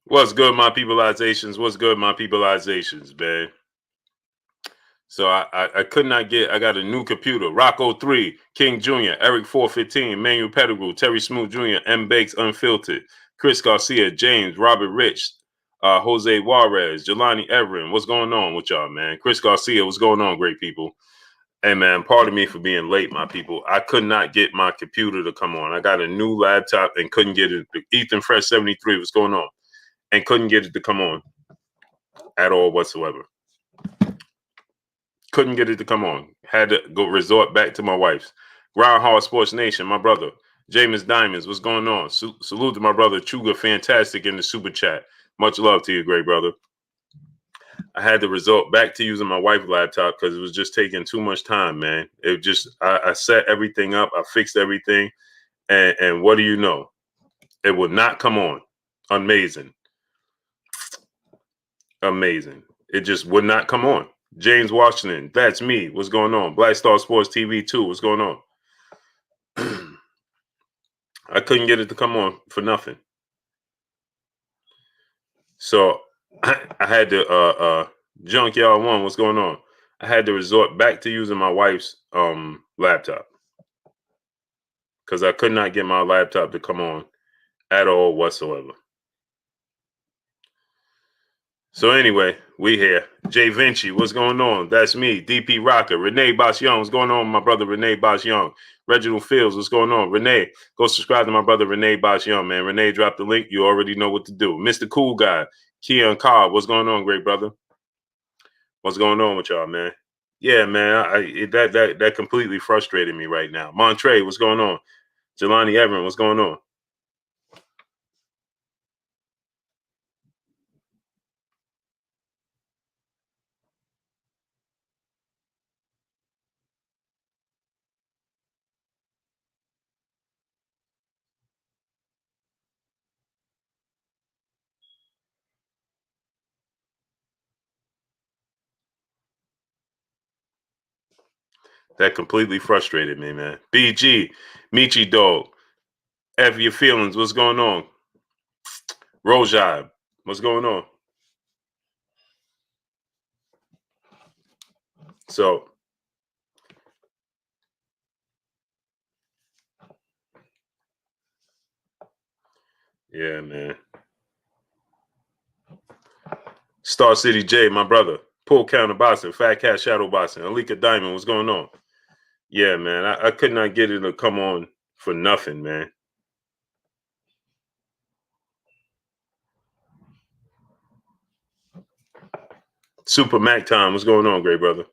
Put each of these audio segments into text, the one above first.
What's good, my peopleizations? What's good, my peopleizations, man? So I could not get. I got a new computer. Rocco 3, King Jr., Eric 415, Manuel Pettigrew, Terry Smoot Jr., M Bakes Unfiltered, Chris Garcia, James, Robert Rich, Jose Juarez, Jelani Everin. What's going on with y'all, man? Chris Garcia, what's going on, great people? Hey, man, pardon me for being late, my people. I could not get my computer to come on. I got a new laptop and couldn't get it. Ethan Fresh 73, what's going on? And couldn't get it to come on at all whatsoever. Couldn't get it to come on. Had to go resort back to my wife's. Groundhog Sports Nation, my brother. James Diamonds, what's going on? Salute to my brother Chuga Fantastic in the super chat. Much love to you, great brother. I had to resort back to using my wife's laptop because it was just taking too much time, man. It just I set everything up, I fixed everything, and what do you know? It would not come on. Amazing. Amazing. It just would not come on. James Washington, that's me. What's going on? Black Star Sports TV 2. What's going on? I couldn't get it to come on for nothing. So I had to Junkyard 1. What's going on? I had to resort back to using my wife's laptop because I could not get my laptop to come on at all whatsoever. So anyway, we here. Jay Vinci, what's going on? That's me. DP Rocker. Renee Boss Young, what's going on, my brother Renee Boss Young? Reginald Fields, what's going on? Renee, go subscribe to my brother Renee Boss Young, man. Renee, drop the link. You already know what to do. Mr. Cool Guy, Keon Cobb, what's going on, great brother? What's going on with y'all, man? Yeah, man, that completely frustrated me right now. Montre, what's going on? Jelani Everin, what's going on? That completely frustrated me, man. BG, Michi Dog, F your feelings, what's going on? Rojai, what's going on? So, yeah, man. Star City J, my brother. Pull Counter Boxing, Fat Cat Shadow Boxing, Alika Diamond, what's going on? Yeah, man. I could not get it to come on for nothing, man. Super Mac Time, what's going on, great brother?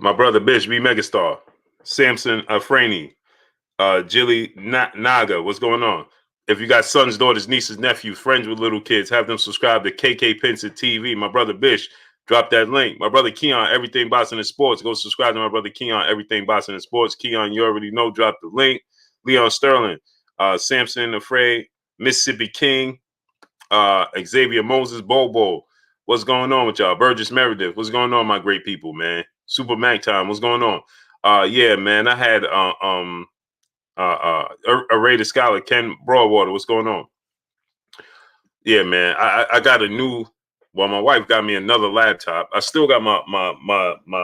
My brother Bish, B Megastar, Samson Afrani, Jilly Naga, what's going on? If you got sons, daughters, nieces, nephews, friends with little kids, have them subscribe to KK Penson TV. My brother Bish, drop that link. My brother Keon, Everything Boxing and Sports. Go subscribe to my brother Keon, Everything Boxing and Sports. Keon, you already know, drop the link. Leon Sterling, Samson Afraid, Mississippi King, Xavier Moses, Bobo. What's going on with y'all? Burgess Meredith, what's going on, my great people, man? Super Mac Time, what's going on? Yeah, man, I had a rated scholar, Ken Broadwater. What's going on? Yeah, man. I got a new. Well, my wife got me another laptop. I still got my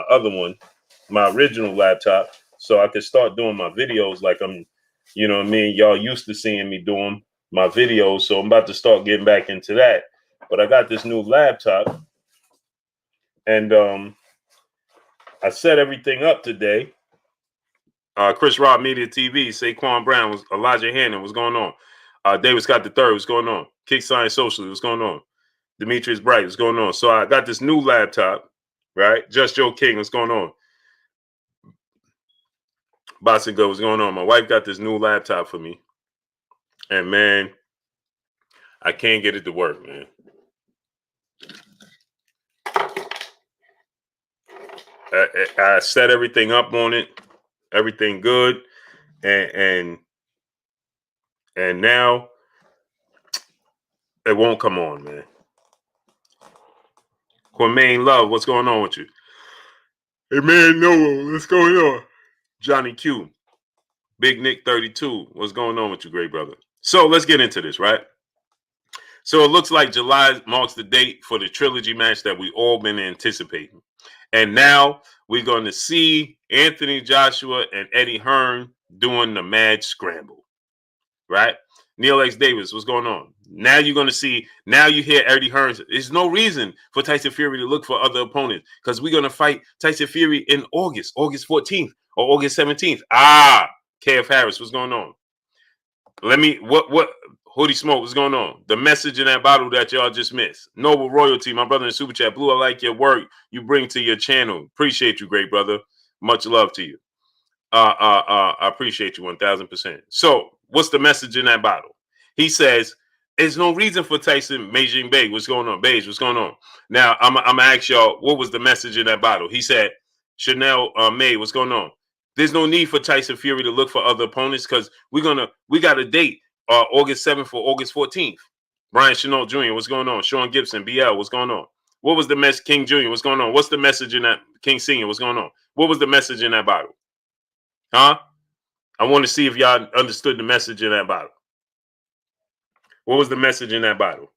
other one, my original laptop, so I could start doing my videos like you know what I mean. Y'all used to seeing me doing my videos, so I'm about to start getting back into that. But I got this new laptop, and I set everything up today. Chris Rob Media TV, Saquon Brown, was Elijah Hannon, what's going on? David Scott III, what's going on? Kick Science Socially, what's going on? Demetrius Bright, what's going on? So I got this new laptop, right? Just Joe King, what's going on? Boss and Go, what's going on? My wife got this new laptop for me. And man, I can't get it to work, man. I set everything up on it, everything good, and now it won't come on, man. Quamaine Love, what's going on with you? Hey man, Noah, what's going on? Johnny Q, Big Nick 32, what's going on with you, great brother? So let's get into this, right? So it looks like July marks the date for the trilogy match that we all been anticipating. And now we're going to see Anthony Joshua and Eddie Hearn doing the mad scramble, right? Neil X. Davis, what's going on? Now you're going to see, now you hear Eddie Hearn. There's no reason for Tyson Fury to look for other opponents because we're going to fight Tyson Fury in August 14th or August 17th. KF Harris, what's going on? What Hoodie Smoke, what's going on? The message in that bottle that y'all just missed. Noble Royalty, my brother in Super Chat. Blue, I like your work you bring to your channel. Appreciate you, great brother. Much love to you. I appreciate you 1000%. So what's the message in that bottle? He says, there's no reason for Tyson Beijing Bay. What's going on? Beige, what's going on? Now, I'm going to ask y'all, what was the message in that bottle? He said, Chanel May, what's going on? There's no need for Tyson Fury to look for other opponents because we got a date August 7th or August 14th. Brian Chenault Jr., what's going on? Sean Gibson, BL, what's going on? What was the message? King Jr., what's going on? What's the message in that? King Senior, what's going on? What was the message in that bottle? Huh? I want to see if y'all understood the message in that bottle. What was the message in that bottle?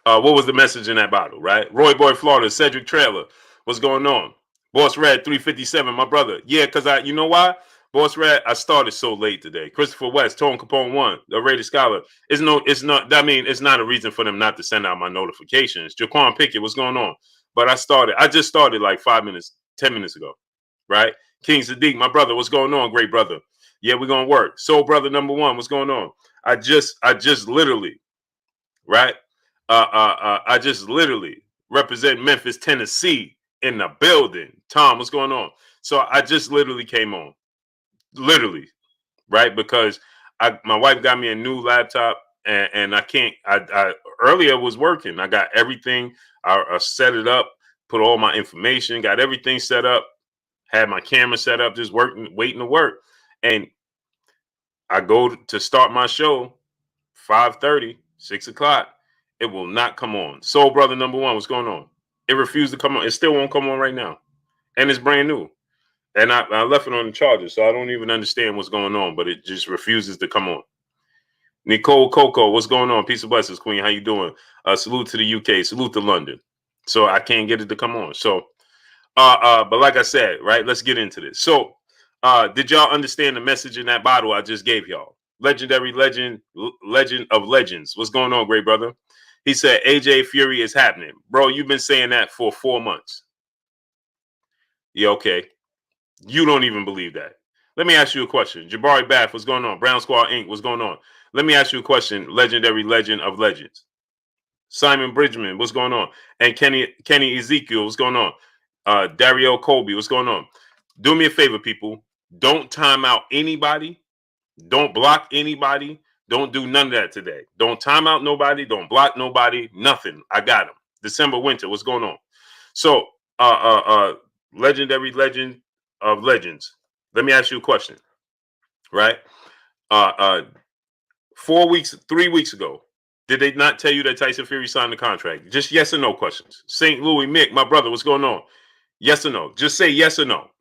What was the message in that bottle, right? Roy Boy Florida, Cedric Trailer, what's going on? Boss Red 357, my brother. Yeah, because you know why? Boss Red, I started so late today. Christopher West, Tone Capone 1, the Rated Scholar. It's not, I mean, it's not a reason for them not to send out my notifications. Jaquan Pickett, what's going on? But I just started like 10 minutes ago, right? King Sadiq, my brother, what's going on, great brother? Yeah, we're gonna work. Soul Brother number 1, what's going on? I just literally, right? I just literally represent Memphis, Tennessee in the building. Tom, what's going on? So I just literally came on, literally, right? Because my wife got me a new laptop and I can't. I earlier was working. I got everything. I set it up, put all my information, got everything set up, had my camera set up, just working, waiting to work, and I go to start my show 5:30, 6 o'clock. It will not come on. Soul Brother number 1, what's going on? It refused to come on. It still won't come on right now. And it's brand new. And I left it on the charger, so I don't even understand what's going on, but it just refuses to come on. Nicole Coco, what's going on? Peace and blessings, Queen. How you doing? Salute to the UK. Salute to London. So I can't get it to come on. So, but like I said, right, let's get into this. So, did y'all understand the message in that bottle I just gave y'all? Legendary legend of legends. What's going on, great brother? He said AJ Fury is happening. Bro, you've been saying that for 4 months. Yeah, okay. You don't even believe that. Let me ask you a question. Jabari Bath, what's going on? Brown Squad Inc., what's going on? Let me ask you a question. Legendary legend of legends. Simon Bridgman, what's going on? And Kenny Ezekiel, what's going on? Dario Colby, what's going on? Do me a favor, people. Don't time out anybody. Don't block anybody. Don't do none of that today. Don't time out nobody. Don't block nobody. Nothing. I got them. December Winter, what's going on? So, legendary legend of legends. Let me ask you a question, right? 3 weeks ago, did they not tell you that Tyson Fury signed the contract? Just yes or no questions. St. Louis Mick, my brother, what's going on? Yes or no? Just say yes or no.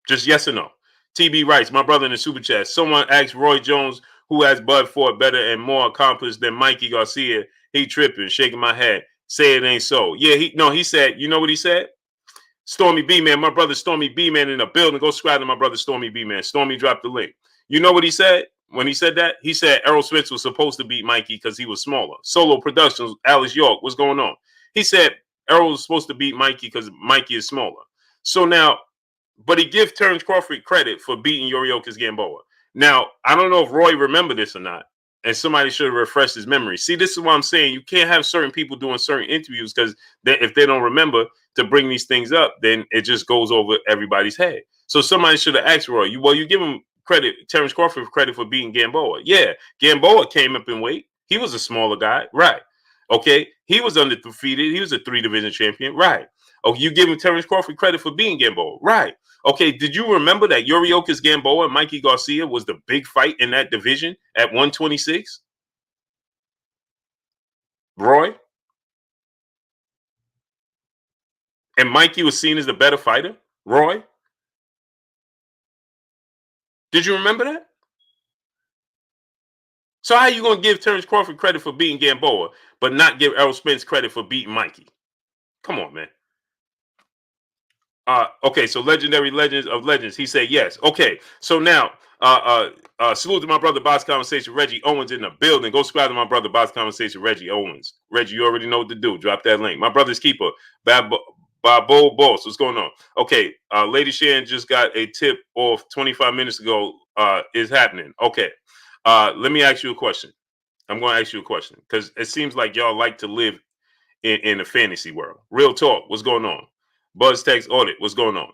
Just yes or no. TB writes, my brother in the super chat. Someone asked Roy Jones who has Bud fought better and more accomplished than Mikey Garcia. He tripping, shaking my head. Say it ain't so. Yeah, he said, you know what he said? Stormy B Man, my brother Stormy B Man in the building. Go subscribe to my brother Stormy B Man. Stormy dropped the link. You know what he said when he said that? He said Errol Spence was supposed to beat Mikey because he was smaller. Solo Productions, Alice York, what's going on? He said Errol was supposed to beat Mikey because Mikey is smaller. So now, but he gives Terrence Crawford credit for beating Yoriokas Gamboa. Now, I don't know if Roy remembered this or not, and somebody should have refreshed his memory. See, this is what I'm saying. You can't have certain people doing certain interviews because if they don't remember to bring these things up, then it just goes over everybody's head. So somebody should have asked Roy, you give him credit, Terrence Crawford credit for beating Gamboa. Yeah, Gamboa came up in weight. He was a smaller guy, right? Okay, he was undefeated. He was a 3-division champion, right? Oh, you give him Terrence Crawford credit for being Gamboa, right? Okay, did you remember that Yoriokas Gamboa and Mikey Garcia was the big fight in that division at 126? Roy? And Mikey was seen as the better fighter? Roy? Did you remember that? So how you going to give Terrence Crawford credit for beating Gamboa, but not give Errol Spence credit for beating Mikey? Come on, man. Okay, so legendary legends of legends. He said yes. Okay, so now salute to my brother Box Conversation Reggie Owens in the building. Go subscribe to my brother Box Conversation Reggie Owens. Reggie, you already know what to do. Drop that link. My brother's keeper, Babo Boss. What's going on? Okay, Lady Shan just got a tip off 25 minutes ago. Is happening. Okay, let me ask you a question. I'm going to ask you a question because it seems like y'all like to live in the fantasy world. Real talk. What's going on? Buzz Text Audit. What's going on?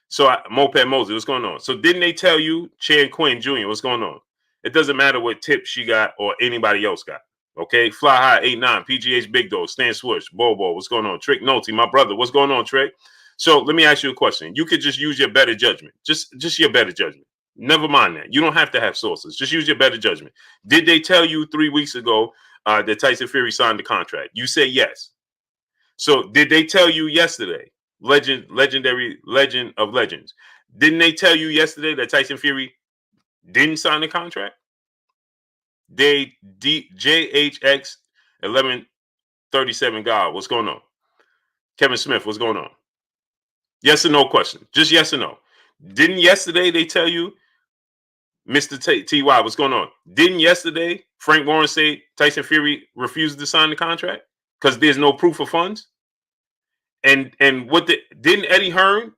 So Moped Moses. What's going on? So didn't they tell you Chan Quinn Jr. What's going on? It doesn't matter what tip she got or anybody else got. Okay, Fly High 89, PGH Big Dog, Stan Swoosh, Bobo. What's going on? Trick Noty, my brother. What's going on, Trick? So let me ask you a question. You could just use your better judgment. Just your better judgment. Never mind that. You don't have to have sources. Just use your better judgment. Did they tell you 3 weeks ago that Tyson Fury signed the contract? You say yes. So did they tell you yesterday, legendary legend of legends? Didn't they tell you yesterday that Tyson Fury didn't sign the contract? JHX 1137 God, what's going on? Kevin Smith, what's going on? Yes or no question. Just yes or no. Didn't yesterday they tell you, Mr. TY, what's going on? Didn't yesterday Frank Warren say Tyson Fury refused to sign the contract because there's no proof of funds? And didn't Eddie Hearn,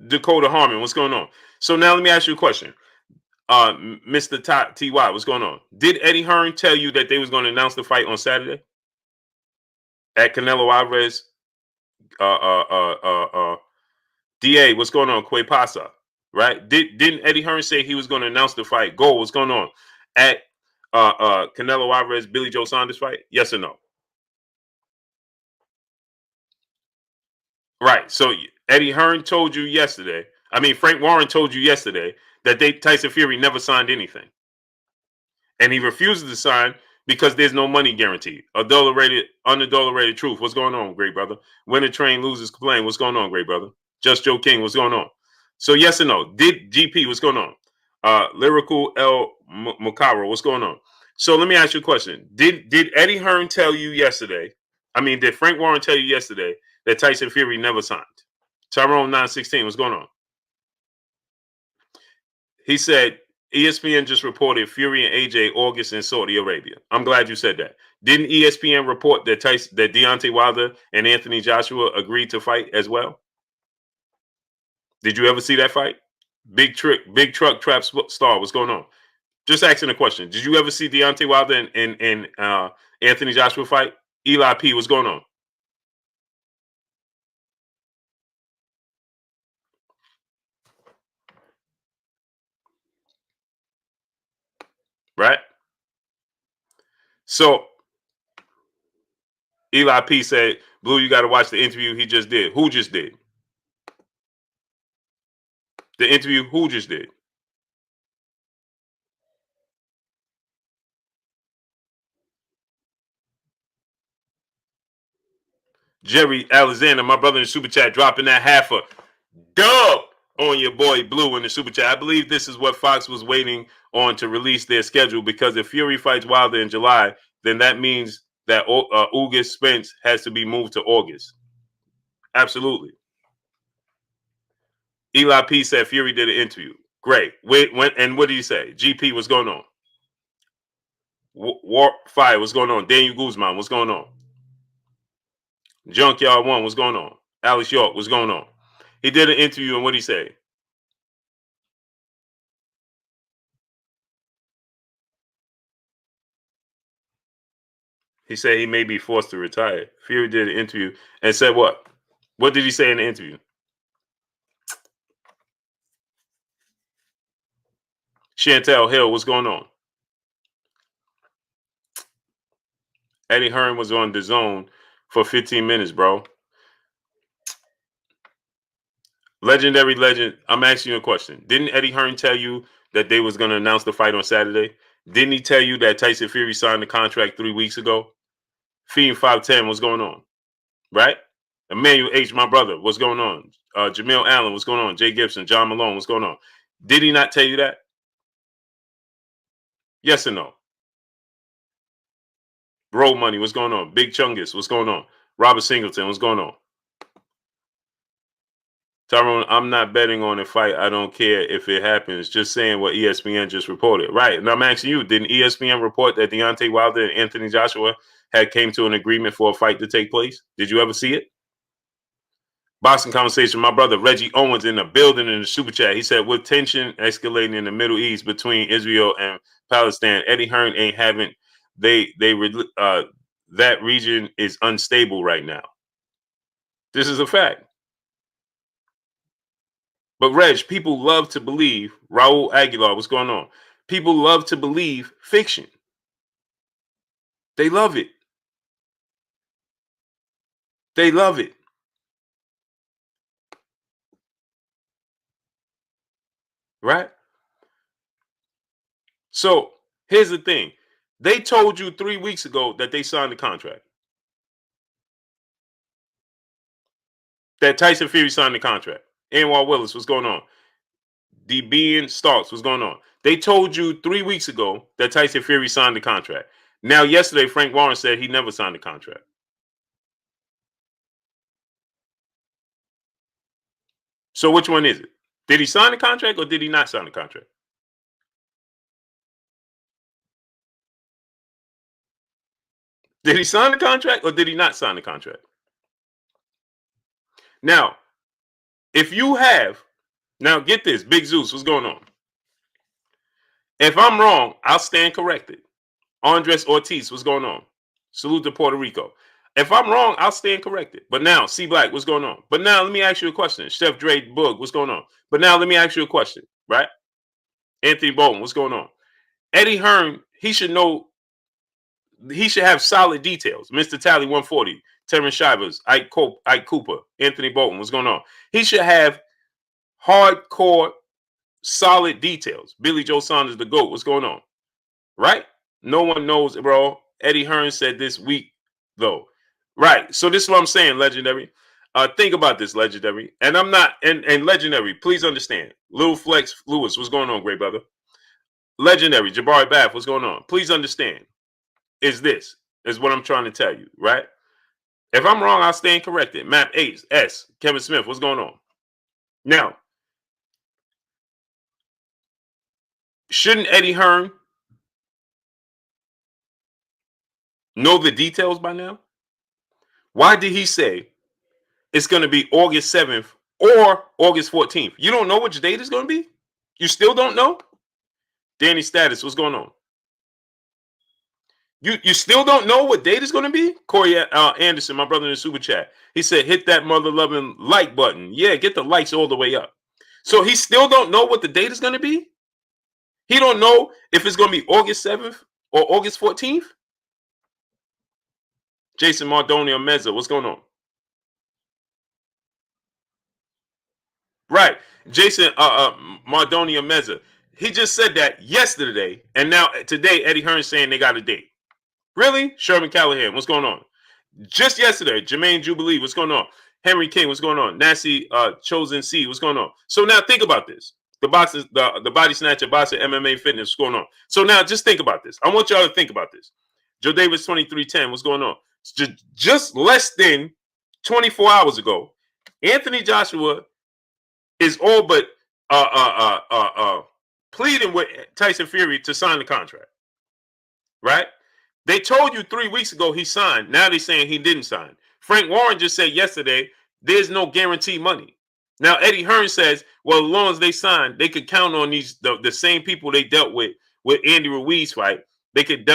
Dakota Harmon, what's going on? So now let me ask you a question. Mr. TY, what's going on? Did Eddie Hearn tell you that they was going to announce the fight on Saturday at Canelo Alvarez? DA, what's going on? Quay Pasa, right? Didn't Eddie Hearn say he was going to announce the fight? Gold, what's going on? At Canelo Alvarez, Billy Joe Saunders fight? Yes or no? Right. So Eddie Hearn told you yesterday. I mean, Frank Warren told you yesterday that Tyson Fury never signed anything, and he refuses to sign because there's no money guaranteed. Unadulterated truth. What's going on, great brother? When the train loses, complain. What's going on, great brother? Just Joe King. What's going on? So yes or no? Did GP? What's going on? Lyrical L Mukaro. What's going on? So let me ask you a question. Did Eddie Hearn tell you yesterday? I mean, did Frank Warren tell you yesterday that Tyson Fury never signed? Tyrone 916, what's going on? He said ESPN just reported Fury and AJ August in Saudi Arabia. I'm glad you said that. Didn't ESPN report that Deontay Wilder and Anthony Joshua agreed to fight as well? Did you ever see that fight? Big truck trap star. What's going on? Just asking a question. Did you ever see Deontay Wilder and Anthony Joshua fight? Eli P, what's going on? Right? So Eli P said, Blue, you got to watch the interview he just did. Who just did? The interview who just did? Jerry Alexander, my brother in the super chat, dropping that half a dub. on your boy Blue in the super chat. I believe this is what Fox was waiting on to release their schedule, because if Fury fights Wilder in July, then that means that August Spence has to be moved to August. Absolutely. Eli P said Fury did an interview. Great. And what did he say? GP, what's going on? War Fire, what's going on? Daniel Guzman, what's going on? Junkyard One, what's going on? Alex York, what's going on? He did an interview, and what did he say? He said he may be forced to retire. Fury did an interview and said what? What did he say in the interview? Chantel Hill, what's going on? Eddie Hearn was on the zone for 15 minutes, bro. Legendary legend, I'm asking you a question. Didn't Eddie Hearn tell you that they was going to announce the fight on Saturday? Didn't he tell you that Tyson Fury signed the contract 3 weeks ago? Fiend 510, what's going on? Right? Emmanuel H, my brother, what's going on? Jamil Allen, what's going on? Jay Gibson, John Malone, what's going on? Did he not tell you that? Yes or no? Bro Money, what's going on? Big Chungus, what's going on? Robert Singleton, what's going on? Tyrone, I'm not betting on a fight. I don't care if it happens. Just saying what ESPN just reported. Right. And I'm asking you, didn't ESPN report that Deontay Wilder and Anthony Joshua had came to an agreement for a fight to take place? Did you ever see it? Boxing Conversation, my brother Reggie Owens in the building in the super chat. He said, with tension escalating in the Middle East between Israel and Palestine, Eddie Hearn ain't having that region is unstable right now. This is a fact. But Reg, people love to believe, Raul Aguilar, what's going on? People love to believe fiction. They love it. They love it. Right? So here's the thing. They told you 3 weeks ago that they signed the contract. That Tyson Fury signed the contract. Anwar Willis, what's going on? DeBean Starks, what's going on? They told you 3 weeks ago that Tyson Fury signed the contract. Now, yesterday, Frank Warren said he never signed the contract. So which one is it? Did he sign the contract or did he not sign the contract? Did he sign the contract or did he not sign the contract? Now, if you have, now get this, Big Zeus, what's going on? If I'm wrong, I'll stand corrected. Andres Ortiz, what's going on? Salute to Puerto Rico. If I'm wrong, I'll stand corrected. But now, C Black, what's going on? But now, let me ask you a question. Chef Dre Boog, what's going on? But now, let me ask you a question, right? Anthony Bolton, what's going on? Eddie Hearn, he should know, he should have solid details. Mr. Tally 140, Terrence Shivers, Ike Cooper, Anthony Bolton, what's going on? He should have hardcore, solid details. Billy Joe Saunders, the GOAT, what's going on? Right? No one knows, bro. Eddie Hearn said this week, though. Right. So this is what I'm saying, Legendary. Think about this, Legendary. And I'm not, and Legendary, please understand. Lil Flex Lewis, what's going on, great brother? Legendary, Jabari Bath, what's going on? Please understand. Is what I'm trying to tell you, right? If I'm wrong, I'll stand corrected. Map 8, S, Kevin Smith, what's going on? Now, shouldn't Eddie Hearn know the details by now? Why did he say it's going to be August 7th or August 14th? You don't know which date it's going to be? You still don't know? Danny Status, what's going on? You still don't know what date it's going to be? Corey Anderson, my brother in the super chat. He said, hit that mother-loving like button. Yeah, get the likes all the way up. So he still don't know what the date is going to be? He don't know if it's going to be August 7th or August 14th? Jason Mardonia Meza, what's going on? Right. Jason Mardonia Meza. He just said that yesterday, and now today Eddie Hearn saying they got a date. Really? Sherman Callahan, what's going on? Just yesterday, Jermaine Jubilee, what's going on? Henry King, what's going on? Nasty Chosen C, what's going on? So now think about this. The boxers, the body snatcher, boxer, MMA, fitness, what's going on? So now just think about this. I want y'all to think about this. Joe Davis 2310, what's going on? Just less than 24 hours ago, Anthony Joshua is all but pleading with Tyson Fury to sign the contract. Right? They told you 3 weeks ago he signed. Now they're saying he didn't sign. Frank Warren just said yesterday there's no guarantee money. Now Eddie Hearn says, well, as long as they sign, they could count on the same people they dealt with Andy Ruiz fight. They could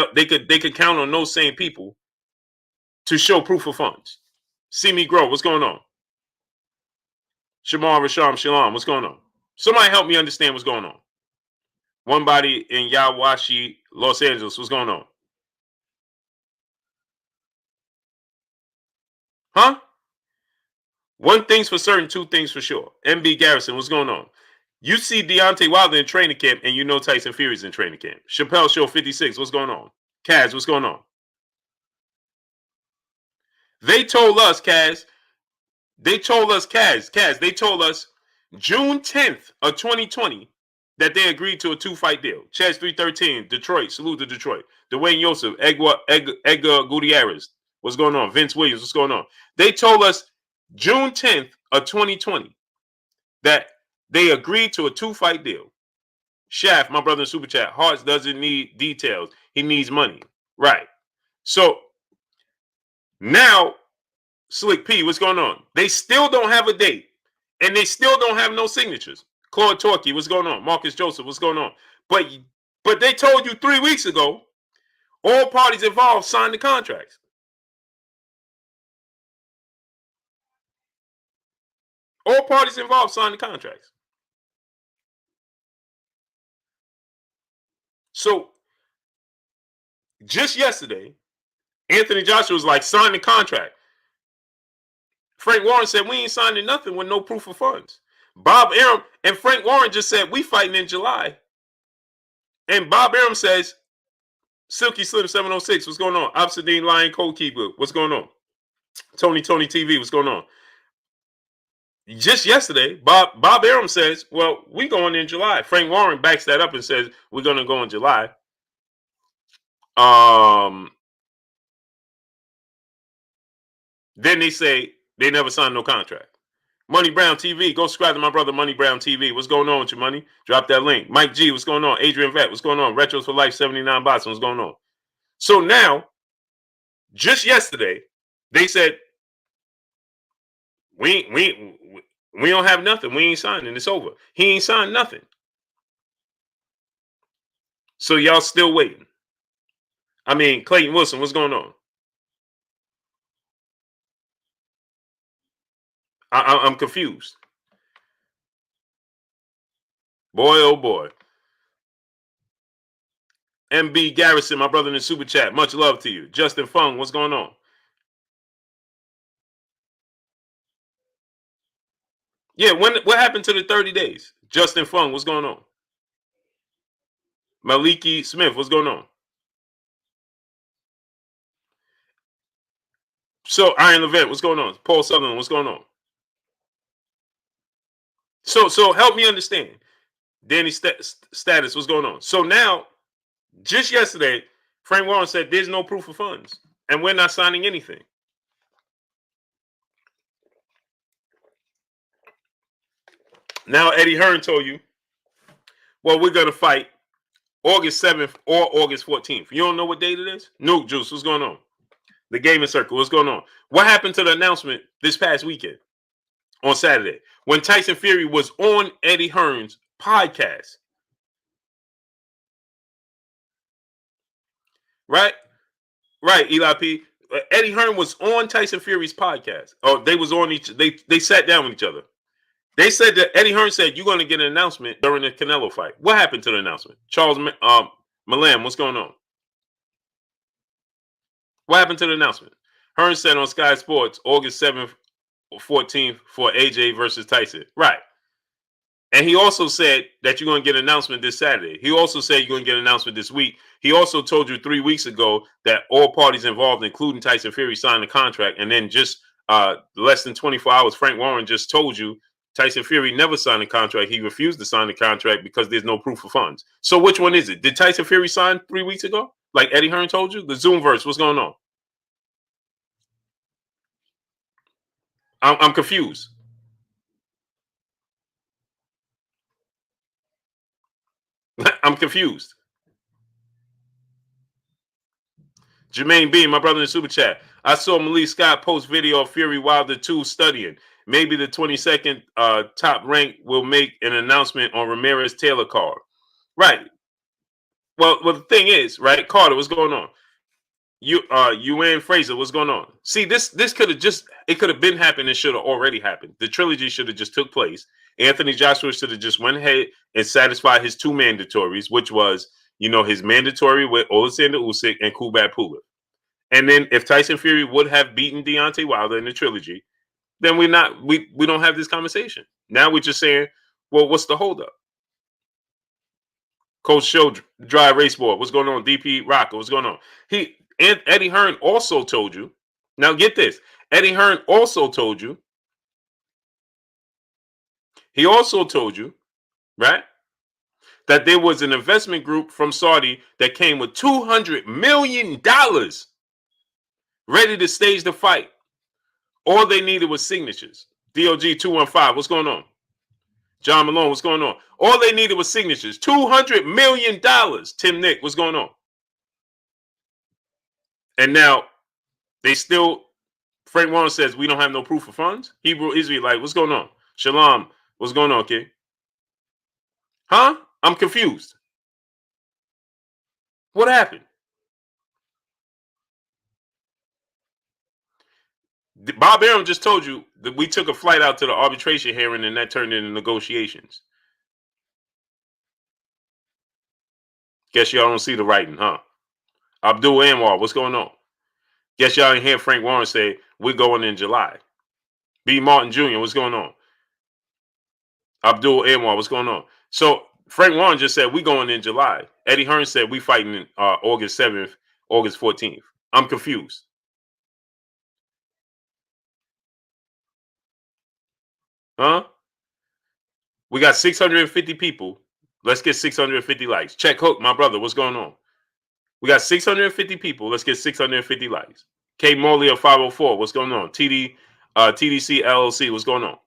count on those same people to show proof of funds. See me grow. What's going on? Shamar Rasham Shalom. What's going on? Somebody help me understand what's going on. One body in Yawashi, Los Angeles. What's going on? Huh? One thing's for certain, two things for sure. MB Garrison, what's going on? You see Deontay Wilder in training camp, and you know Tyson Fury's in training camp. Chappelle Show 56, what's going on? Kaz, what's going on? They told us, Kaz, they told us June 10th of 2020 that they agreed to a 2-fight deal. Chaz 313, Detroit, salute to Detroit. Dwayne Yosef, Edgar Gutierrez, what's going on? Vince Williams, what's going on? They told us June 10th of 2020 that they agreed to a 2-fight deal. Shaft, my brother in Super Chat, Hearts doesn't need details. He needs money. Right. So now, Slick P, what's going on? They still don't have a date, and they still don't have no signatures. Claude Torkey, what's going on? Marcus Joseph, what's going on? But they told you 3 weeks ago, all parties involved signed the contracts. All parties involved signed the contracts. So, just yesterday, Anthony Joshua was like, sign the contract. Frank Warren said, we ain't signing nothing with no proof of funds. Bob Arum and Frank Warren just said, we fighting in July. And Bob Arum says, Silky Slim 706, what's going on? Obsidian Lion Cold Keeper, what's going on? Tony TV, what's going on? Just yesterday, Bob Arum says, well, we going in July. Frank Warren backs that up and says, we're going to go in July. Then they say they never signed no contract. Money Brown TV, go subscribe to my brother Money Brown TV. What's going on with you, Money? Drop that link. Mike G, what's going on? Adrian Vet, what's going on? Retros for Life 79 Boston, what's going on? So now, just yesterday, they said we don't have nothing. We ain't signing. It's over. He ain't signed nothing. So y'all still waiting. I mean, Clayton Wilson, what's going on? I'm confused. Boy, oh boy. MB Garrison, my brother in the Super Chat. Much love to you. Justin Fung, what's going on? Yeah, what happened to the 30 days? Justin Fung, what's going on? Maliki Smith, what's going on? So, Iron Levent, what's going on? Paul Sutherland, what's going on? So help me understand. Danny Status, what's going on? So now, just yesterday, Frank Warren said there's no proof of funds, and we're not signing anything. Now Eddie Hearn told you, well, we're going to fight August 7th or August 14th. You don't know what date it is? Nuke Juice, what's going on? The Gaming Circle, what's going on? What happened to the announcement this past weekend on Saturday when Tyson Fury was on Eddie Hearn's podcast? Right, Eli P. Eddie Hearn was on Tyson Fury's podcast. Oh, they was on they sat down with each other. They said that Eddie Hearn said you're going to get an announcement during the Canelo fight. What happened to the announcement? Charles Milam, what's going on? What happened to the announcement? Hearn said on Sky Sports, August 7th or 14th for AJ versus Tyson. Right. And he also said that you're going to get an announcement this Saturday. He also said you're going to get an announcement this week. He also told you 3 weeks ago that all parties involved, including Tyson Fury, signed the contract. And then just less than 24 hours, Frank Warren just told you Tyson Fury never signed a contract. He refused to sign the contract because there's no proof of funds. So which one is it? Did Tyson Fury sign 3 weeks ago? Like Eddie Hearn told you? The Zoomverse, what's going on? I'm confused. I'm confused. Jermaine B, my brother in the super chat. I saw Malik Scott post video of Fury Wilder 2 studying. Maybe the 22nd top rank will make an announcement on Ramirez Taylor card. Right. Well, the thing is, right, Carter, what's going on? Ewan Fraser, what's going on? See, this could have just, it could have been happened and should have already happened. The trilogy should have just took place. Anthony Joshua should have just went ahead and satisfied his 2 mandatories, which was, his mandatory with Alexander Usyk and Kubrat Pulev. And then if Tyson Fury would have beaten Deontay Wilder in the trilogy, then we don't have this conversation. Now we're just saying, well, what's the holdup? Coach Show Dry Race Board, what's going on? DP Rocker, what's going on? Eddie Hearn also told you. Now get this. Eddie Hearn also told you. He also told you, right, that there was an investment group from Saudi that came with $200 million ready to stage the fight. All they needed was signatures. DOG 215, what's going on? John Malone, what's going on? All they needed was signatures. $200 million. Tim Nick, what's going on? And now they still, Frank Warren says we don't have no proof of funds. Hebrew Israelite, what's going on? Shalom, what's going on, kid? Huh? I'm confused. What happened? Bob Arum just told you that we took a flight out to the arbitration hearing and that turned into negotiations. Guess y'all don't see the writing, huh? Abdul Anwar, what's going on? Guess y'all didn't hear Frank Warren say we're going in July. B. Martin Jr., what's going on? Abdul Anwar, what's going on? So Frank Warren just said we're going in July. Eddie Hearn said we fighting in August 7th, August 14th. I'm confused. Huh? We got 650 people. Let's get 650 likes. Check Hook, my brother, what's going on? We got 650 people. Let's get 650 likes. K Morley of 504, what's going on? TDC LLC, what's going on?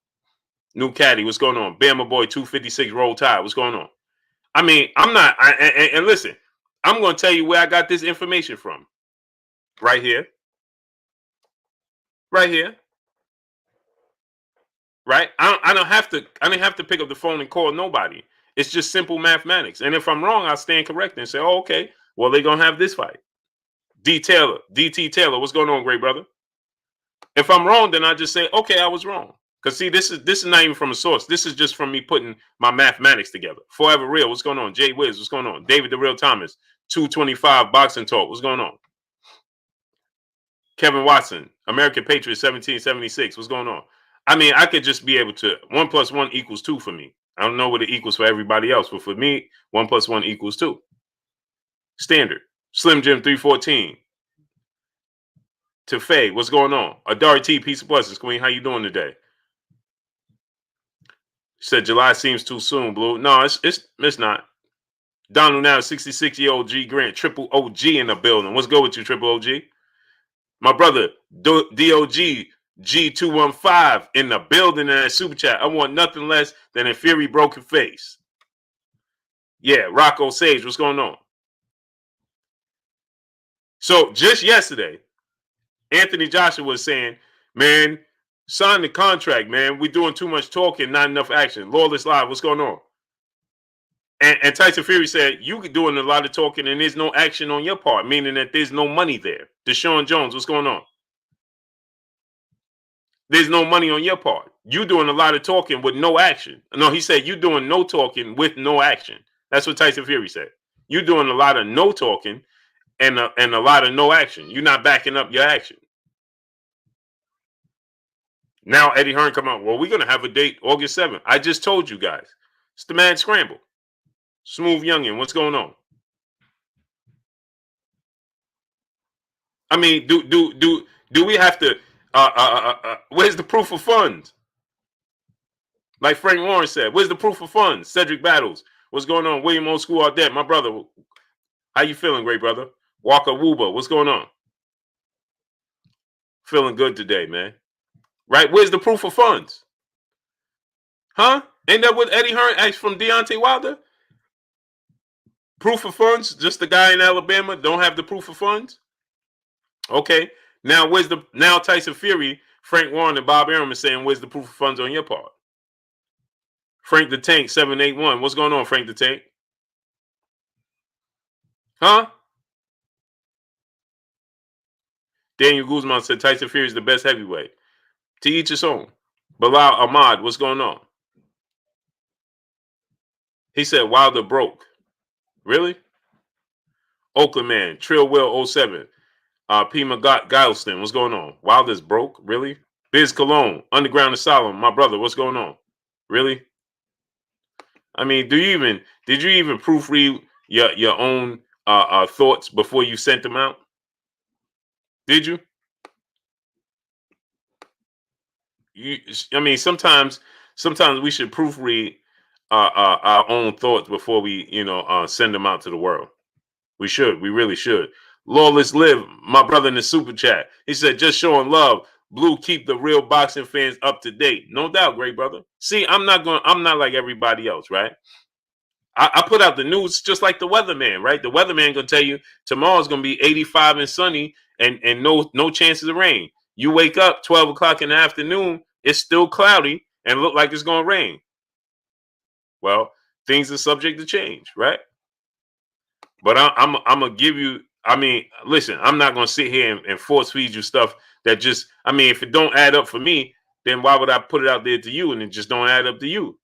New Caddy, what's going on? Bama Boy 256 Roll Tide, what's going on? I mean, I'm not, and listen, I'm going to tell you where I got this information from. Right here. Right here. Right? I don't have to pick up the phone and call nobody. It's just simple mathematics. And if I'm wrong, I'll stand corrected and say, oh, okay, well, they're going to have this fight. DT Taylor, what's going on, great brother? If I'm wrong, then I just say, okay, I was wrong. Because see, this is not even from a source. This is just from me putting my mathematics together. Forever Real, what's going on? Jay Wiz, what's going on? David the Real Thomas, 225 Boxing Talk, what's going on? Kevin Watson, American Patriot 1776, what's going on? I mean, I could just be able to 1 + 1 = 2 for me. I don't know what it equals for everybody else, but for me, 1 + 1 = 2. Standard. Slim Jim 314. To Faye, what's going on? Adari T, peace of blessings, Queen. How you doing today? Said July seems too soon, Blue. No, it's not. Donald now, 66-year-old G Grant, triple OG in the building. What's good with you, triple OG? My brother, DOG G215 in the building in that super chat. I want nothing less than a Fury broken face. Yeah, Rocco Sage, what's going on? So just yesterday, Anthony Joshua was saying, man, sign the contract, man. We're doing too much talking, not enough action. Lawless Live, what's going on? And Tyson Fury said, you doing a lot of talking and there's no action on your part, meaning that there's no money there. Deshaun Jones, what's going on? There's no money on your part. You doing a lot of talking with no action. No, he said you doing no talking with no action. That's what Tyson Fury said. You doing a lot of no talking and a lot of no action. You're not backing up your action. Now Eddie Hearn come out. Well, we're gonna have a date August 7th. I just told you guys. It's the Mad Scramble. Smooth Youngin, what's going on? I mean, do we have to Where's the proof of funds? Like Frank Warren said, where's the proof of funds? Cedric Battles, what's going on? William O. School Ardette, my brother, how you feeling, great brother? Walker Wuba, what's going on? Feeling good today, man. Right? Where's the proof of funds? Huh? Ain't that what Eddie Hearn asked from Deontay Wilder? Proof of funds? Just the guy in Alabama don't have the proof of funds? Okay. Now now Tyson Fury, Frank Warren, and Bob Arum is saying, where's the proof of funds on your part? Frank the Tank 781. What's going on, Frank the Tank? Huh? Daniel Guzman said Tyson Fury is the best heavyweight. To each his own. Bilal Ahmad, what's going on? He said Wilder broke. Really? Oakland Man, Trill Will 07. P. Gileston, what's going on? Wilder's broke? Really? Biz Cologne, Underground Asylum, my brother, what's going on? Really? I mean, did you even proofread your own thoughts before you sent them out? Did you? I mean, sometimes we should proofread our own thoughts before we, send them out to the world. We should. We really should. Lawless Live, my brother in the super chat. He said, just showing love. Blue, keep the real boxing fans up to date. No doubt, great brother. See, I'm not like everybody else, right? I put out the news just like the weatherman, right? The weatherman gonna tell you tomorrow's gonna be 85 and sunny and no chances of rain. You wake up 12 o'clock in the afternoon, it's still cloudy and look like it's gonna rain. Well, things are subject to change, right? But I'm gonna give you. I mean, listen, I'm not gonna sit here and force feed you stuff that just. I mean, if it don't add up for me, then why would I put it out there to you and it just don't add up to you?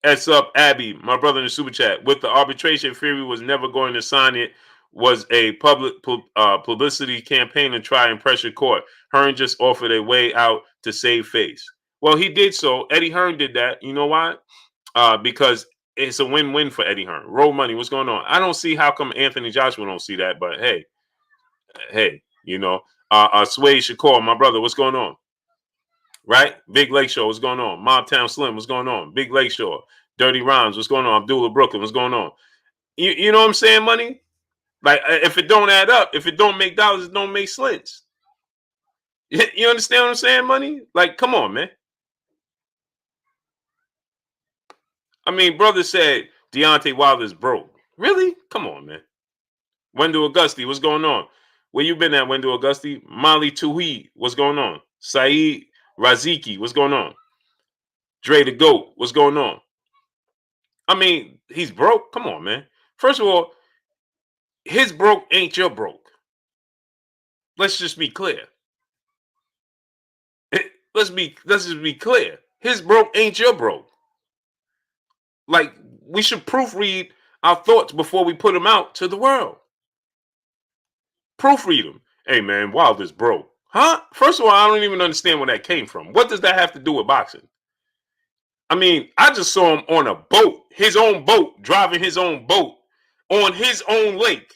S up, Abby, my brother in the super chat. With the arbitration, Fury was never going to sign it. Was a publicity campaign to try and pressure court. Hearn just offered a way out to save face. Well, he did so. Eddie Hearn did that. You know why? Because it's a win-win for Eddie Hearn. Roll money. What's going on? I don't see how come Anthony Joshua don't see that, but hey, Sway Shakur, my brother, what's going on? Right? Big Lake Show, what's going on? Mobtown Slim, what's going on? Big Lake Show, Dirty Rhymes, what's going on? Abdullah Brooklyn, what's going on? You know what I'm saying, money? Like, if it don't add up, if it don't make dollars, it don't make slits. You understand what I'm saying, money? Like, come on, man. I mean, brother said Deontay Wilder's broke. Really? Come on, man. Wendell Augusti, what's going on? Where you been at, Wendell Augusti? Molly Tuhi, what's going on? Saeed Raziki, what's going on? Dre the GOAT, what's going on? I mean, he's broke. Come on, man. First of all, his broke ain't your broke. Let's just be clear. Let's just be clear. His broke ain't your broke. Like, we should proofread our thoughts before we put them out to the world. Proofread them. Hey, man, Wilder's broke. Huh? First of all, I don't even understand where that came from. What does that have to do with boxing? I mean, I just saw him on a boat, his own boat, driving his own boat on his own lake.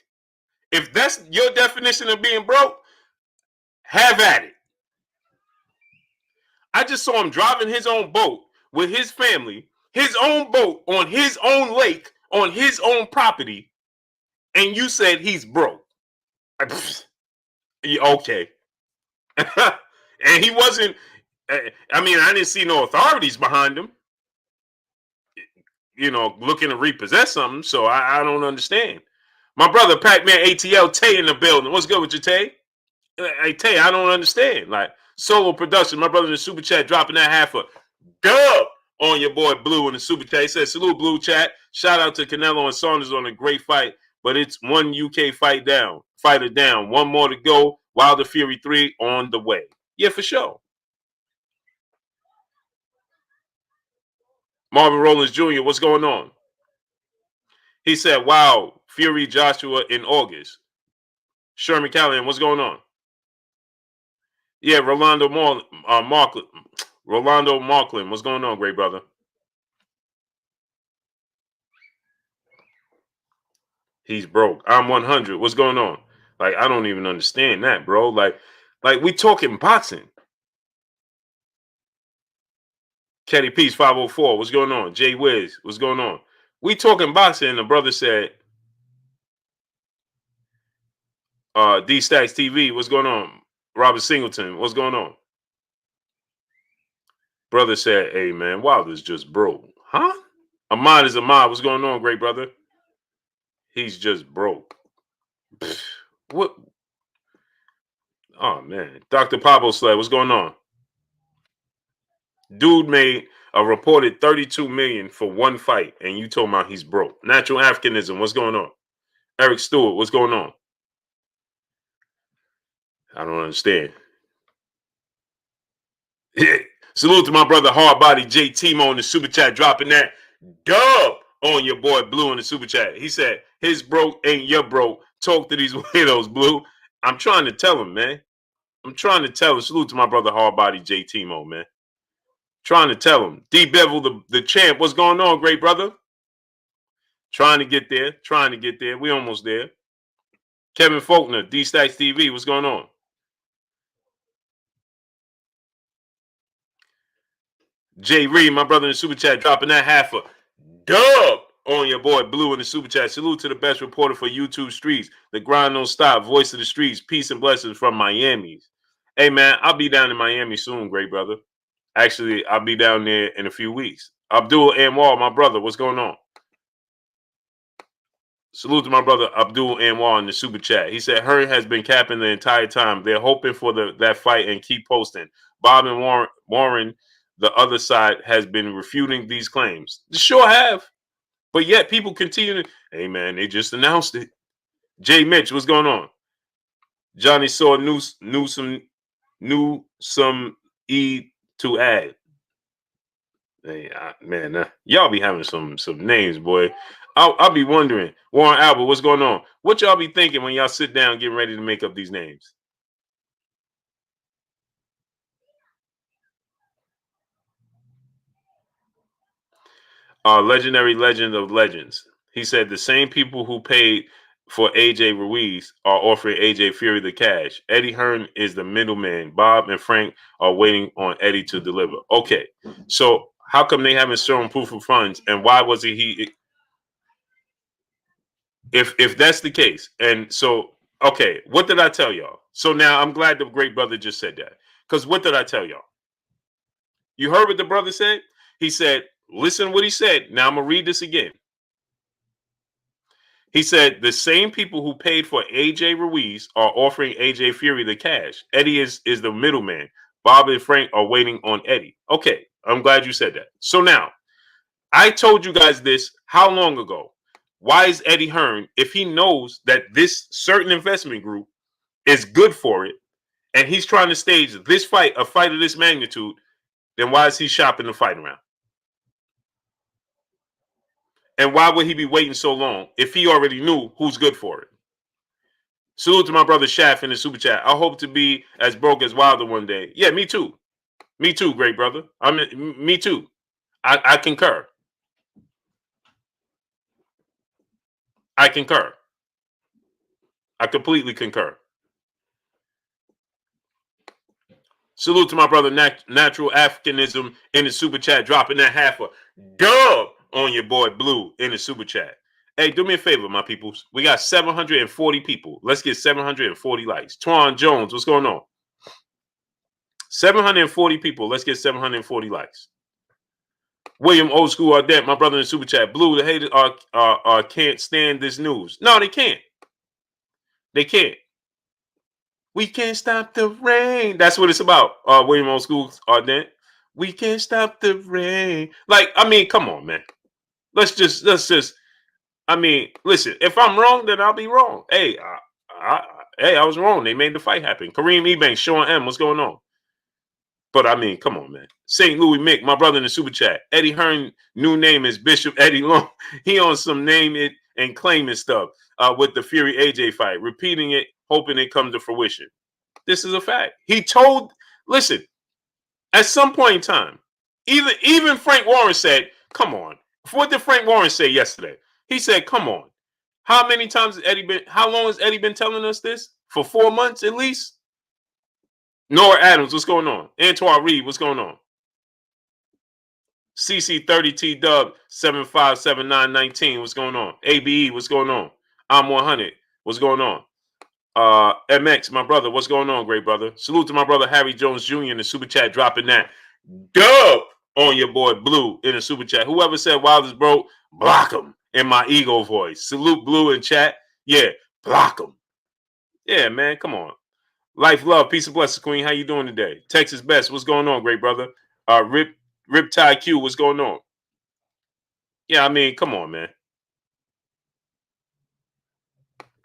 If that's your definition of being broke, have at it. I just saw him driving his own boat with his family, his own boat on his own lake, on his own property, and you said he's broke. Okay. And he wasn't, I mean, I didn't see no authorities behind him, looking to repossess something, so I don't understand. My brother, Pac-Man ATL, Tay in the building. What's good with you, Tay? Hey, Tay, I don't understand. Like, solo production, my brother in the super chat dropping that half a dub on your boy Blue in the super chat. He says, salute, Blue chat. Shout out to Canelo and Saunders on a great fight, but it's one UK fighter down. One more to go. Wilder Fury 3 on the way. Yeah, for sure. Marvin Rollins Jr., what's going on? He said, wow, Fury Joshua in August. Sherman Callahan, what's going on? Yeah, Rolando Marklin, what's going on, great brother? He's broke. I'm 100. What's going on? Like, I don't even understand that, bro. Like we talking boxing. Kenny Peace 504, what's going on? Jay Wiz, what's going on? We talking boxing, and the brother said, D Stacks TV, what's going on? Robert Singleton, what's going on? Brother said, hey man, Wilder's just broke. Huh? Ahmad is Ahmad, what's going on, great brother? He's just broke. Pfft, what? Oh man. Dr. Pablo Sled, what's going on? Dude made a reported 32 million for one fight, and you told me he's broke. Natural Africanism, what's going on? Eric Stewart, what's going on? I don't understand. Salute to my brother Hard Body J Timo in the super chat, dropping that dub on your boy Blue in the super chat. He said his broke ain't your broke. Talk to these widows, Blue. I'm trying to tell him, man. I'm trying to tell him. Salute to my brother Hard Body J Timo, man. Trying to tell him. D Bevel, the champ. What's going on, great brother? Trying to get there. Trying to get there. We almost there. Kevin Faulkner, D Stacks TV. What's going on? Jay Reed, my brother in the super chat, dropping that half a dub on your boy Blue in the super chat. Salute to the best reporter for YouTube streets. The grind don't stop. Voice of the streets. Peace and blessings from Miami. Hey man, I'll be down in Miami soon, great brother. Actually, I'll be down there in a few weeks. Abdul Anwar, my brother, what's going on? Salute to my brother Abdul Anwar in the super chat. He said Hearn has been capping the entire time. They're hoping for that fight and keep posting. Bob and Warren, the other side, has been refuting these claims. They sure have. But yet people continue to, hey man, they just announced it. Jay Mitch, what's going on? Johnny saw Newsome E to add. Hey, man, y'all be having some names, boy. I'll be wondering, Warren Albert, what's going on? What y'all be thinking when y'all sit down getting ready to make up these names? Legendary legend of legends. He said the same people who paid for AJ Ruiz are offering AJ Fury the cash. Eddie Hearn is the middleman. Bob and Frank are waiting on Eddie to deliver. Okay, so how come they haven't shown proof of funds? And why was he? If that's the case, and so okay, what did I tell y'all? So now I'm glad the great brother just said that, because what did I tell y'all? You heard what the brother said? He said, listen what he said. Now I'm gonna read this again. He said the same people who paid for AJ Ruiz are offering AJ Fury the cash. Eddie is the middleman. Bob and Frank are waiting on Eddie. Okay, I'm glad you said that. So now, I told you guys this how long ago? Why is Eddie Hearn, if he knows that this certain investment group is good for it, and he's trying to stage this fight, a fight of this magnitude, then why is he shopping the fight around? And why would he be waiting so long if he already knew who's good for it? Salute to my brother Shaft in the super chat. I hope to be as broke as Wilder one day. Yeah, me too. Me too, great brother. Me too. I concur. I concur. I completely concur. Salute to my brother Natural Africanism in the super chat, dropping that half a dub on your boy Blue in the super chat. Hey, do me a favor, my peoples. We got 740 people. Let's get 740 likes. Twan Jones, what's going on? 740 people. Let's get 740 likes. William Old School Ardent, my brother in the super chat. Blue, the haters can't stand this news. No, they can't. They can't. We can't stop the rain. That's what it's about. William Old School Ardent. We can't stop the rain. Like, I mean, come on, man. Let's just. I mean, listen. If I'm wrong, then I'll be wrong. Hey, I was wrong. They made the fight happen. Kareem Ebanks, Sean M. What's going on? But I mean, come on, man. St. Louis Mick, my brother in the super chat. Eddie Hearn, new name is Bishop Eddie Long. He on some name it and claim it stuff with the Fury AJ fight, repeating it, hoping it comes to fruition. This is a fact. He told, listen, at some point in time, even Frank Warren said, come on. What did Frank Warren say yesterday? He said, come on. How many times has Eddie been? How long has Eddie been telling us this? For 4 months at least. Nora Adams, what's going on? Antoine Reed, what's going on? CC30T Dub 757919, what's going on? ABE, what's going on? I'm 100, what's going on? MX, my brother, what's going on, great brother? Salute to my brother Harry Jones Jr. in the super chat, dropping that dub on your boy Blue in the super chat. Whoever said Wilder's broke, block him in my ego voice. Salute Blue in chat. Yeah, block him. Yeah, man, come on. Life, love, peace and blessings, Queen. How you doing today? Texas Best, what's going on, great brother? Riptide Q, what's going on? Yeah, I mean, come on, man.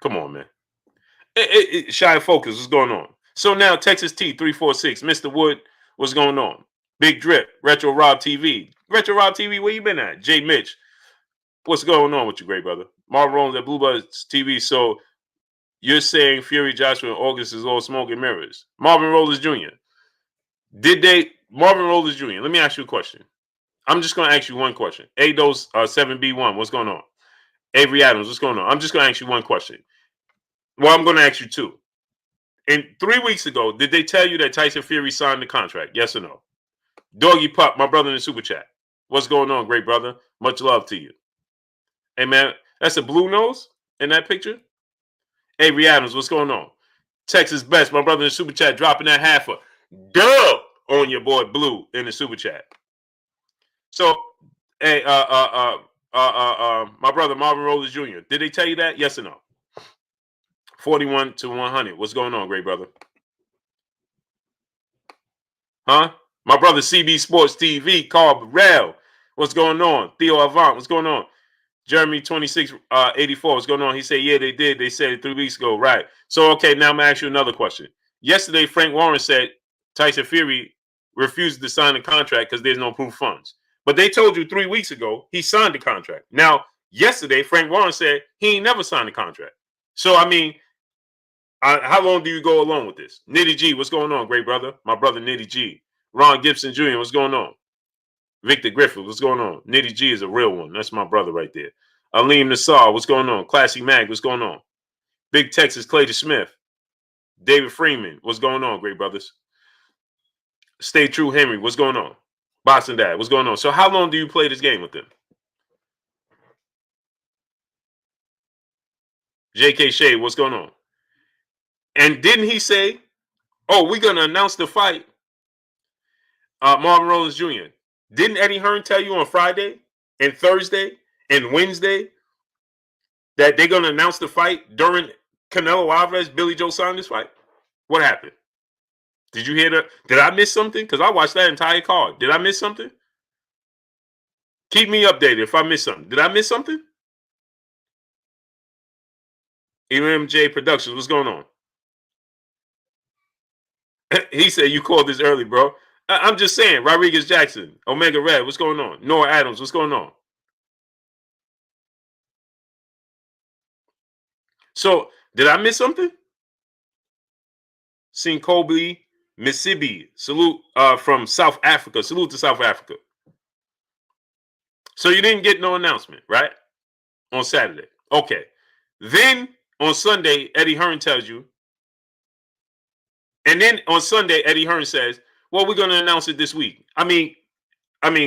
Come on, man. Shy Focus, what's going on? So now Texas T346, Mr. Wood, what's going on? Big Drip, Retro Rob TV. Retro Rob TV, where you been at? Jay Mitch, what's going on with you, great brother? Marvin Rollins at Blue Buds TV. So you're saying Fury, Joshua, and August is all smoke and mirrors. Marvin Rollins Jr. Marvin Rollins Jr., let me ask you a question. I'm just going to ask you one question. Ados 7B1, what's going on? Avery Adams, what's going on? I'm just going to ask you one question. Well, I'm going to ask you two. And 3 weeks ago, did they tell you that Tyson Fury signed the contract? Yes or no? Doggy Pup, my brother in the super chat. What's going on, great brother? Much love to you. Hey, man, that's a blue nose in that picture? Avery Adams, what's going on? Texas Best, my brother in the super chat, dropping that half a dub on your boy Blue in the super chat. So, hey, my brother Marvin Rollins Jr., did they tell you that? Yes or no? 41 to 100. What's going on, great brother? Huh? My brother CB Sports TV, Carl Burrell. What's going on? Theo Avant, what's going on? Jeremy 2684, what's going on? He said, yeah, they did. They said it 3 weeks ago. Right. So, okay, now I'm going to ask you another question. Yesterday, Frank Warren said Tyson Fury refused to sign the contract because there's no proof of funds. But they told you 3 weeks ago he signed the contract. Now, yesterday, Frank Warren said he ain't never signed the contract. So, I mean, how long do you go along with this? Nitty G, what's going on, great brother? My brother Nitty G. Ron Gibson Jr., what's going on? Victor Griffith, what's going on? Nitty G is a real one. That's my brother right there. Aleem Nassar, what's going on? Classy Mag, what's going on? Big Texas, Clayton Smith. David Freeman, what's going on, great brothers? Stay True Henry, what's going on? Boston Dad, what's going on? So how long do you play this game with them? J.K. Shea, what's going on? And didn't he say, oh, we're going to announce the fight? Marvin Rollins Jr., didn't Eddie Hearn tell you on Friday and Thursday and Wednesday that they're going to announce the fight during Canelo Alvarez, Billy Joe Saunders fight? What happened? Did you hear that? Did I miss something? Because I watched that entire card. Did I miss something? Keep me updated if I miss something. Did I miss something? MJ Productions, what's going on? He said you called this early, bro. I'm just saying. Rodriguez Jackson, Omega Red, what's going on? Nora Adams, what's going on? So, did I miss something? Seen Kobe Mississippi, salute from South Africa. Salute to South Africa. So you didn't get no announcement, right? On Saturday. Okay. Then on Sunday, Eddie Hearn tells you. And then on Sunday, Eddie Hearn says, well, we're going to announce it this week. I mean,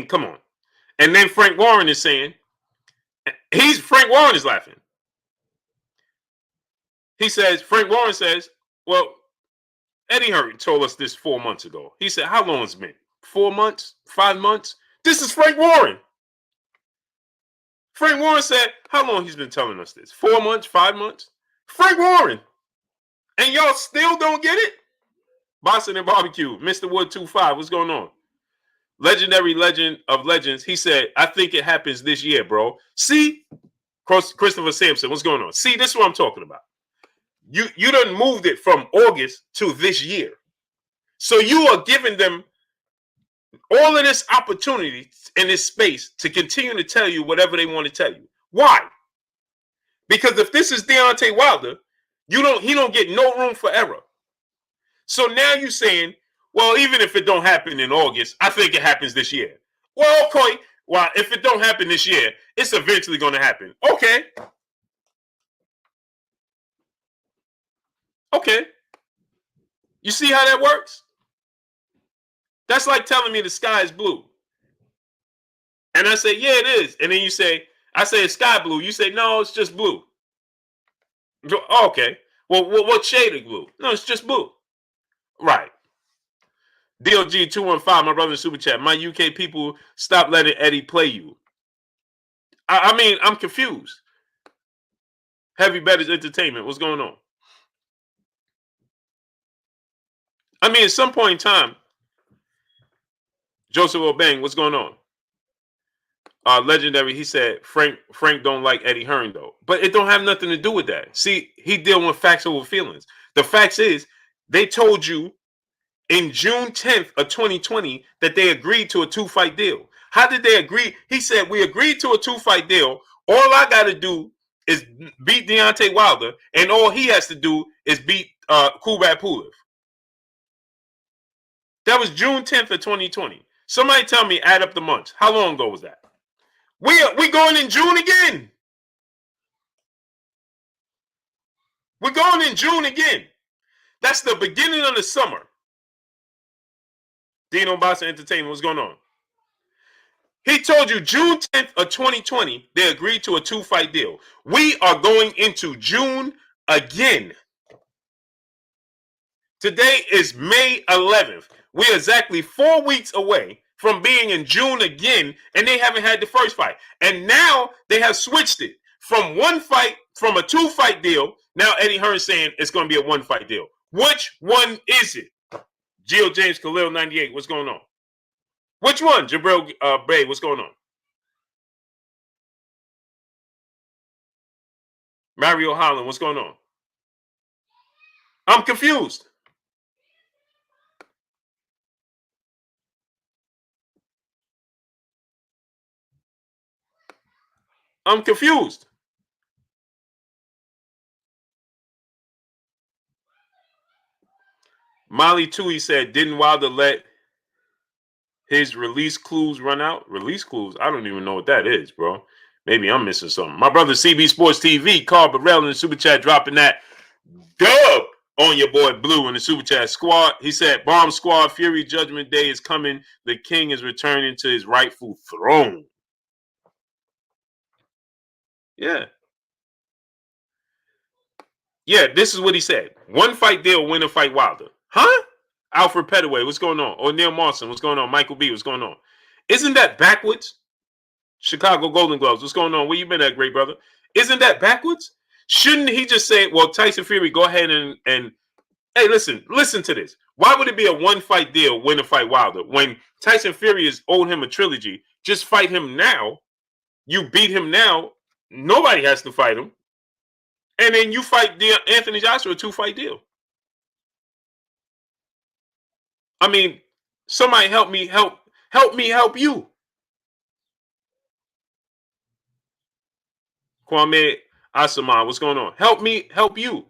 come on. And then Frank Warren is saying, Frank Warren is laughing. He says, Frank Warren says, well, Eddie Hearn told us this 4 months ago. He said, how long has it been? 4 months? 5 months? This is Frank Warren. Frank Warren said, how long he's been telling us this? 4 months? 5 months? Frank Warren. And y'all still don't get it? Boston and Barbecue, Mr. Wood 25, what's going on? Legendary legend of legends. He said, I think it happens this year, bro. See? Christopher Sampson, what's going on? See, this is what I'm talking about. You done moved it from August to this year. So you are giving them all of this opportunity in this space to continue to tell you whatever they want to tell you. Why? Because if this is Deontay Wilder, he don't get no room for error. So now you're saying, well, even if it don't happen in August, I think it happens this year. Well, okay. Well, if it don't happen this year, it's eventually going to happen. Okay. Okay. You see how that works? That's like telling me the sky is blue. And I say, yeah, it is. And then you say, I say it's sky blue. You say, no, it's just blue. Oh, okay. Well, what shade of blue? No, it's just blue. Right. DLG 215, my brother in Super Chat. My UK people, stop letting Eddie play you. I mean, I'm confused. Heavy Betters Entertainment. What's going on? I mean, at some point in time, Joseph O'Bang, what's going on? Legendary, he said Frank don't like Eddie Hearn though, but it don't have nothing to do with that. See, he dealing with facts over feelings. The facts is they told you in June 10th of 2020 that they agreed to a 2-fight deal. How did they agree? He said we agreed to a 2-fight deal. All I got to do is beat Deontay Wilder, and all he has to do is beat Kubrat Pulev. That was June 10th of 2020. Somebody tell me, add up the months. How long ago was that? We going in June again. We're going in June again. That's the beginning of the summer. Dino Bossa Entertainment, what's going on? He told you June 10th of 2020, they agreed to a 2-fight deal. We are going into June again. Today is May 11th. We're exactly 4 weeks away from being in June again, and they haven't had the first fight. And now they have switched it from a 2-fight deal. Now Eddie Hearn saying it's going to be a 1-fight deal. Which one is it? Gio James Khalil 98, what's going on? Which one? Jabril Bray, what's going on? Mario Holland, what's going on? I'm confused. I'm confused. Molly Tui said, didn't Wilder let his release clues run out? Release clues? I don't even know what that is, bro. Maybe I'm missing something. My brother CB Sports TV, Carl Burrell in the Super Chat dropping that dub on your boy Blue in the Super Chat squad. He said, Bomb Squad, Fury Judgment Day is coming. The king is returning to his rightful throne. Yeah. Yeah, this is what he said. 1-fight deal, win a fight Wilder. Huh? Alfred Petaway, what's going on? O'Neal Marson, what's going on? Michael B, what's going on? Isn't that backwards? Chicago Golden Gloves, what's going on? Where you been at, great brother? Isn't that backwards? Shouldn't he just say, well, Tyson Fury, go ahead and hey, listen to this. Why would it be a 1-fight deal, win a fight Wilder? When Tyson Fury is owed him a trilogy, just fight him now. You beat him now. Nobody has to fight him. And then you fight Anthony Joshua, a 2-fight deal. I mean, somebody help me help you. Kwame Asaman, what's going on? Help me help you.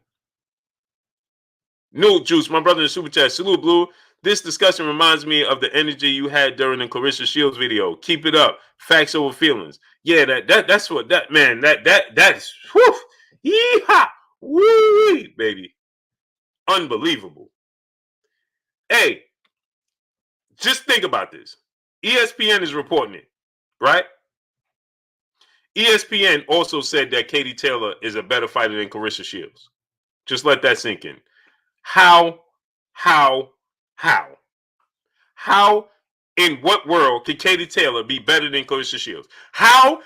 New Juice, my brother in the Super Chat. Salute, Blue. This discussion reminds me of the energy you had during the Clarissa Shields video. Keep it up. Facts over feelings. Yeah, that's what that man. That's whew, yeehaw, woo, baby, unbelievable. Hey, just think about this. ESPN is reporting it, right? ESPN also said that Katie Taylor is a better fighter than Clarissa Shields. Just let that sink in. How in what world could Katie Taylor be better than Clarissa Shields? How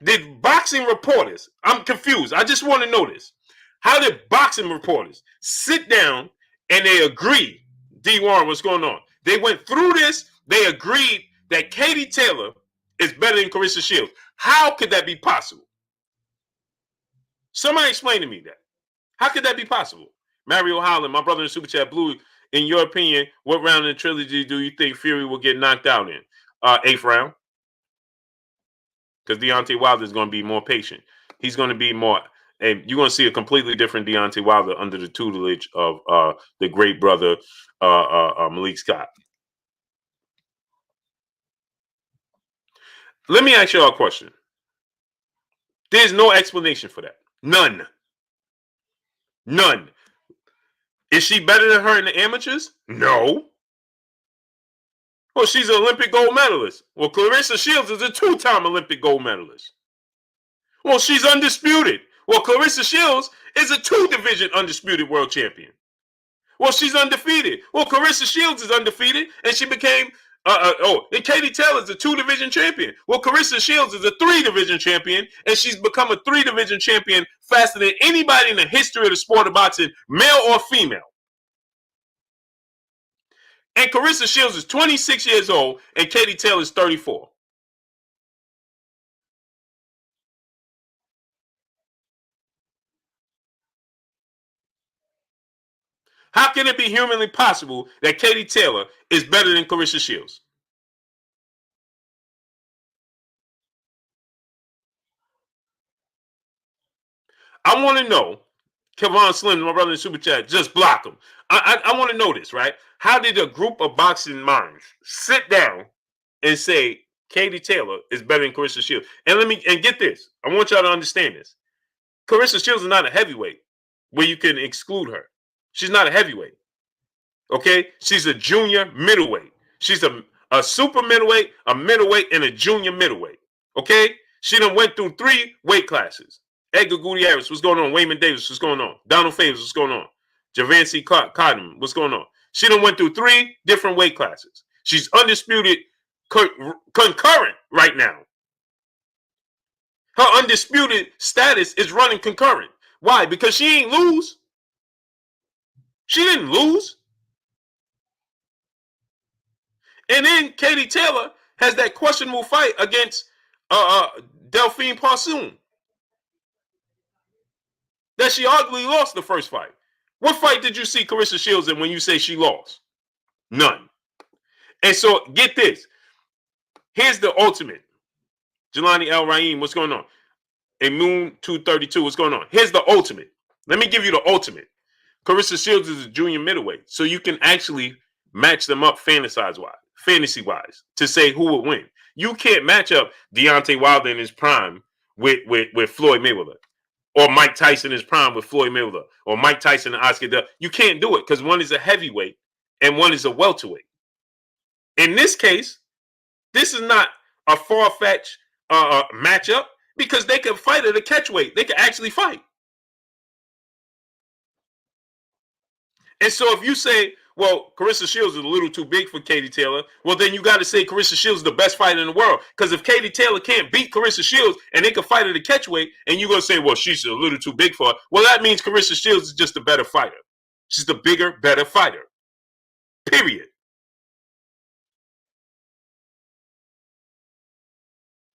did boxing reporters, I'm confused, I just want to know this. How did boxing reporters sit down and they agreed, D. Warren, what's going on? They went through this, they agreed that Katie Taylor is better than Clarissa Shields. How could that be possible? Somebody explain to me that. How could that be possible? Mario Holland, my brother in Super Chat, Blue, in your opinion, what round in the trilogy do you think Fury will get knocked out in? 8th round. Because Deontay Wilder is going to be more patient. He's going to be more, and you're going to see a completely different Deontay Wilder under the tutelage of the great brother Malik Scott. Let me ask you all a question. There's no explanation for that. None. Is she better than her in the amateurs? No. Well, she's an Olympic gold medalist. Well, Clarissa Shields is a two-time Olympic gold medalist. Well, she's undisputed. Well, Clarissa Shields is a two-division undisputed world champion. Well, she's undefeated. Well, Clarissa Shields is undefeated, and she became and Katie Taylor is a two-division champion. Well, Clarissa Shields is a three-division champion, and she's become a three-division champion faster than anybody in the history of the sport of boxing, male or female. And Clarissa Shields is 26 years old, and Katie Taylor is 34. How can it be humanly possible that Katie Taylor is better than Clarissa Shields? I want to know, Kevon Slim, my brother in Super Chat, just block him. I want to know this, right? How did a group of boxing minds sit down and say Katie Taylor is better than Clarissa Shields? And get this. I want y'all to understand this. Clarissa Shields is not a heavyweight where you can exclude her. She's not a heavyweight. Okay? She's a junior middleweight. She's a super middleweight, a middleweight, and a junior middleweight. Okay? She done went through 3 weight classes. Edgar Gutierrez, what's going on? Wayman Davis, what's going on? Donald Favors, what's going on? Javancy Cotton, what's going on? She done went through 3 different weight classes. She's undisputed concurrent right now. Her undisputed status is running concurrent. Why? Because she ain't lose. She didn't lose. And then Katie Taylor has that questionable fight against Delphine Parsoon that she arguably lost the first fight. What fight did you see Clarissa Shields in when you say she lost? None. And so get this. Here's the ultimate. Jelani El Raim, what's going on? A Moon 232, what's going on? Here's the ultimate. Let me give you the ultimate. Clarissa Shields is a junior middleweight, so you can actually match them up fantasy-wise, to say who would win. You can't match up Deontay Wilder in his prime with Floyd Mayweather, or Mike Tyson in his prime with Floyd Mayweather, or Mike Tyson and Oscar De. You can't do it because one is a heavyweight and one is a welterweight. In this case, this is not a far-fetched matchup because they can fight at a catchweight. They can actually fight. And so if you say, well, Clarissa Shields is a little too big for Katie Taylor, well, then you got to say Clarissa Shields is the best fighter in the world. Because if Katie Taylor can't beat Clarissa Shields and they can fight at a catchweight, and you're going to say, well, she's a little too big for her, well, that means Clarissa Shields is just a better fighter. She's the bigger, better fighter. Period.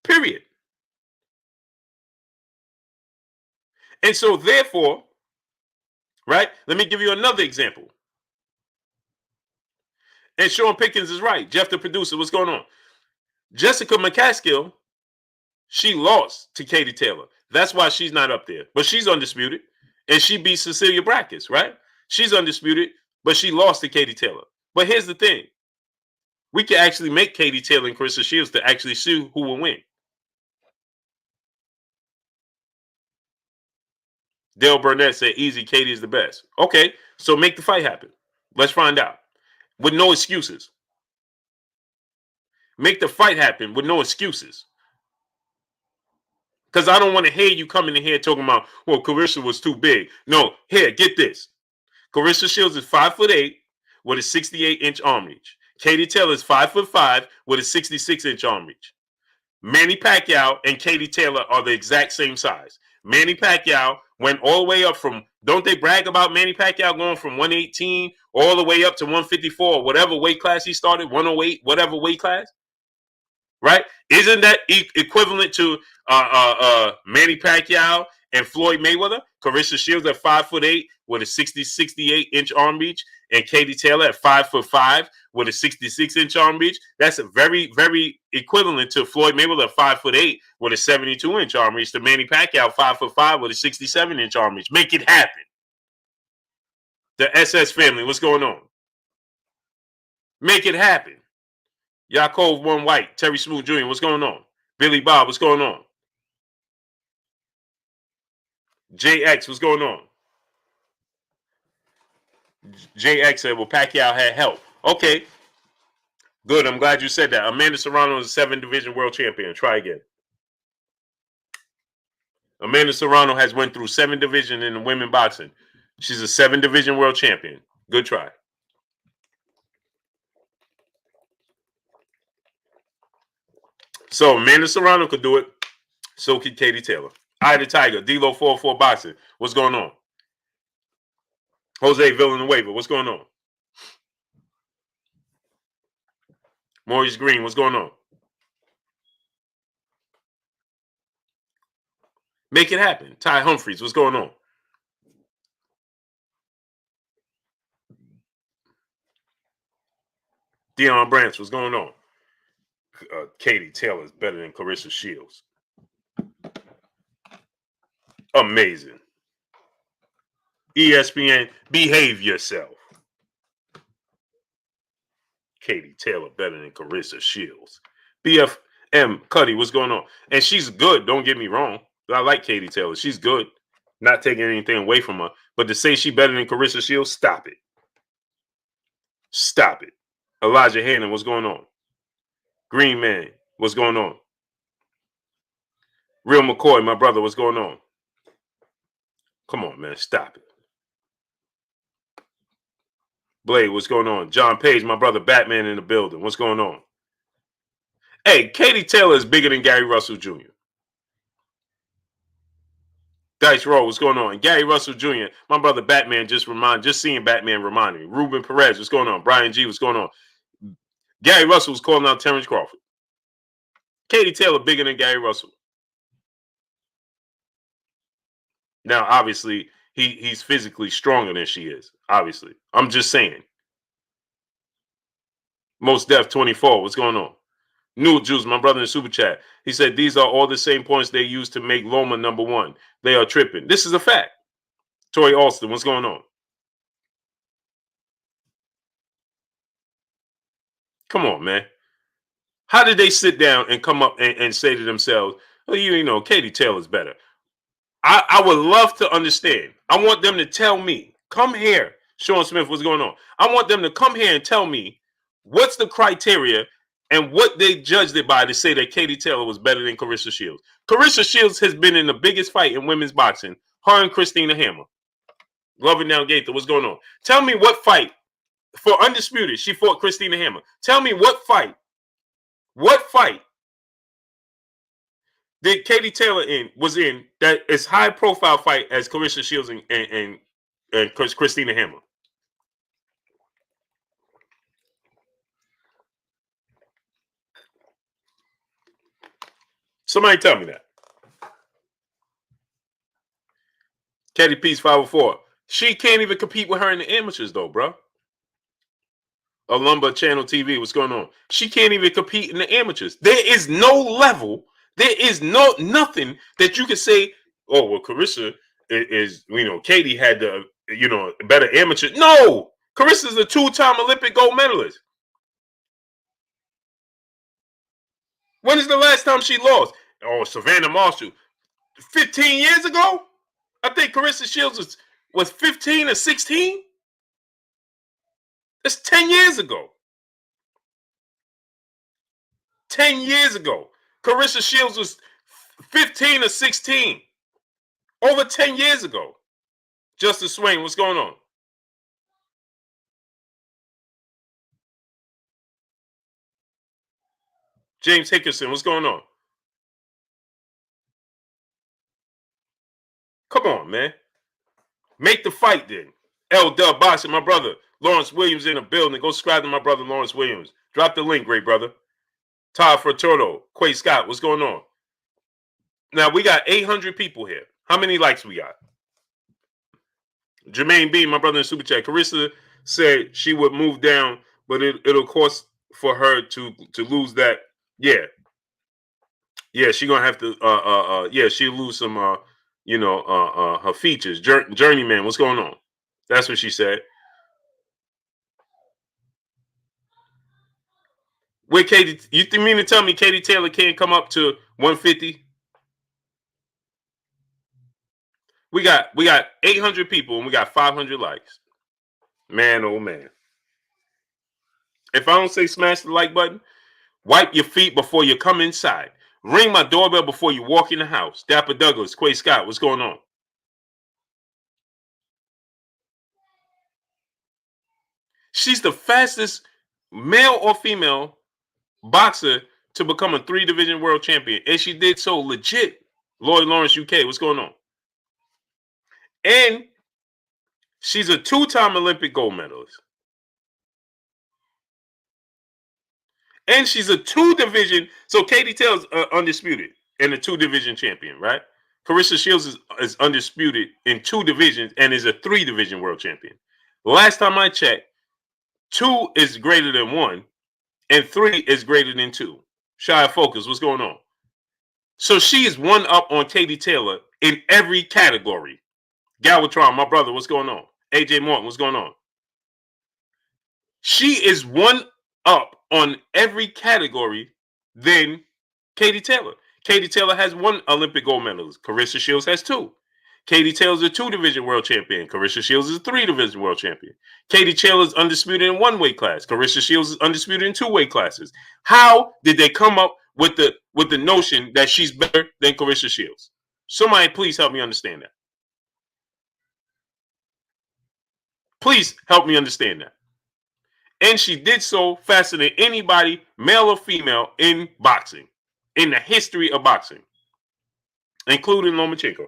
Period. And so, therefore, right, let me give you another example. And Sean Pickens is right. Jeff, the producer, what's going on? Jessica McCaskill, she lost to Katie Taylor. That's why she's not up there. But she's undisputed. And she beat Cecilia Brækhus, right? She's undisputed, but she lost to Katie Taylor. But here's the thing. We can actually make Katie Taylor and Clarissa Shields to actually see who will win. Dale Burnett said, easy, Katie is the best. Okay, so make the fight happen. Let's find out. With no excuses. Make the fight happen with no excuses. Because I don't want to hear you coming in here talking about, well, Clarissa was too big. No, here, get this. Clarissa Shields is 5'8" with a 68-inch arm reach. Katie Taylor is 5'5" with a 66-inch arm reach. Manny Pacquiao and Katie Taylor are the exact same size. Manny Pacquiao went all the way up from, don't they brag about Manny Pacquiao going from 118 all the way up to 154, whatever weight class he started, 108, whatever weight class? Right? Isn't that equivalent to Manny Pacquiao and Floyd Mayweather? Clarissa Shields at 5'8" with a 68-inch arm reach, and Katie Taylor at 5'5" with a 66-inch arm reach. That's a very, very equivalent to Floyd Mayweather at 5'8" with a 72-inch arm reach, to Manny Pacquiao 5'5" with a 67-inch arm reach. Make it happen. The SS family, what's going on? Make it happen. Yaakov One White, Terry Smooth Jr., what's going on? Billy Bob, what's going on? JX, what's going on? JX said, well, Pacquiao had help. Okay, good. I'm glad you said that. Amanda Serrano is a 7-division world champion. Try again. Amanda Serrano has went through 7 division in the women boxing. She's a 7-division world champion. Good try. So Amanda Serrano could do it. So could Katie Taylor. I the Tiger. D-Lo 404 boxing. What's going on? Jose Villanueva. What's going on? Maurice Green. What's going on? Make it happen. Ty Humphreys. What's going on? Deion Branch. What's going on? Katie Taylor is better than Clarissa Shields. Amazing. ESPN, behave yourself. Katie Taylor better than Clarissa Shields. BFM Cuddy, what's going on? And she's good, don't get me wrong. I like Katie Taylor. She's good. Not taking anything away from her. But to say she better than Clarissa Shields, stop it. Stop it. Elijah Hannon, what's going on? Green Man, what's going on? Real McCoy, my brother, what's going on? Come on, man, stop it. Blade, what's going on? John Page, my brother, Batman in the building. What's going on? Hey, Katie Taylor is bigger than Gary Russell Jr. Dice Roll, what's going on? And Gary Russell Jr., my brother Batman, just seeing Batman reminded me. Ruben Perez, what's going on? Brian G, what's going on? Gary Russell was calling out Terrence Crawford. Katie Taylor bigger than Gary Russell. Now, obviously, he's physically stronger than she is. Obviously. I'm just saying. Most Def 24, what's going on? New Juice, my brother in Super Chat. He said, these are all the same points they used to make Loma #1. They are tripping. This is a fact. Tori Alston, what's going on? Come on, man. How did they sit down and come up and say to themselves, well, you know, Katie Taylor's better? I would love to understand. I want them to tell me, come here, Sean Smith, what's going on? I want them to come here and tell me what's the criteria and what they judged it by to say that Katie Taylor was better than Clarissa Shields. Clarissa Shields has been in the biggest fight in women's boxing, her and Christina Hammer. Loving Down Gaither, what's going on? Tell me what fight, for Undisputed, she fought Christina Hammer. Tell me what fight did Katie Taylor was in that is high profile fight as Clarissa Shields and Christina Hammer? Somebody tell me that. Katie Peace 504. She can't even compete with her in the amateurs though, bro. Alumba Channel TV, what's going on? She can't even compete in the amateurs. There is no level. There is nothing that you can say, oh, well, Clarissa is, you know, Katie had the, you know, better amateur. No, Carissa's a 2-time Olympic gold medalist. When is the last time she lost? Oh, Savannah Marshall. 15 years ago? I think Clarissa Shields was 15 or 16. That's 10 years ago. 10 years ago. Clarissa Shields was 15 or 16. Over 10 years ago. Justice Swain, what's going on? James Hickerson, what's going on? Come on, man. Make the fight then. L Dub Boxing, my brother. Lawrence Williams in the building. Go subscribe to my brother Lawrence Williams. Drop the link, great brother. Todd Furtado, Quay Scott, what's going on? Now, we got 800 people here. How many likes we got? Jermaine B, my brother in Super Chat. Carissa said she would move down, but it'll cost for her to lose that. Yeah. Yeah, she's going to have to, yeah, she'll lose some, her features. Journeyman, what's going on? That's what she said. Wait, Katie, you mean to tell me Katie Taylor can't come up to 150? We got 800 people and we got 500 likes. Man, oh man. If I don't say smash the like button, wipe your feet before you come inside. Ring my doorbell before you walk in the house. Dapper Douglas, Quay Scott, what's going on? She's the fastest male or female boxer to become a 3-division world champion. And she did so legit. Lloyd Lawrence, UK, what's going on? And she's a 2-time Olympic gold medalist. And she's a 2-division. So Katie Taylor's undisputed and a 2-division champion, right? Carissa Shields is undisputed in 2 divisions and is a 3-division world champion. Last time I checked, 2 is greater than 1 and 3 is greater than 2. Shia Focus, what's going on? So she is one up on Katie Taylor in every category. Galvatron, my brother, what's going on? AJ Morton, what's going on? She is one up on every category than Katie Taylor. Katie Taylor has 1 Olympic gold medalist. Carissa Shields has 2. Katie Taylor's a 2-division world champion. Carissa Shields is a 3-division world champion. Katie Taylor is undisputed in 1 weight class. Carissa Shields is undisputed in 2 weight classes. How did they come up with the notion that she's better than Carissa Shields? Somebody please help me understand that. Please help me understand that. And she did so faster than anybody, male or female, in boxing, in the history of boxing, including Lomachenko.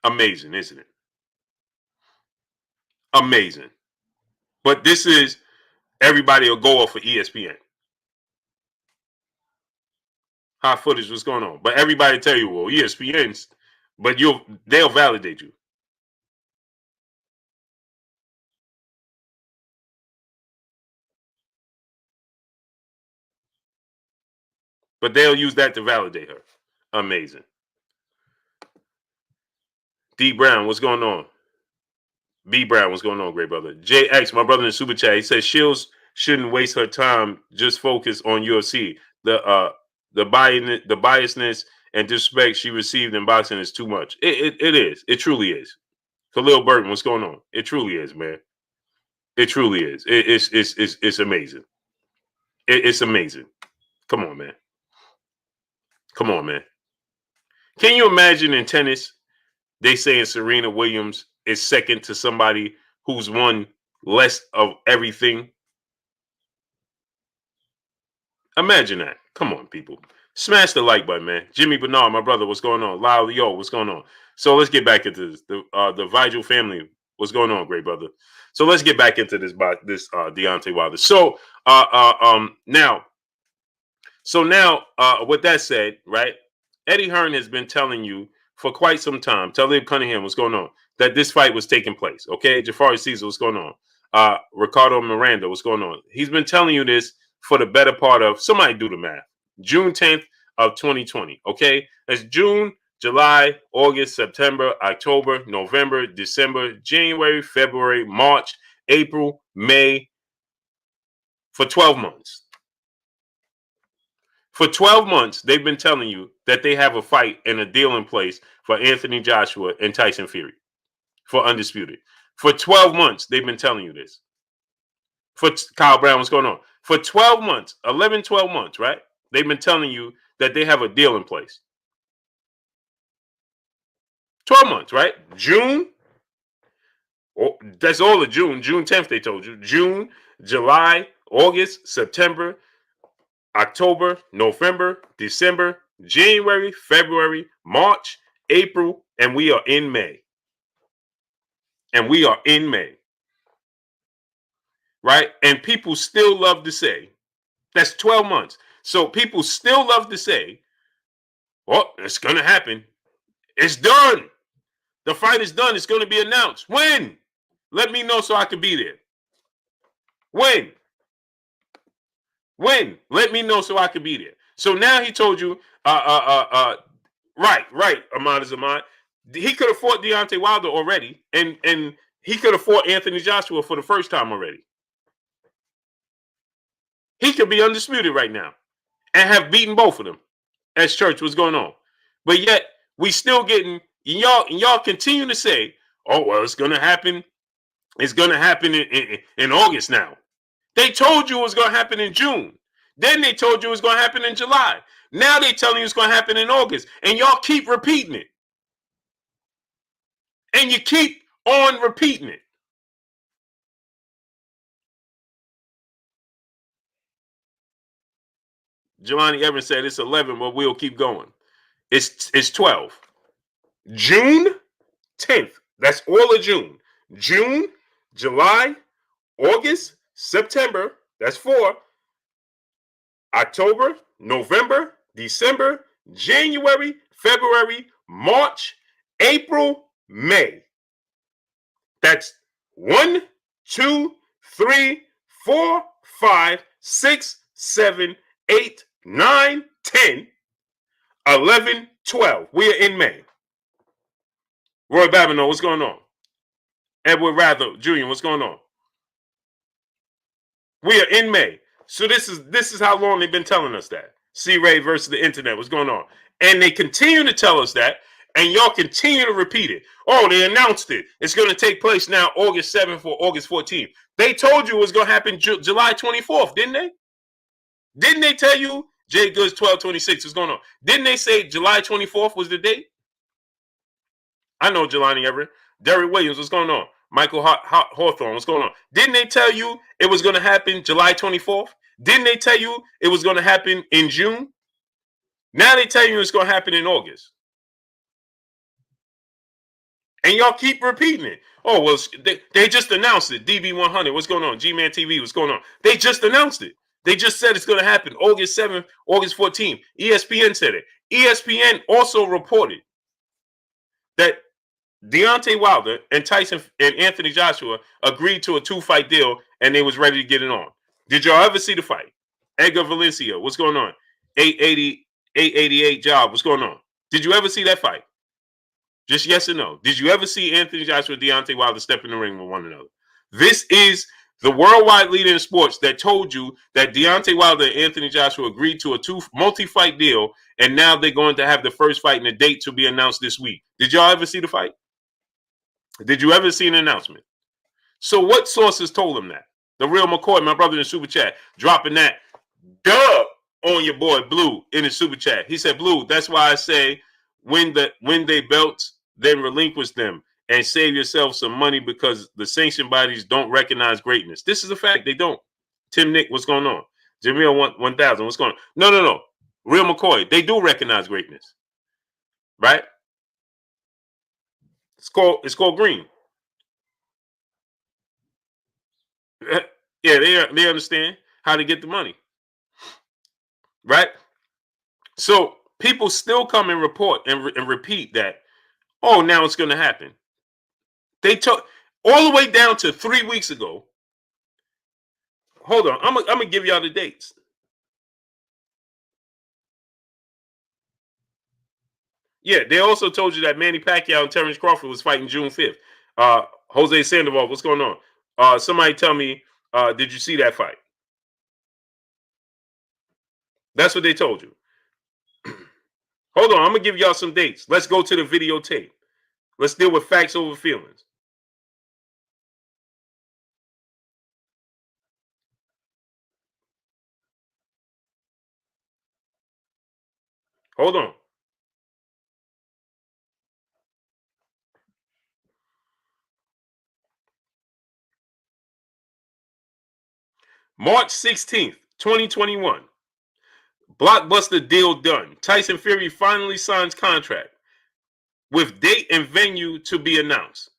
Amazing, isn't it? Amazing. But this is everybody will go off for ESPN. Hot footage, what's going on? But everybody tell you, well, ESPN's, but they'll validate you. But they'll use that to validate her. Amazing. D Brown, what's going on? B Brown, what's going on, great brother? JX, my brother in the super chat, he says Shields shouldn't waste her time. Just focus on UFC. The biasness and disrespect she received in boxing is too much. It is. It truly is. Khalil Burton, what's going on? It truly is, man. It truly is. It's amazing. It's amazing. Come on, man. Come on, man. Can you imagine in tennis, they saying Serena Williams is second to somebody who's won less of everything? Imagine that. Come on, people. Smash the like button, man. Jimmy Bernard, my brother, what's going on? Lyle, yo, what's going on? So let's get back into this. The Vigil family, what's going on, great brother? So let's get back into this Deontay Wilder. So now, with that said, right? Eddie Hearn has been telling you for quite some time, Talib Cunningham, what's going on, that this fight was taking place. Okay, Jafari Caesar, what's going on? Ricardo Miranda, what's going on? He's been telling you this for the better part of, somebody do the math, June 10th of 2020. Okay, that's June, July, August, September, October, November, December, January, February, March, April, May, for 12 months. For 12 months, they've been telling you that they have a fight and a deal in place for Anthony Joshua and Tyson Fury for Undisputed. For 12 months, they've been telling you this. For Kyle Brown, what's going on? For 12 months, 11, 12 months, right? They've been telling you that they have a deal in place. 12 months, right? June, that's all of June. June 10th, they told you. June, July, August, September, October, November, December, January, February, March, April, and we are in May. And we are in May. Right? And people still love to say, that's 12 months. So people still love to say, well, it's going to happen. It's done. The fight is done. It's going to be announced. When? Let me know so I can be there. When? When? Let me know so I can be there. So now he told you, right, Ahmad Zaman. He could have fought Deontay Wilder already, and he could have fought Anthony Joshua for the first time already. He could be undisputed right now and have beaten both of them as Church was going on. But yet, we still getting And y'all continue to say, oh, well, it's going to happen. It's going to happen in August now. They told you it was going to happen in June. Then they told you it was going to happen in July. Now they telling you it's going to happen in August. And y'all keep repeating it. And you keep on repeating it. Jelani Evans said it's 11, but we'll keep going. It's 12. June 10th. That's all of June. June, July, August, September. That's 4. October, November, December, January, February, March, April, May. That's 1, 2, 3, 4, 5, 6, 7, 8, 9, 10, 11, 12. We are in May. Roy Babineau, what's going on? Edward Rather Jr., what's going on? We are in May. So this is how long they've been telling us that. C-Ray versus the internet, what's going on? And they continue to tell us that, and y'all continue to repeat it. Oh, they announced it. It's going to take place now August 7th or August 14th. They told you it was going to happen July 24th, didn't they? Didn't they tell you Jay Goods 1226 was going on? Didn't they say July 24th was the date? I know Jelani Everett. Derek Williams, what's going on? Michael Hawthorne, what's going on? Didn't they tell you it was going to happen July 24th? Didn't they tell you it was going to happen in June? Now they tell you it's going to happen in August. And y'all keep repeating it. Oh, well, they just announced it. DB100, what's going on? G-Man TV, what's going on? They just announced it. They just said it's going to happen August 7th, August 14th. ESPN said it. ESPN also reported that Deontay Wilder and Tyson and Anthony Joshua agreed to a 2-fight deal, and they was ready to get it on. Did y'all ever see the fight? Edgar Valencia, what's going on? 888 Job, what's going on? Did you ever see that fight? Just yes or no. Did you ever see Anthony Joshua and Deontay Wilder step in the ring with one another? This is the worldwide leader in sports that told you that Deontay Wilder and Anthony Joshua agreed to a multi-fight deal, and now they're going to have the first fight and the date to be announced this week. Did y'all ever see the fight? Did you ever see an announcement? So what sources told them that? The real McCoy, my brother in the super chat, dropping that dub on your boy Blue in the super chat. He said, Blue, that's why I say when they belts, then relinquish them and save yourself some money because the sanction bodies don't recognize greatness. This is a fact. They don't. Tim Nick, what's going on? Jamil 1000, what's going on? No. Real McCoy, they do recognize greatness. Right? It's called green. Yeah, they understand how to get the money. Right? So people still come and report and repeat that, oh, now it's going to happen. They took all the way down to 3 weeks ago. Hold on. I'm going to give y'all the dates. Yeah, they also told you that Manny Pacquiao and Terrence Crawford was fighting June 5th. Jose Sandoval, what's going on? Somebody tell me, did you see that fight? That's what they told you. Hold on, I'm going to give y'all some dates. Let's go to the videotape. Let's deal with facts over feelings. Hold on. March 16th, 2021. Blockbuster deal done. Tyson Fury finally signs contract with date and venue to be announced.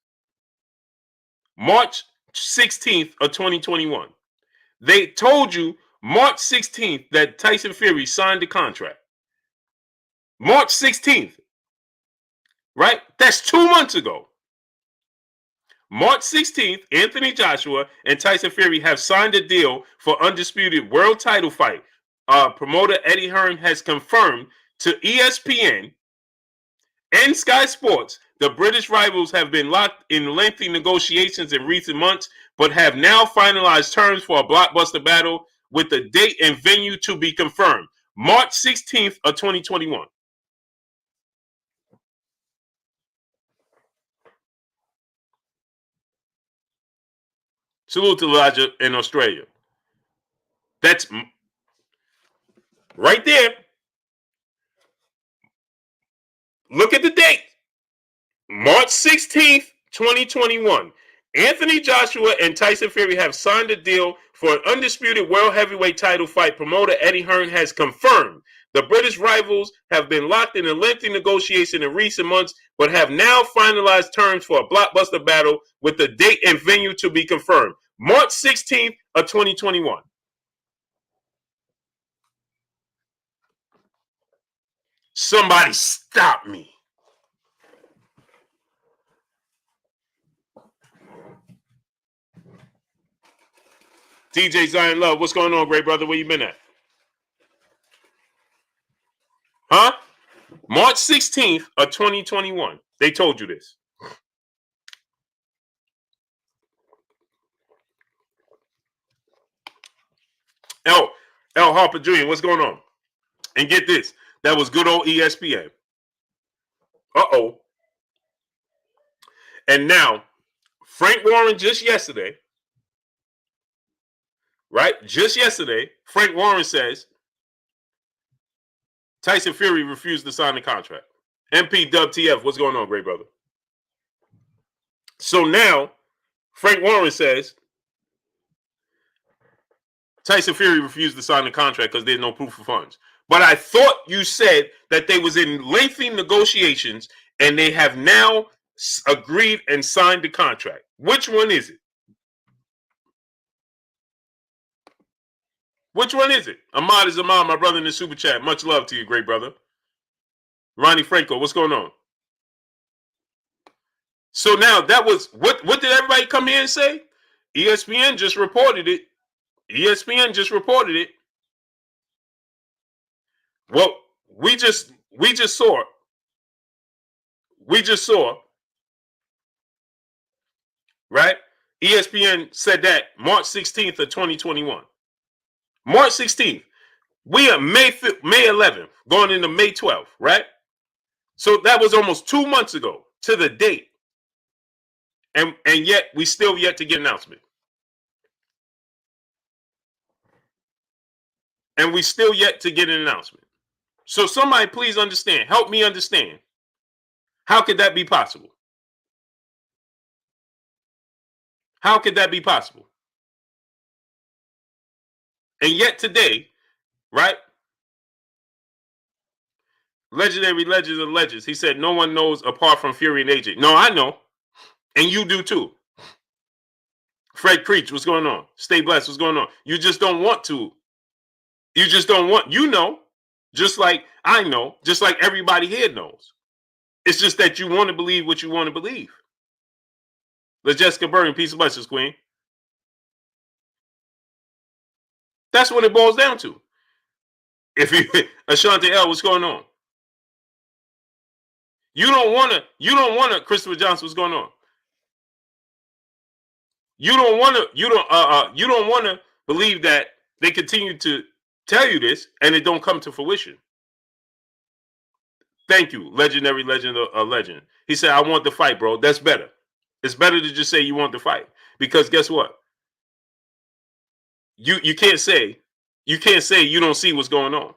March 16th of 2021. They told you March 16th that Tyson Fury signed the contract. March 16th. Right? That's 2 months ago. March 16th, Anthony Joshua and Tyson Fury have signed a deal for undisputed world title fight. Promoter Eddie Hearn has confirmed to ESPN and Sky Sports the British rivals have been locked in lengthy negotiations in recent months, but have now finalized terms for a blockbuster battle with the date and venue to be confirmed. March 16th of 2021. Salute to Elijah in Australia. That's right there. Look at the date. March 16th, 2021. Anthony Joshua and Tyson Fury have signed a deal for an undisputed world heavyweight title fight. Promoter Eddie Hearn has confirmed the British rivals have been locked in a lengthy negotiation in recent months, but have now finalized terms for a blockbuster battle with the date and venue to be confirmed. March 16th of 2021. Somebody stop me. DJ Zion Love, what's going on, great brother? Where you been at? Huh? March 16th of 2021. They told you this. L Harper Jr., what's going on? And get this. That was good old ESPN. Uh-oh. And now, Frank Warren just yesterday, right? Just yesterday, Frank Warren says Tyson Fury refused to sign the contract. MP WTF, what's going on, great brother? So now, Frank Warren says Tyson Fury refused to sign the contract because there's no proof of funds. But I thought you said that they was in lengthy negotiations and they have now agreed and signed the contract. Which one is it? Which one is it? Ahmad is Ahmad, my brother in the super chat. Much love to you, great brother. Ronnie Franco, what's going on? So now that was, what did everybody come here and say? ESPN just reported it. ESPN just reported it. Well, we just saw it. We just saw, right? ESPN said that March 16th of 2021. March 16th. We are May 11th, going into May 12th, right? So that was almost 2 months ago to the date. And yet we still yet to get an announcement. And we still yet to get an announcement. So somebody please understand. Help me understand. How could that be possible? How could that be possible? And yet today, right? Legendary legends of legends. He said no one knows apart from Fury and AJ. No, I know. And you do too. Fred Creech, what's going on? Stay blessed, what's going on? You just don't want to. You just don't want, you know, just like I know, just like everybody here knows. It's just that you want to believe what you want to believe. Let Jessica Burton, peace of blessings, queen. That's what it boils down to. If you, Ashante L, what's going on? You don't want to, Christopher Johnson, what's going on? You don't want to believe that they continue to tell you this and it don't come to fruition. Thank you, legendary legend of legend. He said, I want the fight, bro. That's better. It's better to just say you want the fight. Because guess what? You can't say you don't see what's going on.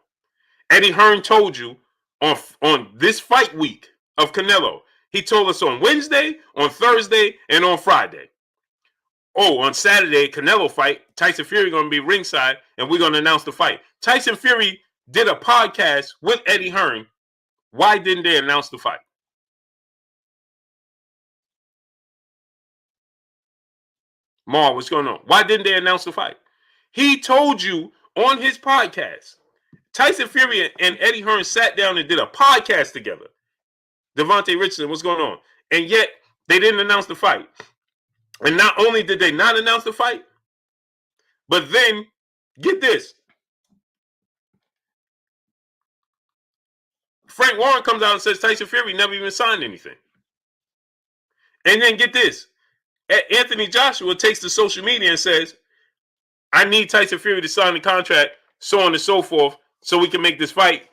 Eddie Hearn told you on this fight week of Canelo. He told us on Wednesday, on Thursday, and on Friday. Oh, on Saturday, Canelo fight, Tyson Fury going to be ringside, and we're going to announce the fight. Tyson Fury did a podcast with Eddie Hearn. Why didn't they announce the fight? Mar, what's going on? Why didn't they announce the fight? He told you on his podcast. Tyson Fury and Eddie Hearn sat down and did a podcast together. Devontae Richardson, what's going on? And yet, they didn't announce the fight. And not only did they not announce the fight, but then, get this. Frank Warren comes out and says Tyson Fury never even signed anything. And then get this. Anthony Joshua takes to social media and says, I need Tyson Fury to sign the contract, so on and so forth, so we can make this fight.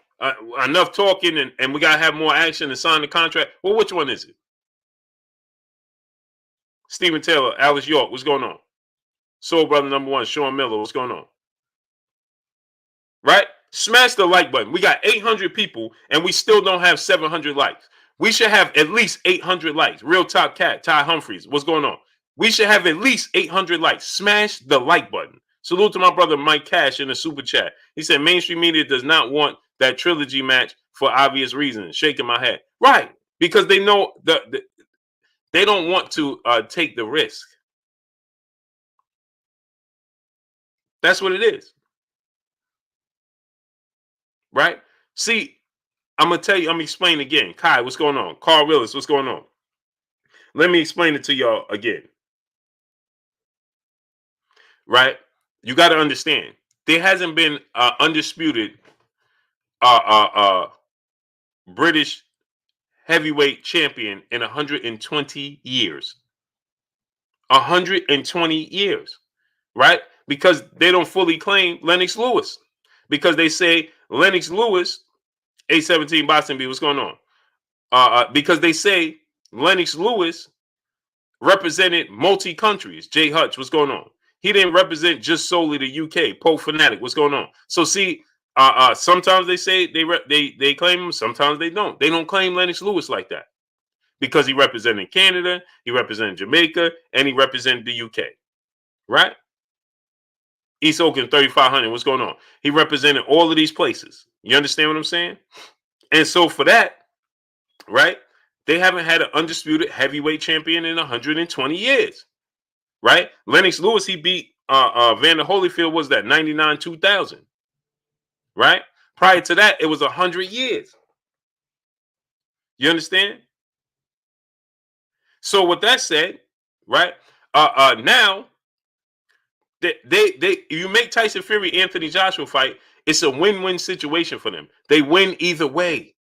Enough talking and we got to have more action and sign the contract. Well, which one is it? Stephen Taylor, Alice York, what's going on? Soul Brother number 1, Sean Miller. What's going on? Right? Smash the like button. We got 800 people and we still don't have 700 likes. We should have at least 800 likes. Real Top Cat, Ty Humphreys. What's going on? We should have at least 800 likes. Smash the like button. Salute to my brother Mike Cash in the super chat. He said mainstream media does not want that trilogy match for obvious reasons. Shaking my head. Right. Because they know they don't want to take the risk. That's what it is. Right? See, I'm gonna tell you, I'm gonna explain again. Kai, what's going on? Carl Willis, what's going on? Let me explain it to y'all again. Right? You got to understand, there hasn't been undisputed uh, uh, uh, British heavyweight champion in 120 years. 120 years, right? Because they don't fully claim Lennox Lewis. Because they say Lennox Lewis, 817 Boston B, what's going on? Because they say Lennox Lewis represented multi countries. Jay Hutch, what's going on? He didn't represent just solely the UK. Pope Fanatic, what's going on? So see, sometimes they say they claim him, sometimes they don't. They don't claim Lennox Lewis like that because he represented Canada, he represented Jamaica, and he represented the UK. Right? East Oakland 3500, what's going on? He represented all of these places. You understand what I'm saying? And so for that, right? They haven't had an undisputed heavyweight champion in 120 years. Right? Lennox Lewis, he beat Vander Holyfield, was that 99 2000. Right? Prior to that, it was 100 years. You understand? So with that said, right? Now they you make Tyson Fury Anthony Joshua fight, it's a win-win situation for them. They win either way.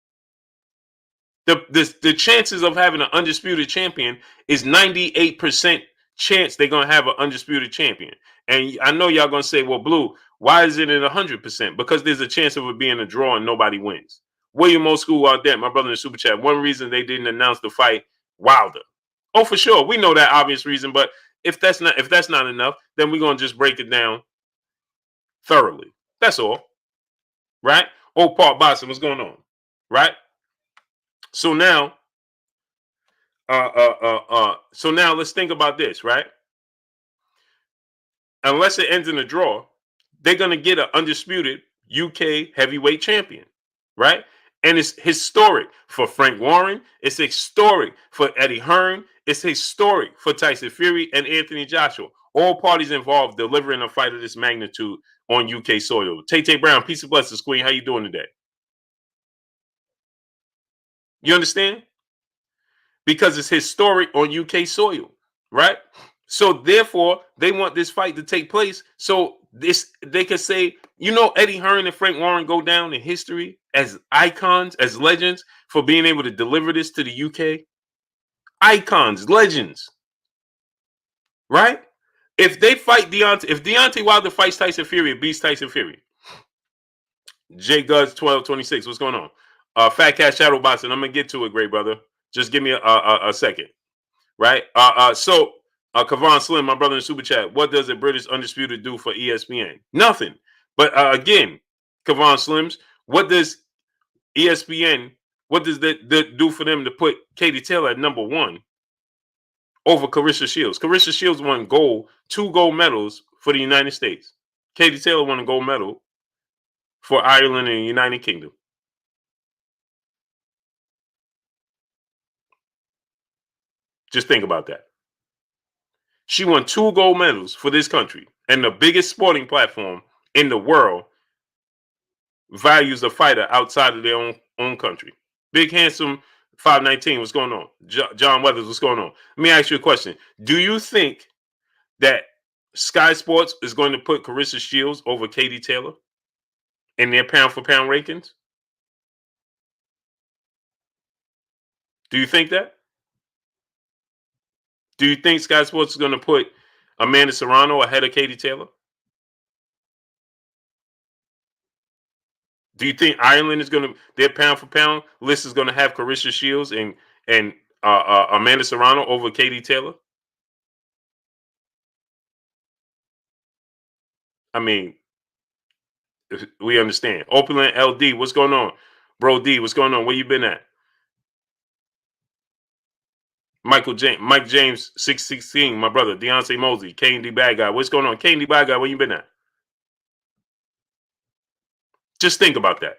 The chances of having an undisputed champion is 98% chance they're gonna have an undisputed champion. And I know y'all gonna say, well, Blue, why is it at 100%? Because there's a chance of it being a draw and nobody wins. William O. School out there, my brother in the super chat. One reason they didn't announce the fight, Wilder. Oh, for sure, we know that obvious reason. But if that's not enough, then we're gonna just break it down thoroughly. That's all, right? Old Park Boston, what's going on, right? So now, so now let's think about this, right? Unless it ends in a draw, they're gonna get an undisputed UK heavyweight champion, right? And it's historic for Frank Warren. It's historic for Eddie Hearn. It's historic for Tyson Fury and Anthony Joshua. All parties involved delivering a fight of this magnitude on UK soil. Tay Brown, peace and blessings, Queen. How you doing today? You understand? Because it's historic on UK soil, right? So therefore, they want this fight to take place. So they could say, Eddie Hearn and Frank Warren go down in history as icons, as legends for being able to deliver this to the UK. Icons, legends, right? If they fight Deontay, if Deontay Wilder fights Tyson Fury, it beats Tyson Fury. Jay Guds 1226, what's going on? Fat Cat Shadow Boxing, I'm gonna get to it, great brother. Just give me a second, right? So Kavan Slim, my brother in super chat, what does a British Undisputed do for ESPN? Nothing. But again, Kavan Slims, what does ESPN, what does that do for them to put Katie Taylor at number 1 over Carissa Shields? Carissa Shields won 2 gold medals for the United States. Katie Taylor won a gold medal for Ireland and the United Kingdom. Just think about that. She won 2 gold medals for this country, and the biggest sporting platform in the world values a fighter outside of their own country. Big Handsome 519, what's going on? John Weathers, what's going on? Let me ask you a question. Do you think that Sky Sports is going to put Carissa Shields over Katie Taylor in their pound-for-pound rankings? Do you think that? Do you think Sky Sports is going to put Amanda Serrano ahead of Katie Taylor? Do you think Ireland is going to, their pound for pound list is going to have Carissa Shields and Amanda Serrano over Katie Taylor? I mean, we understand. Oakland LD, what's going on? Bro D, what's going on? Where you been at? Mike James, 616, my brother. Deontay Mosley, Kane D Bad Guy. What's going on? Kane D Bad Guy, where you been at? Just think about that.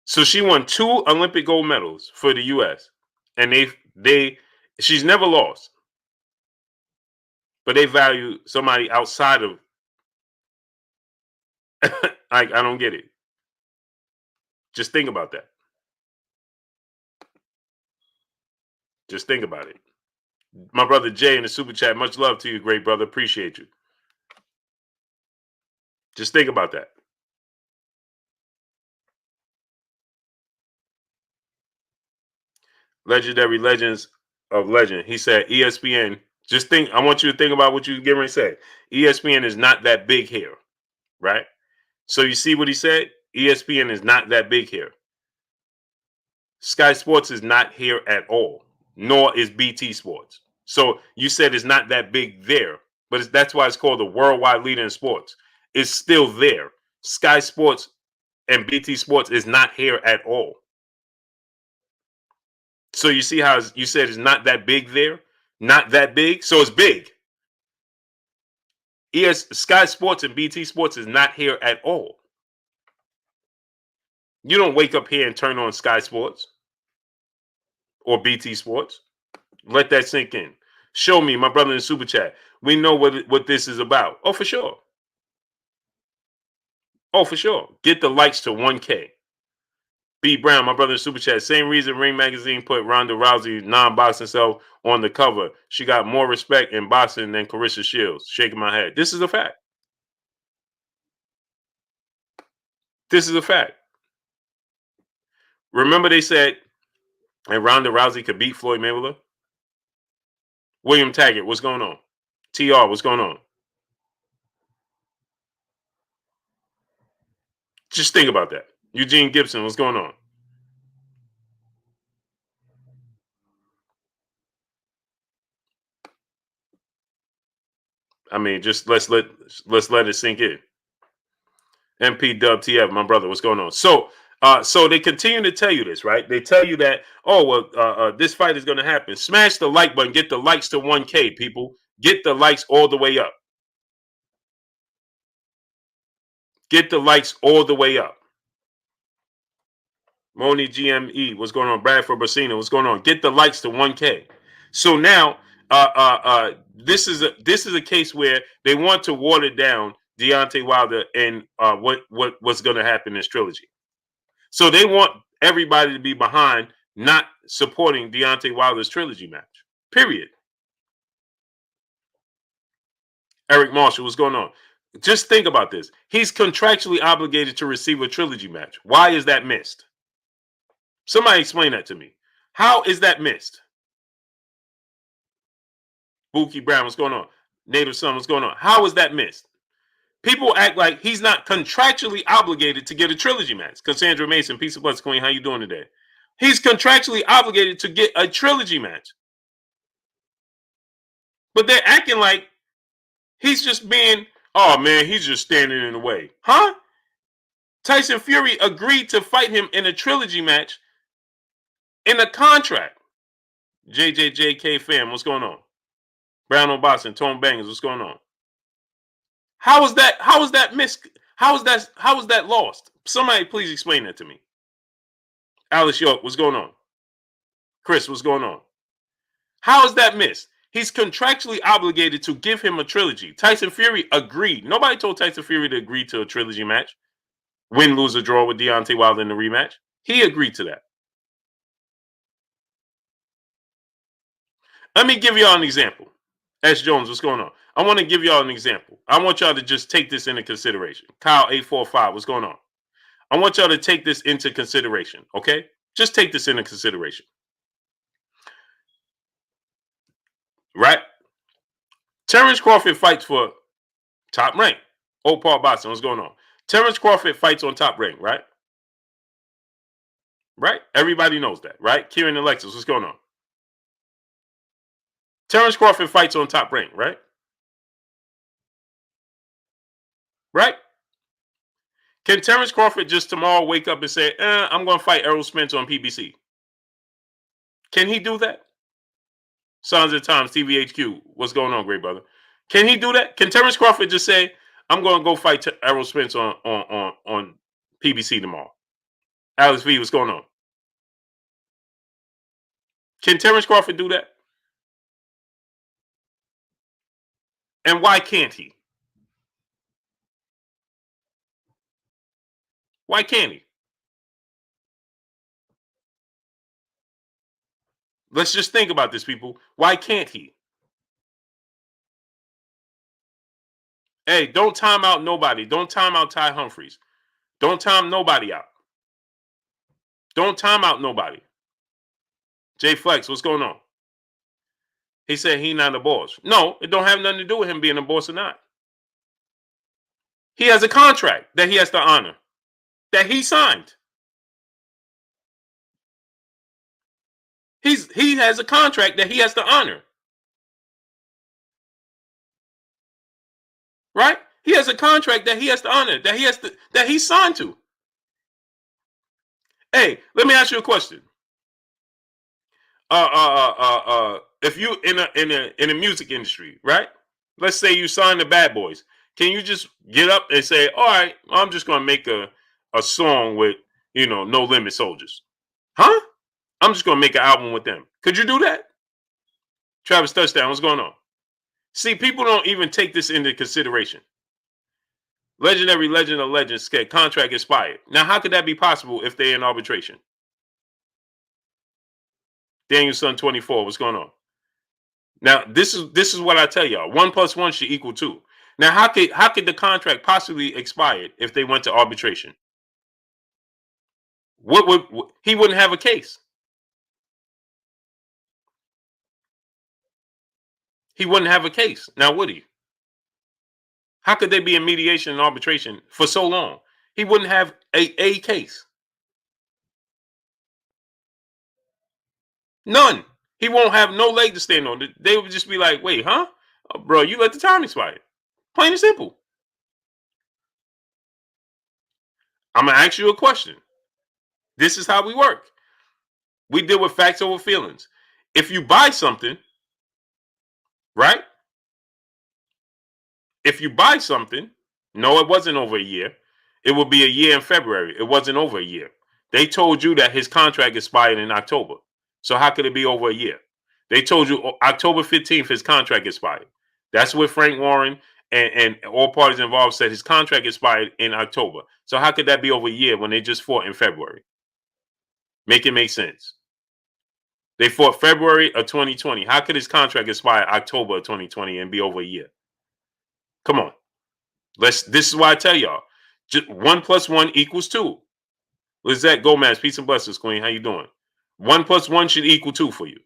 So she won 2 Olympic gold medals for the US. And she's never lost. But they value somebody outside of I don't get it. Just think about that. Just think about it. My brother Jay in the super chat, much love to you, great brother. Appreciate you. Just think about that. Legendary legends of legend. He said ESPN. Just think, I want you to think about what you're getting ready to say. ESPN is not that big here, right? So you see what he said? ESPN is not that big here. Sky Sports is not here at all, nor is BT Sports. So you said it's not that big there, but that's why it's called the worldwide leader in sports. It's still there. Sky Sports and BT Sports is not here at all. So you see how you said it's not that big there? Not that big? So it's big. Sky Sports and BT Sports is not here at all. You don't wake up here and turn on Sky Sports or BT Sports. Let that sink in. Show me, my brother in the super chat. We know what this is about. Oh, for sure. Oh, for sure. Get the likes to 1K. B Brown, my brother in super chat. Same reason Ring Magazine put Ronda Rousey non-boxing self on the cover. She got more respect in boxing than Clarissa Shields. Shaking my head. This is a fact. This is a fact. Remember they said and Ronda Rousey could beat Floyd Mayweather? William Taggart, what's going on? TR, what's going on? Just think about that. Eugene Gibson, what's going on? I mean, just let's let it sink in. MP Dub TF, my brother, what's going on? So they continue to tell you this, right? They tell you that, oh, well, this fight is going to happen. Smash the like button. Get the likes to 1K, people. Get the likes all the way up. Get the likes all the way up. Moni GME, what's going on? Bradford Bassino, what's going on? Get the likes to 1K. So now, this is a case where they want to water down Deontay Wilder and what's going to happen in this trilogy. So they want everybody to be behind not supporting Deontay Wilder's trilogy match. Period. Eric Marshall, what's going on? Just think about this. He's contractually obligated to receive a trilogy match. Why is that missed? Somebody explain that to me. How is that missed? Bookie Brown, what's going on? Native Son, what's going on? How is that missed? People act like he's not contractually obligated to get a trilogy match. Cassandra Mason, peace of bless, Queen. How you doing today? He's contractually obligated to get a trilogy match. But they're acting like he's just being, oh man, he's just standing in the way. Huh? Tyson Fury agreed to fight him in a trilogy match in a contract. JJJK fam, what's going on? Brown on Boston, Tone Bangers, what's going on? How is that missed? How is that lost? Somebody please explain that to me. Alice York, what's going on? Chris, what's going on? How is that missed? He's contractually obligated to give him a trilogy. Tyson Fury agreed. Nobody told Tyson Fury to agree to a trilogy match. Win, lose, or draw with Deontay Wilder in the rematch. He agreed to that. Let me give y'all an example. S. Jones, what's going on? I want to give y'all an example. I want y'all to just take this into consideration. Kyle 845, what's going on? I want y'all to take this into consideration, okay? Just take this into consideration. Right? Terrence Crawford fights for top rank. Old Paul Boston, what's going on? Terrence Crawford fights on top rank, right? Right? Everybody knows that, right? Kieran Alexis, what's going on? Terrence Crawford fights on top rank, right? right? Can Terrence Crawford just tomorrow wake up and say, I'm going to fight Errol Spence on PBC? Can he do that? Sons of the Times, TVHQ. What's going on, great brother? Can he do that? Can Terrence Crawford just say, I'm going to go fight Errol Spence on PBC tomorrow? Alex V, what's going on? Can Terrence Crawford do that? And why can't he? Why can't he? Let's just think about this, people. Why can't he? Hey, don't time out nobody. Don't time out Ty Humphries. Don't time nobody out. Don't time out nobody. Jay Flex, what's going on? He said he not a boss. No, it don't have nothing to do with him being a boss or not. He has a contract that he has to honor, that he signed. He has a contract that he has to honor. Right? He has a contract that he has to honor, that he signed to. Hey, let me ask you a question. If you in a music industry, right? Let's say you sign the Bad Boys. Can you just get up and say, all right, I'm just gonna make a song with, No Limit Soldiers? Huh? I'm just gonna make an album with them. Could you do that? Travis Touchdown, what's going on? See, people don't even take this into consideration. Legendary legend of legends, contract expired. Now, how could that be possible if they're in arbitration? Daniel Son 24, what's going on? Now, this is what I tell y'all. 1 + 1 should equal 2. Now, how could the contract possibly expire if they went to arbitration? He wouldn't have a case. He wouldn't have a case. Now, would he? How could they be in mediation and arbitration for so long? He wouldn't have a case. None. He won't have no leg to stand on. They would just be like, wait, huh? Oh, bro, you let the time expire. Plain and simple. I'm going to ask you a question. This is how we work. We deal with facts over feelings. If you buy something, right? If you buy something, no, it wasn't over a year. It would be a year in February. It wasn't over a year. They told you that his contract expired in October. So how could it be over a year? They told you October 15th his contract expired. That's what Frank Warren and all parties involved said his contract expired in October. So how could that be over a year when they just fought in February? Make it make sense. They fought February of 2020. How could his contract expire October of 2020 and be over a year? Come on. This is why I tell y'all. 1 + 1 = 2. Lizette Gomez, peace and blessings, Queen. How you doing? 1 + 1 should equal 2 for you.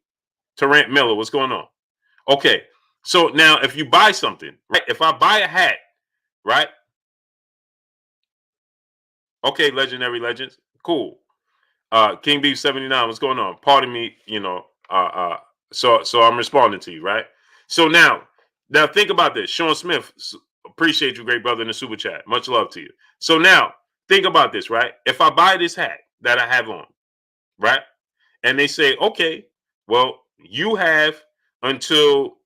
Tarrant Miller, what's going on? Okay. So now if you buy something, right? If I buy a hat, right? Okay, legendary legends. Cool. King Beef 79, what's going on? Pardon me, so I'm responding to you, right? So now think about this. Sean Smith, appreciate you, great brother, in the super chat. Much love to you. So now think about this, right? If I buy this hat that I have on, right? And they say, okay, well, you have until,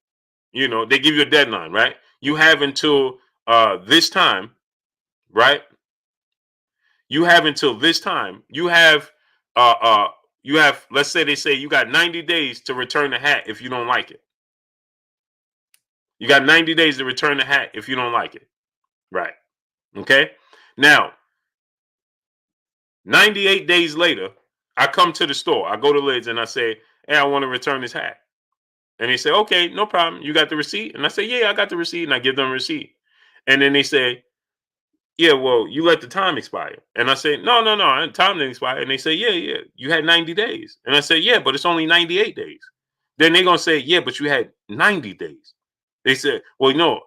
they give you a deadline, right? You have until this time, right? You have until this time. You have, let's say they say you got 90 days to return the hat if you don't like it. You got 90 days to return the hat if you don't like it. Right. Okay. Now, 98 days later, I come to the store. I go to Lids and I say, hey, I want to return this hat. And they say, okay, no problem. You got the receipt? And I say, yeah, I got the receipt. And I give them a receipt. And then they say, yeah, well, you let the time expire. And I say, no, time didn't expire. And they say, yeah, you had 90 days. And I say, yeah, but it's only 98 days. Then they're going to say, yeah, but you had 90 days. They said, well, no,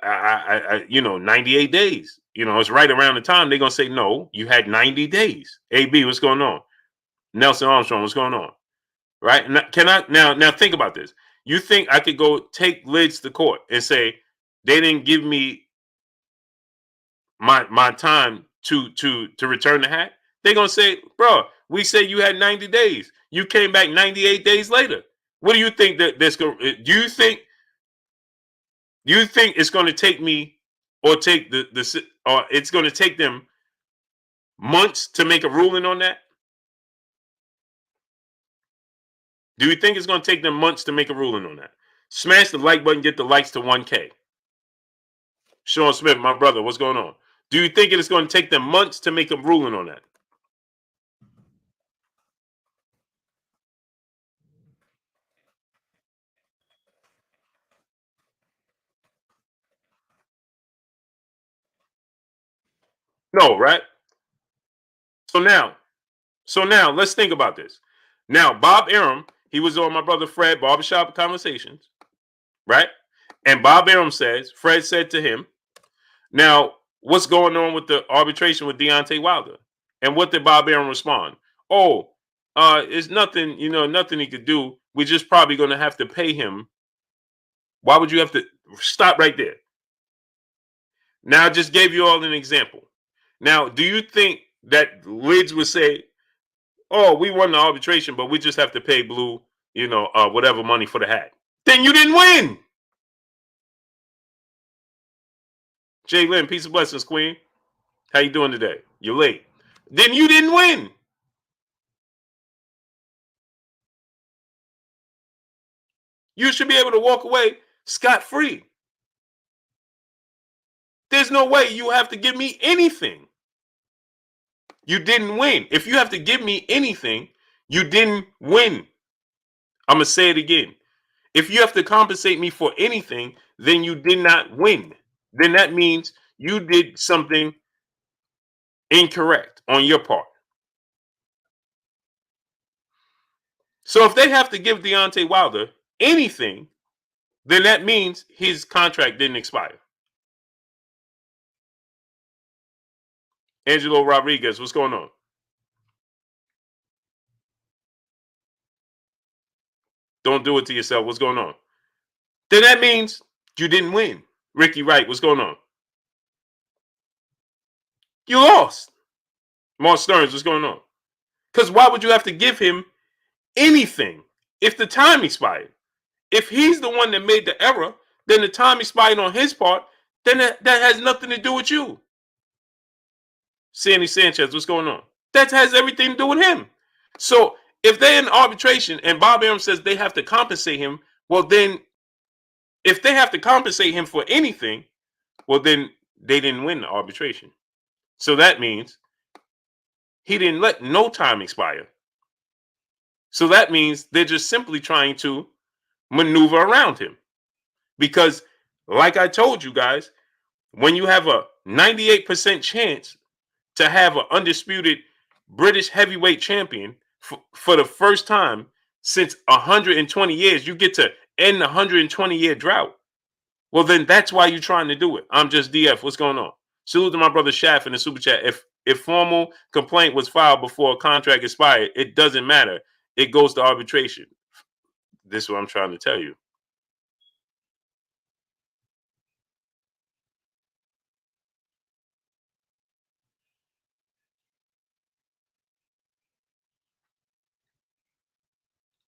I 98 days. It's right around the time. They're going to say, no, you had 90 days. AB, what's going on? Nelson Armstrong, what's going on? Right? Now think about this. You think I could go take Lids to court and say, they didn't give me my time to return the hat, they're gonna say, bro, we said you had 90 days. You came back 98 days later. What do you think that this go? Do you think it's gonna take me or take the or it's gonna take them months to make a ruling on that? Do you think it's gonna take them months to make a ruling on that? Smash the like button, get the likes to 1K. Sean Smith, my brother, what's going on? Do you think it is going to take them months to make a ruling on that? No, right? So now, let's think about this. Now, Bob Arum, he was on my brother Fred Barbershop Conversations, right? And Bob Arum says, Fred said to him, now, what's going on with the arbitration with Deontay Wilder? And what did Bob Arum respond? Oh, it's nothing, nothing he could do. We're just probably going to have to pay him. Why would you have to stop right there? Now, I just gave you all an example. Now, do you think that Lids would say, oh, we won the arbitration, but we just have to pay Blue, whatever money for the hat? Then you didn't win. Jay Lynn, peace and blessings, Queen. How you doing today? You're late. Then you didn't win. You should be able to walk away scot-free. There's no way you have to give me anything. You didn't win. If you have to give me anything, you didn't win. I'm going to say it again. If you have to compensate me for anything, then you did not win. Then that means you did something incorrect on your part. So if they have to give Deontay Wilder anything, then that means his contract didn't expire. Angelo Rodriguez, what's going on? Don't do it to yourself. What's going on? Then that means you didn't win. Ricky Wright, what's going on? You lost. Mark Stearns, what's going on? Because why would you have to give him anything if the time expired? If he's the one that made the error, then the time expired on his part, then that has nothing to do with you. Sandy Sanchez, what's going on? That has everything to do with him. So if they're in arbitration and Bob Arum says they have to compensate him, well then, if they have to compensate him for anything, well then they didn't win the arbitration. So that means he didn't let no time expire. So that means they're just simply trying to maneuver around him. Because like I told you guys, when you have a 98% chance to have an undisputed British heavyweight champion for the first time since 120 years, you get to end the 120-year drought. Well, then that's why you're trying to do it. I'm just DF. What's going on? Salute to my brother Shaft in the super chat. If formal complaint was filed before a contract expired, it doesn't matter. It goes to arbitration. This is what I'm trying to tell you.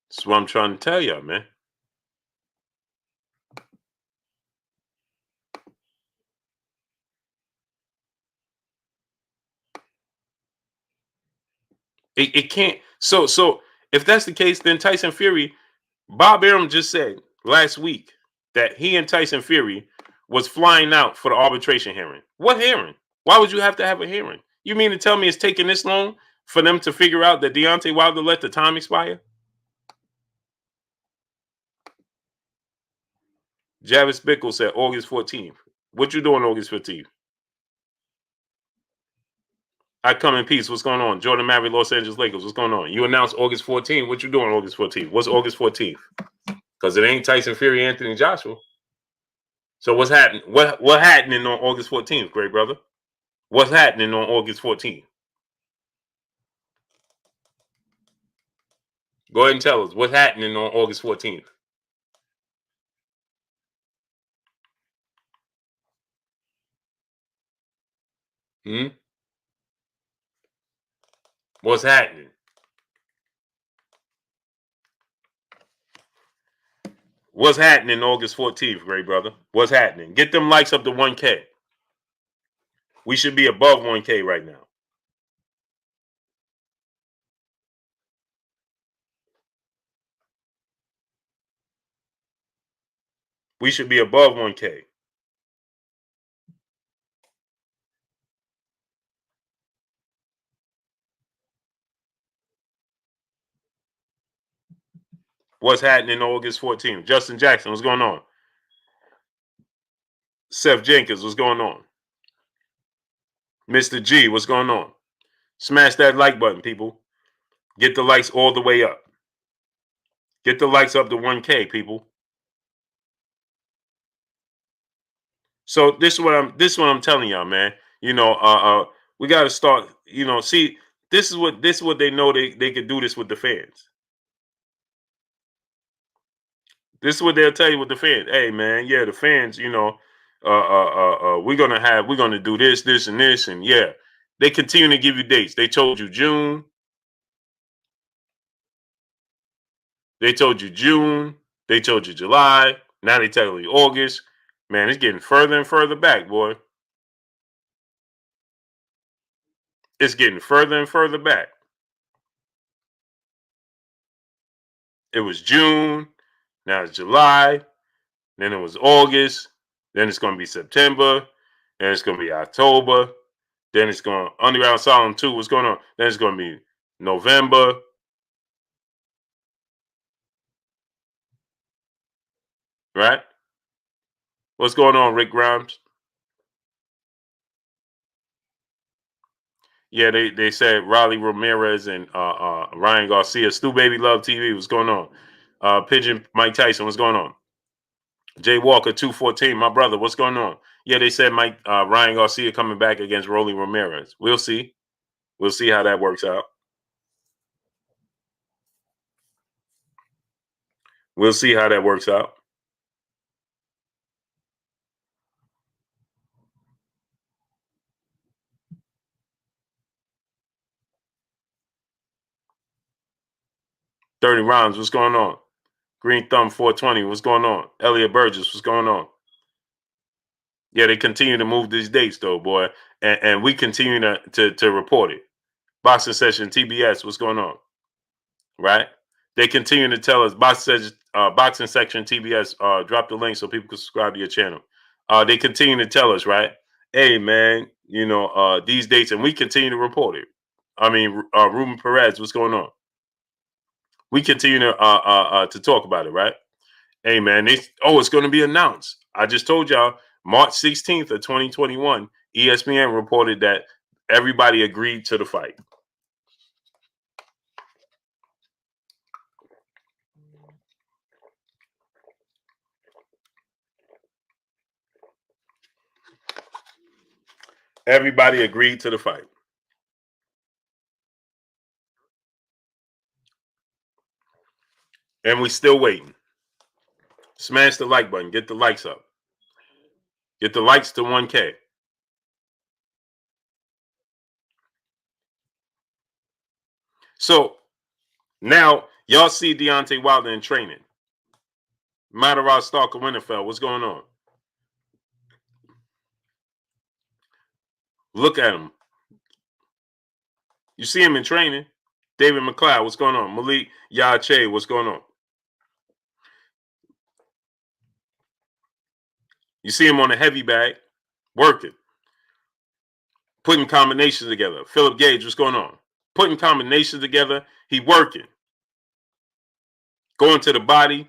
That's what I'm trying to tell y'all, man. It can't. So if that's the case, then Tyson Fury, Bob Arum just said last week that he and Tyson Fury was flying out for the arbitration hearing. What hearing? Why would you have to have a hearing? You mean to tell me it's taking this long for them to figure out that Deontay Wilder let the time expire? Javis Bickle said August 14th. What you doing August 15th? I come in peace. What's going on? Jordan Murray, Los Angeles Lakers. What's going on? You announced August 14th. What you doing August 14th? What's August 14th? Because it ain't Tyson Fury, Anthony Joshua. So what's happening? What happening on August 14th, great brother? What's happening on August 14th? Go ahead and tell us what's happening on August 14th. Hmm? What's happening? What's happening August 14th, great brother? What's happening? Get them likes up to 1K. We should be above 1K right now. We should be above 1K. What's happening August 14th? Justin Jackson, what's going on? Seth Jenkins, what's going on? Mr. G, what's going on? Smash that like button, people. Get the likes all the way up. Get the likes up to 1K, people. So this is what I'm telling y'all, man. You know, we got to start. You know, see, this is what they know they could do this with the fans. This is what they'll tell you with the fans. Hey, man, yeah, the fans. You know, we're gonna do this, this, and this, and yeah, they continue to give you dates. They told you June. They told you June. They told you July. Now they tell you August. Man, it's getting further and further back, boy. It's getting further and further back. It was June. Now it's July. Then it was August. Then it's going to be September. Then it's going to be October. Then it's going Underground Solemn 2. What's going on? Then it's going to be November. Right? What's going on, Rick Grimes? Yeah, they said Raleigh Ramirez and Ryan Garcia. Stu Baby Love TV. What's going on? Pigeon Mike Tyson. What's going on? Jay Walker 214. My brother. What's going on? Yeah, they said Ryan Garcia coming back against Rolly Ramirez. We'll see. We'll see how that works out. We'll see how that works out. $30 rounds. What's going on? Green Thumb 420. What's going on? Elliot Burgess. What's going on? Yeah, they continue to move these dates though, boy, and we continue to report it. Boxing Session TBS. What's going on? Right? They continue to tell us Boxing Section TBS. Drop the link so people can subscribe to your channel. They continue to tell us, right? Hey, man, you know these dates, and we continue to report it. I mean, Ruben Perez. What's going on? We continue to talk about it, right? Hey, man, it's going to be announced. I just told y'all March 16th of 2021, ESPN reported that everybody agreed to the fight. Everybody agreed to the fight. And we still waiting. Smash the like button. Get the likes up. Get the likes to 1K. So now y'all see Deontay Wilder in training. Matarad Stalker Winterfell. What's going on? Look at him. You see him in training. David McLeod. What's going on? Malik Yache. What's going on? You see him on the heavy bag, working, putting combinations together. Philip Gage, what's going on? Putting combinations together. He working, going to the body.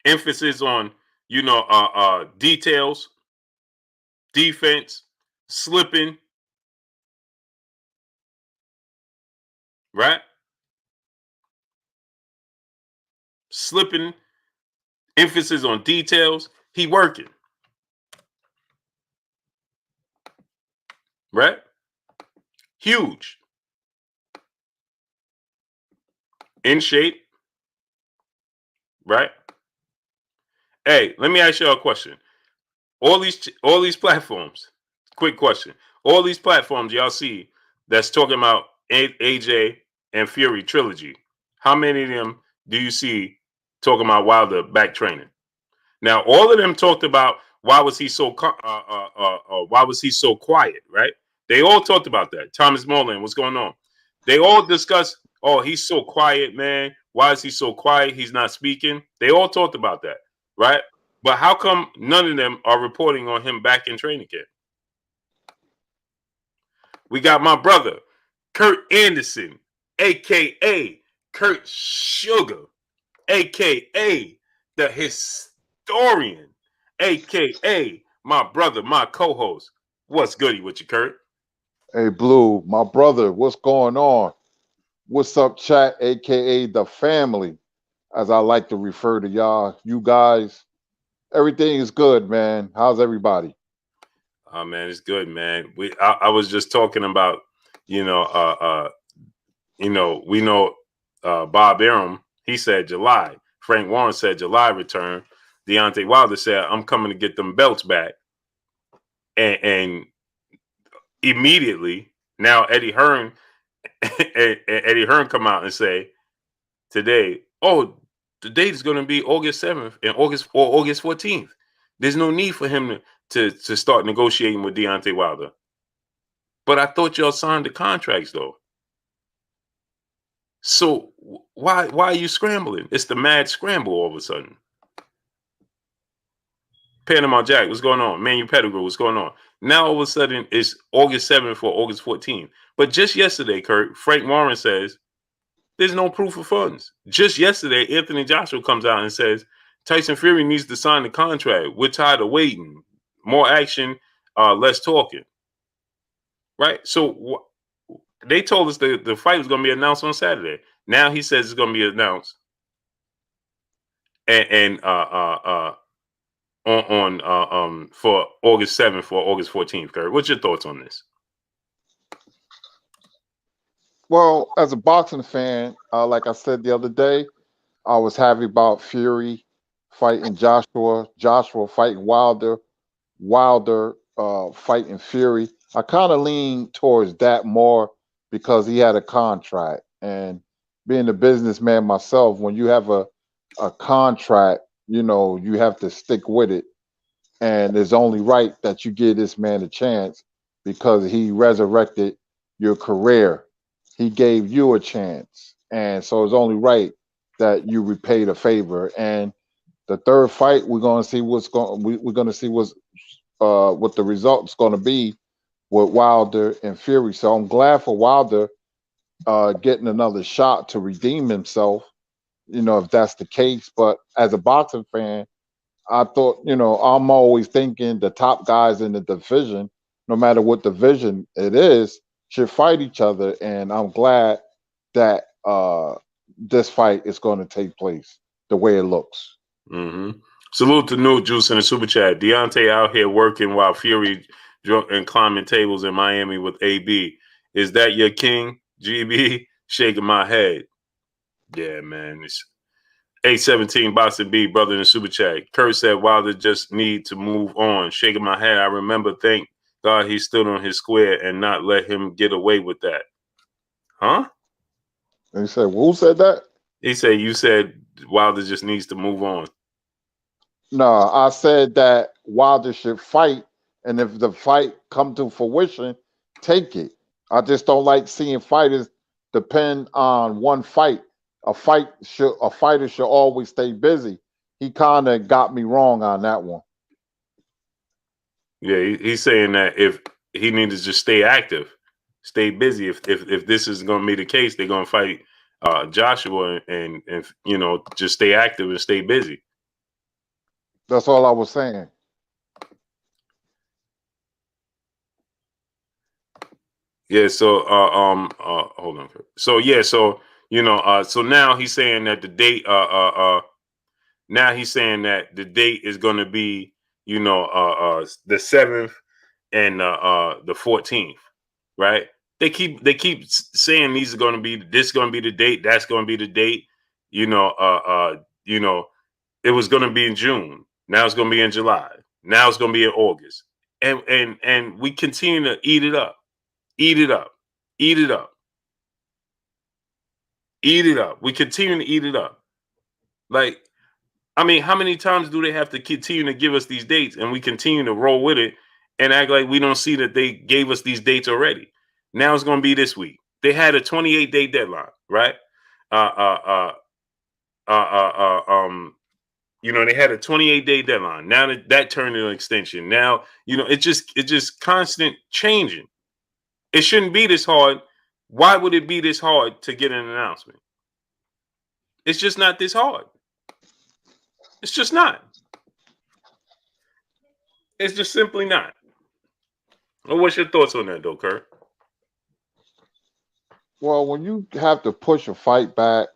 Emphasis on details, defense, slipping, right? Slipping. Emphasis on details. He working, right? Huge. In shape, right? Hey, let me ask y'all a question. All these platforms, quick question. All these platforms y'all see that's talking about AJ and Fury trilogy. How many of them do you see talking about Wilder back training? Now, all of them talked about why was he so quiet, right? They all talked about that. Thomas Mullen, what's going on? They all discussed, oh, he's so quiet, man. Why is he so quiet? He's not speaking. They all talked about that, right? But how come none of them are reporting on him back in training camp? We got my brother, Kurt Anderson, a.k.a. Kurt Sugar, a.k.a. the historian, a.k.a. my brother, my co-host. What's goody with you, Kurt? Hey, Blue, my brother, what's going on? What's up, chat, aka the family, as I like to refer to y'all. You guys, everything is good, man. How's everybody? Oh man, it's good, man. I was just talking about, we know Bob Arum, he said July. Frank Warren said July return. Deontay Wilder said, I'm coming to get them belts back. And immediately now Eddie Hearn come out and say today, oh, the date is going to be August 7th and August 14th. There's no need for him to start negotiating with Deontay Wilder. But I thought y'all signed the contracts though. So why are you scrambling? It's the mad scramble all of a sudden. Panama Jack, what's going on? Manu Pettigrew, what's going on? Now all of a sudden it's August 7th or August 14th. But just yesterday, Kurt, Frank Warren says there's no proof of funds. Just yesterday, Anthony Joshua comes out and says Tyson Fury needs to sign the contract. We're tired of waiting. More action, less talking. Right? So they told us the fight was going to be announced on Saturday. Now he says it's going to be announced for August 7th or August 14th. Kurt, what's your thoughts on this? Well, as a boxing fan, like I said the other day, I was happy about Fury fighting Joshua, Joshua fighting Wilder, Wilder fighting Fury. I kind of lean towards that more because he had a contract. And being a businessman myself, when you have a contract, you have to stick with it. And it's only right that you give this man a chance because he resurrected your career. He gave you a chance. And so it's only right that you repay the favor. And the third fight, we're going to see we're going to see what the result's going to be with Wilder and Fury. So I'm glad for Wilder getting another shot to redeem himself, if that's the case. But as a boxing fan, I thought, I'm always thinking the top guys in the division, no matter what division it is, should fight each other. And I'm glad that this fight is going to take place the way it looks. Mm-hmm. Salute to New Juice in the super chat. Deontay out here working while Fury drunk and climbing tables in Miami with AB. Is that your king, GB? Shaking my head. Yeah, man. It's 817 Boxing B, brother in the super chat. Kurt said Wilder just need to move on. Shaking my head. I remember, thank God he stood on his square and not let him get away with that. Huh? And he said, who said that? He said, you said Wilder just needs to move on. No, I said that Wilder should fight, and if the fight come to fruition, take it. I just don't like seeing fighters depend on one fight. A fighter should always stay busy. He kind of got me wrong on that one. Yeah, he's saying that if he needs to just stay active, stay busy. If this is going to be the case, they're going to fight Joshua and just stay active and stay busy. That's all I was saying. Yeah. So hold on. So yeah. So so now he's saying that the date. Now he's saying that the date is going to be the 7th and the 14th, right? They keep saying these are going to be this going to be the date, that's going to be the date. It was going to be in June. Now it's going to be in July. Now it's going to be in August. and we continue to eat it up, eat it up, eat it up, eat it up. We continue to eat it up. Like, I mean, how many times do they have to continue to give us these dates and we continue to roll with it and act like we don't see that they gave us these dates already? Now it's going to be this week. They had a 28-day deadline, right? They had a 28-day deadline. Now that turned into an extension. Now, it's just constant changing. It shouldn't be this hard. Why would it be this hard to get an announcement? It's just not this hard. It's just not. It's just simply not. Well, what's your thoughts on that, though, Kurt? Well, when you have to push a fight back,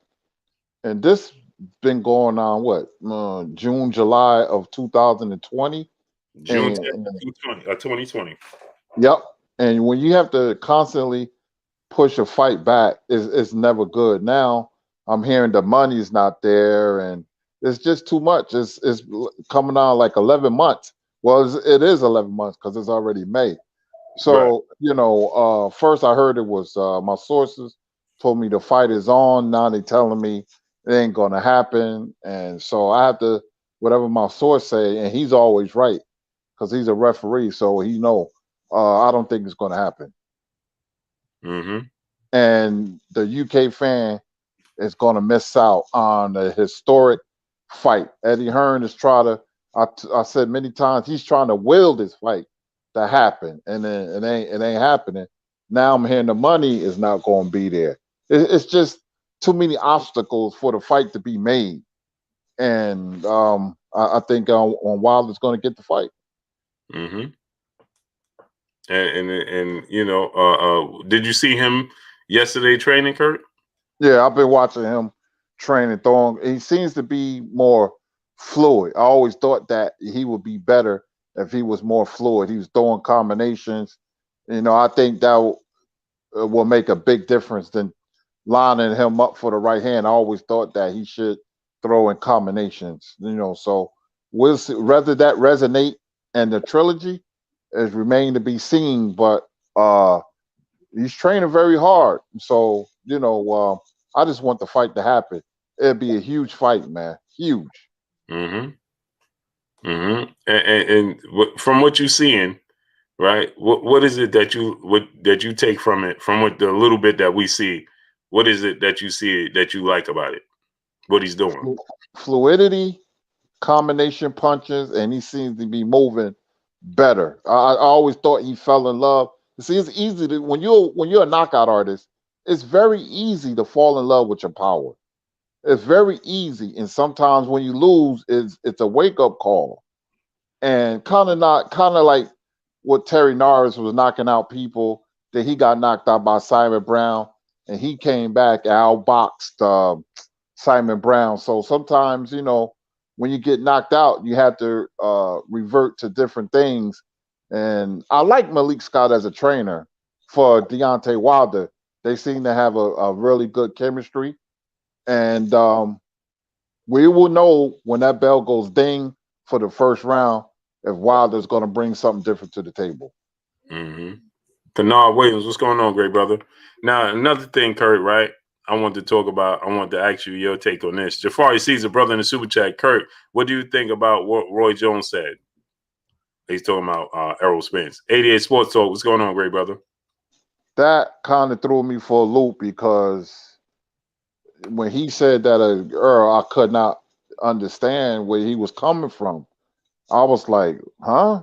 and this been going on June, July of 2020, June and 10th, 2020. Yep. And when you have to constantly push a fight back, it's never good. Now I'm hearing the money's not there, and it's just too much. It's coming on like 11 months. Well, it is 11 months because it's already May. So, right. First I heard it was my sources told me the fight is on. Now they telling me it ain't going to happen. And so I have to, whatever my source say, and he's always right because he's a referee. So he know, I don't think it's going to happen. Mm-hmm. And the UK fan is going to miss out on a historic fight. Eddie Hearn is trying to, I said many times, he's trying to will this fight to happen, and then it ain't happening. Now I'm hearing the money is not going to be there. It's just too many obstacles for the fight to be made, and I think on Wilder's going to get the fight. Mm-hmm. And did you see him yesterday training, Kurt? Yeah, I've been watching him training, throwing. He seems to be more fluid. I always thought that he would be better if he was more fluid. He was throwing combinations. I think that will make a big difference than lining him up for the right hand. I always thought that he should throw in combinations. So we'll see whether that resonate and the trilogy is remain to be seen. But he's training very hard. So I just want the fight to happen. It'd be a huge fight, man. Huge. Mm-hmm. Mm-hmm. And from what you're seeing, right? What is it that you take from it? From what the little bit that we see, what is it that you see that you like about it? What he's doing? Fluidity, combination punches, and he seems to be moving better. I always thought he fell in love. See, it's easy to when you're a knockout artist, it's very easy to fall in love with your power. It's very easy, and sometimes when you lose, it's a wake up call, and kind of like what Terry Norris was knocking out people. That he got knocked out by Simon Brown, and he came back and outboxed Simon Brown. So sometimes when you get knocked out, you have to revert to different things. And I like Malik Scott as a trainer for Deontay Wilder. They seem to have a really good chemistry. And we will know when that bell goes ding for the first round if Wilder's going to bring something different to the table. Mm-hmm. Kennard Williams, what's going on, great brother? Now, another thing, Kurt, right? I want to ask you your take on this. Jafari sees a brother in the super chat. Kurt, what do you think about what Roy Jones said? He's talking about Errol Spence. 88 Sports Talk, what's going on, great brother? That kind of threw me for a loop because when he said that Earl, I could not understand where he was coming from. I was like, huh?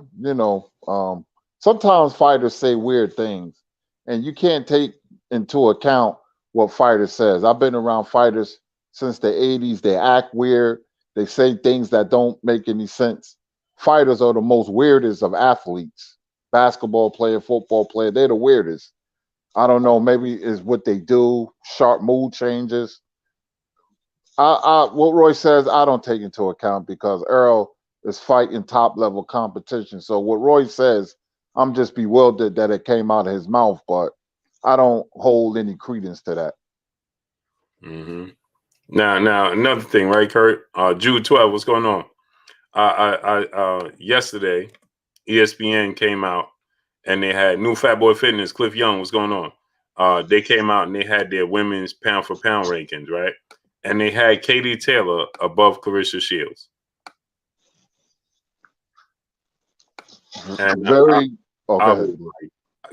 Sometimes fighters say weird things, and you can't take into account what fighter says. I've been around fighters since the 80s. They act weird. They say things that don't make any sense. Fighters are the most weirdest of athletes. Basketball player, football player, they're the weirdest. I don't know, maybe it's what they do, sharp mood changes. What Roy says, I don't take into account because Earl is fighting top level competition. So what Roy says, I'm just bewildered that it came out of his mouth, but I don't hold any credence to that. Mm-hmm. Now another thing, right, Kurt? Jude 12, what's going on? Yesterday, ESPN came out and they had new Fat Boy Fitness, Cliff Young. What's going on? They came out and they had their women's pound for pound rankings, right? And they had Katie Taylor above Clarissa Shields. And very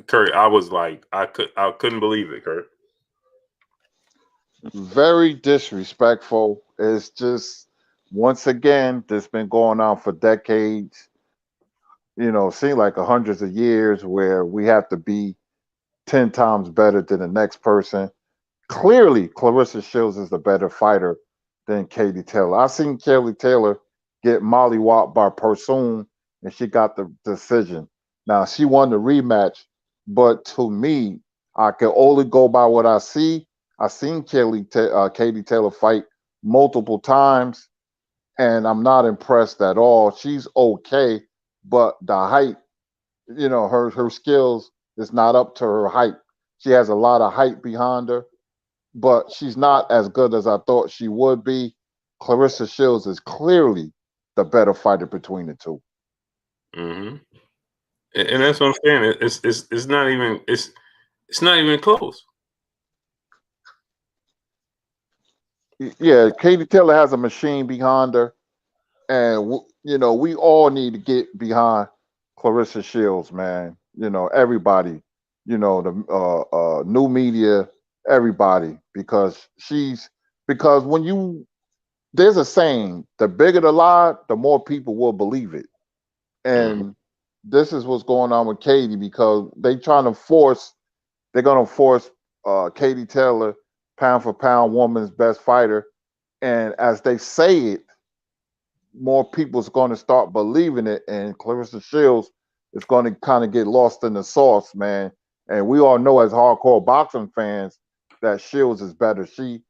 Kurt, I was like, I couldn't believe it, Kurt. Very disrespectful. It's just, once again, this been going on for decades. Seem like hundreds of years where we have to be 10 times better than the next person. Clearly, Clarissa Shields is the better fighter than Katie Taylor. I've seen Katie Taylor get mollywopped by Persoon, and she got the decision. Now, she won the rematch, but to me, I can only go by what I see. I've seen Katie Taylor fight multiple times, and I'm not impressed at all. She's okay, but the height, her skills is not up to her height. She has a lot of height behind her, but she's not as good as I thought she would be. Clarissa Shields is clearly the better fighter between the two. Mm-hmm. And that's what I'm saying. It's not even close. Yeah, Katie Taylor has a machine behind her, and we all need to get behind Clarissa Shields, man. Everybody, the new media, everybody, because when there's a saying, the bigger the lie, the more people will believe it. And this is what's going on with Katie, because they're going to force Katie Taylor, pound for pound, woman's best fighter. And as they say it, more people's going to start believing it. And Clarissa Shields is going to kind of get lost in the sauce, man. And we all know as hardcore boxing fans that Shields is better. She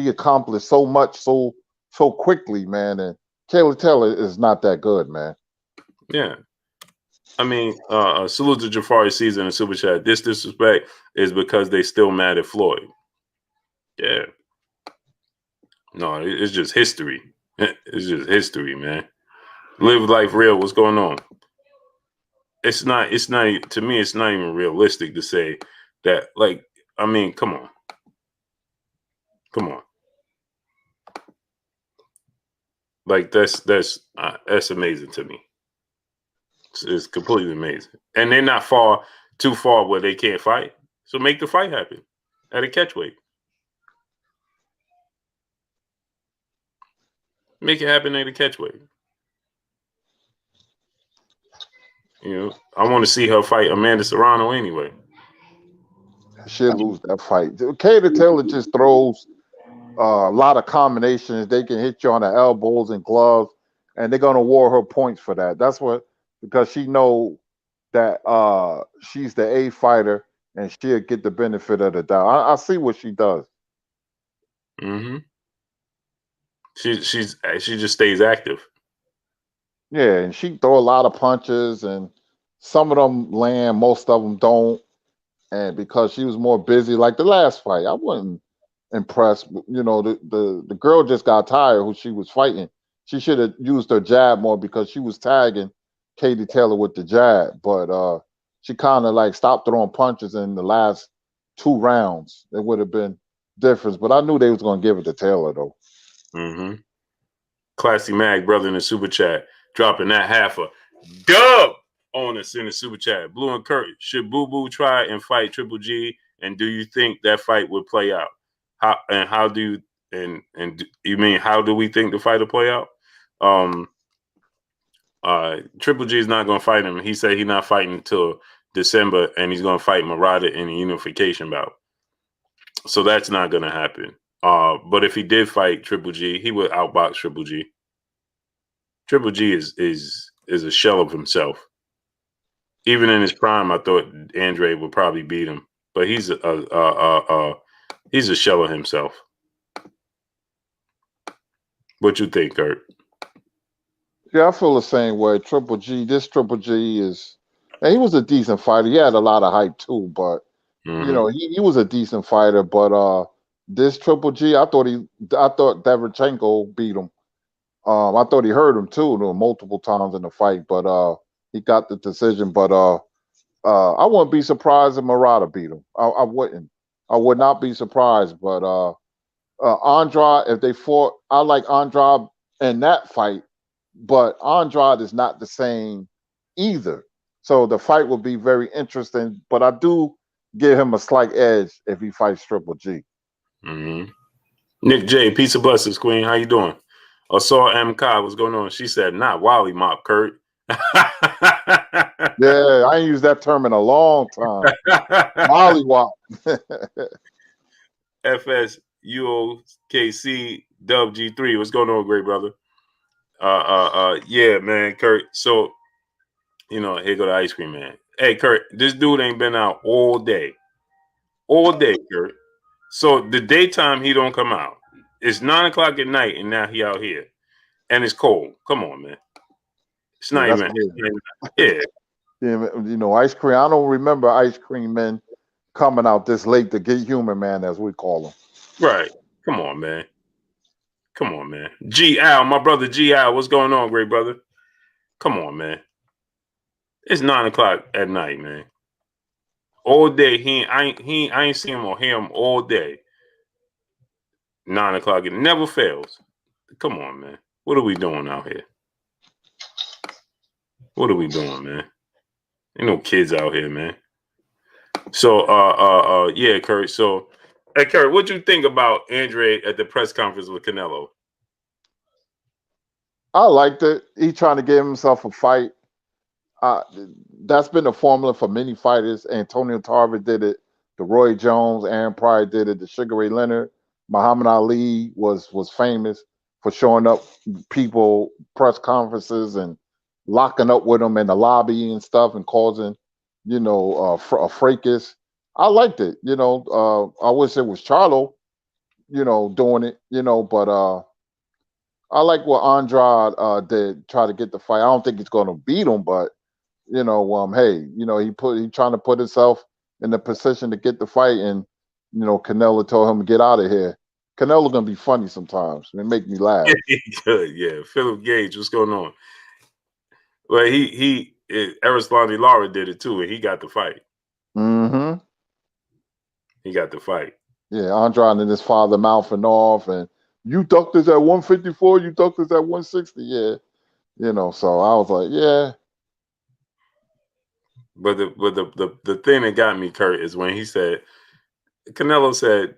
accomplished so much so quickly, man. And Katie Taylor is not that good, man. Yeah. I mean, salute to Jafari Season and Super Chat. This disrespect is because they still mad at Floyd. Yeah. No, it's just history. It's just history, man. Live life real. What's going on? It's not, to me, it's not even realistic to say that, like, I mean, come on. Like, that's amazing to me. It's completely amazing. And they're not too far where they can't fight. So make the fight happen at a catchweight. Make it happen at a catchweight. I want to see her fight Amanda Serrano anyway. She'll lose that fight. Katie Taylor just throws a lot of combinations. They can hit you on the elbows and gloves, and they're going to award her points for that. That's because she know that she's the A fighter, and she'll get the benefit of the doubt. I see what she does. Mm-hmm. She just stays active. Yeah, and she throw a lot of punches, and some of them land, most of them don't. And because she was more busy, like the last fight, I wasn't impressed. The girl just got tired who she was fighting. She should have used her jab more because she was tagging Katie Taylor with the jab. But she kind of like stopped throwing punches in the last 2 rounds. It would have been difference. But I knew they was going to give it to Taylor, though. Mm-hmm. Classy Mag, brother, in the super chat, dropping that half a dub on us in the super chat. Blue and Kurt, should Boo Boo try and fight Triple G? And do you think that fight would play out? How do we think the fight will play out? Triple G is not going to fight him. He said he's not fighting until December, and he's going to fight Murata in a unification bout. So that's not going to happen. But if he did fight Triple G, he would outbox Triple G. Triple G is a shell of himself. Even in his prime, I thought Andrade would probably beat him, but he's a shell of himself. What you think, Kurt? Yeah, I feel the same way. Triple G is, and he was a decent fighter. He had a lot of hype too, but he was a decent fighter. But this Triple G, I thought Davrchenko beat him. I thought he hurt him too, multiple times in the fight. But he got the decision. But I wouldn't be surprised if Murata beat him. I wouldn't. I would not be surprised. But Andrade, if they fought, I like Andrade in that fight. But Andrade is not the same either. So the fight will be very interesting. But I do give him a slight edge if he fights Triple G. Mm-hmm. Nick J, peace and blessings, Queen. How you doing? Saw M. Kai, what's going on? She said, not Wally Mop, Kurt. Yeah, I ain't used that term in a long time. Mollywop. FSUOKC Dub G3. What's going on, great brother? Yeah, man, Kurt. So, here go the ice cream, man. Hey, Kurt, this dude ain't been out all day. All day, Kurt. So the daytime he don't come out. It's 9 o'clock at night, and now he out here. And it's cold. Come on, man. It's not even. Yeah. Yeah, ice cream. I don't remember ice cream men coming out this late to get human, man, as we call them. Right. Come on, man. Come on, man. G Al, my brother G Al, what's going on, great brother? Come on, man. It's 9 o'clock at night, man. All day, I ain't seen him or hear him all day. 9 o'clock, it never fails. Come on, man. What are we doing out here? What are we doing, man? Ain't no kids out here, man. So, yeah, Kurt. So, hey, Kurt, what you think about Andrade at the press conference with Canelo? I liked it. He trying to give himself a fight. That's been the formula for many fighters. Antonio Tarver did it. The Roy Jones, Aaron Pryor did it. The Sugar Ray Leonard, Muhammad Ali was famous for showing up people press conferences and locking up with them in the lobby and stuff and causing, a fracas. I liked it. I wish it was Charlo, doing it. But I like what Andrade did, try to get the fight. I don't think he's going to beat him, but hey, he trying to put himself in the position to get the fight, and Canelo told him to get out of here. Canelo gonna be funny sometimes. It make me laugh. Good, yeah. Philip Gage, what's going on? Well, Aristotle Lara did it too, and he got the fight. Mm-hmm. He got the fight. Yeah, Andrade and his father mouthing off, and you ducked us at 154, you ducked us at 160. Yeah, So I was like, yeah. But the thing that got me, Kurt, is when he said, Canelo said,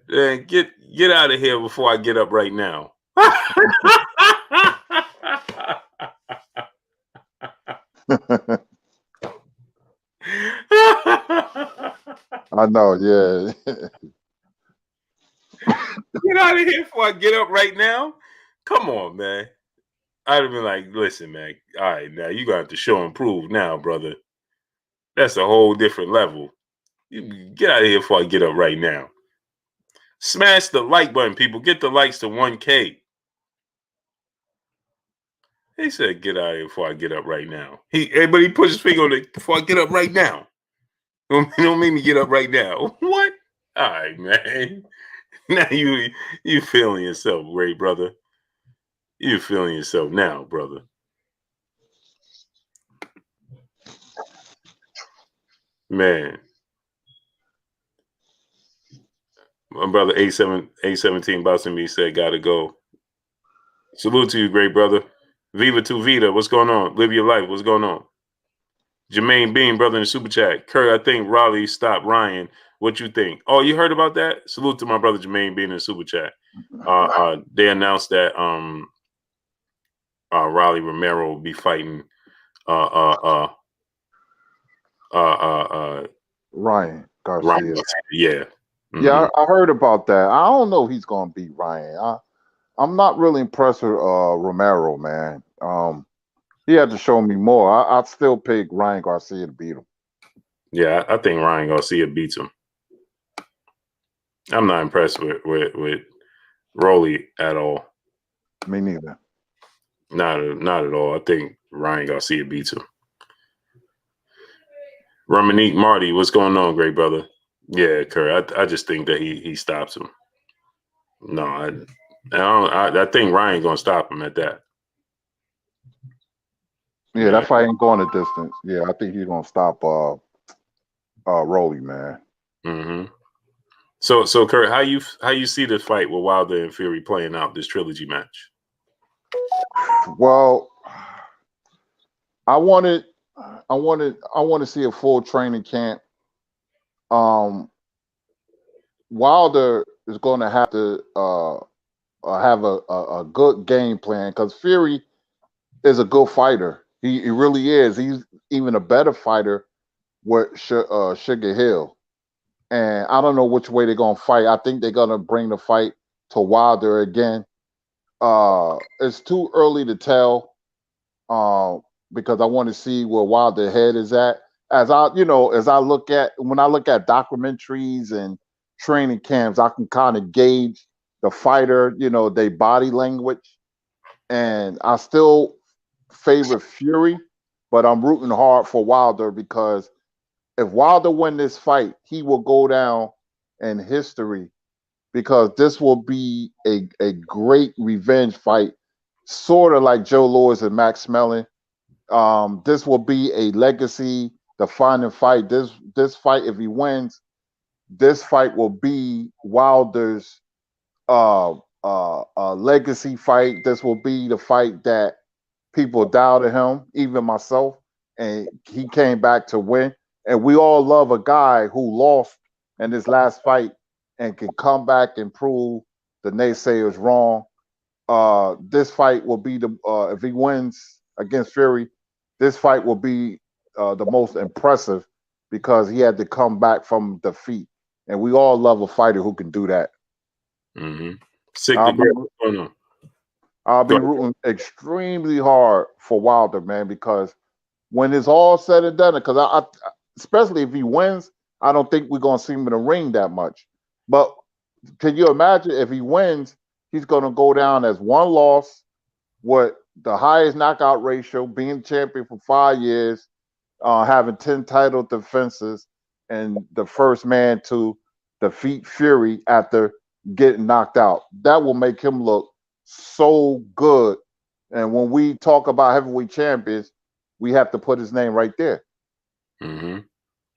get out of here before I get up right now. I know, yeah. Get out of here before I get up right now. Come on, man. I'd have been like, listen, man. All right, now you got to show and prove now, brother. That's a whole different level. You get out of here before I get up right now. Smash the like button, people. Get the likes to 1K. He said, get out of here before I get up right now. But he put his finger on it before I get up right now. Don't make me get up right now. What? All right, man. Now you feeling yourself, great brother. You feeling yourself now, brother. Man. My brother A17 bossing me said, gotta go. Salute to you, great brother. Viva tu vida. What's going on? Live your life. What's going on? Jermaine Bean, brother in the super chat. Kurt, I think Raleigh stopped Ryan. What you think? Oh, you heard about that? Salute to my brother Jermaine Bean in the super chat. They announced that Raleigh Romero will be fighting Ryan Garcia. Ryan, yeah. Mm-hmm. Yeah, I heard about that. I don't know if he's gonna beat Ryan. I'm not really impressed with Romero, man. He had to show me more. I'd still pick Ryan Garcia to beat him. Yeah, I think Ryan Garcia beats him. I'm not impressed with Rolly at all. Me neither. Not at all. I think Ryan Garcia beats him. Ramanique Marty, what's going on, great brother? Yeah, Kurt. I just think that he stops him. No, I think Ryan gonna stop him at that. Yeah, that fight ain't going a distance. Yeah, I think he's gonna stop Rolly, man. Mm-hmm. So Kurt, how you see this fight with Wilder and Fury playing out, this trilogy match? Well, I wanted to see a full training camp. Wilder is going to have to have a good game plan because Fury is a good fighter. He really is. He's even a better fighter with Sugar Hill. And I don't know which way they're gonna fight. I think they're gonna bring the fight to Wilder again. It's too early to tell uh, because I want to see where Wilder's head is at. As I look at when I look at documentaries and training camps, I can kind of gauge the fighter, their body language, and I still favor Fury, but I'm rooting hard for Wilder because if Wilder win this fight, he will go down in history because this will be a great revenge fight, sort of like Joe Louis and Max Mellon. This will be a legacy defining fight. This fight, if he wins, this fight will be Wilder's legacy fight. This will be the fight that people doubted him, even myself, and he came back to win. And we all love a guy who lost in his last fight and can come back and prove the naysayers wrong. This fight will be if he wins against Fury, this fight will be the most impressive because he had to come back from defeat, and we all love a fighter who can do that. Mm-hmm. Sick I'll to be, great. I'll be rooting extremely hard for Wilder, man, because when it's all said and done, because I especially if he wins, I don't think we're gonna see him in the ring that much. But can you imagine if he wins, he's gonna go down as one loss with the highest knockout ratio, being champion for 5 years, having 10 title defenses, and the first man to defeat Fury after getting knocked out. That will make him look so good. And when we talk about heavyweight champions, we have to put his name right there. Mm-hmm.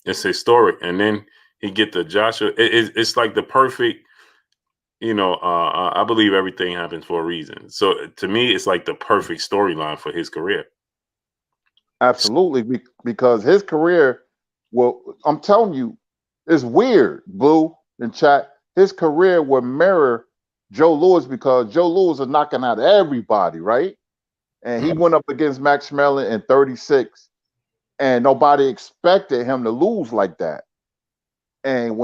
It's historic, and then he get the Joshua. It's like the perfect. I believe everything happens for a reason. So to me, it's like the perfect storyline for his career. Absolutely, because his career, well, I'm telling you, it's weird, Blue and chat. His career will mirror Joe Louis because Joe Louis is knocking out everybody, right? And he went up against Max Mellon in 36, and nobody expected him to lose like that. And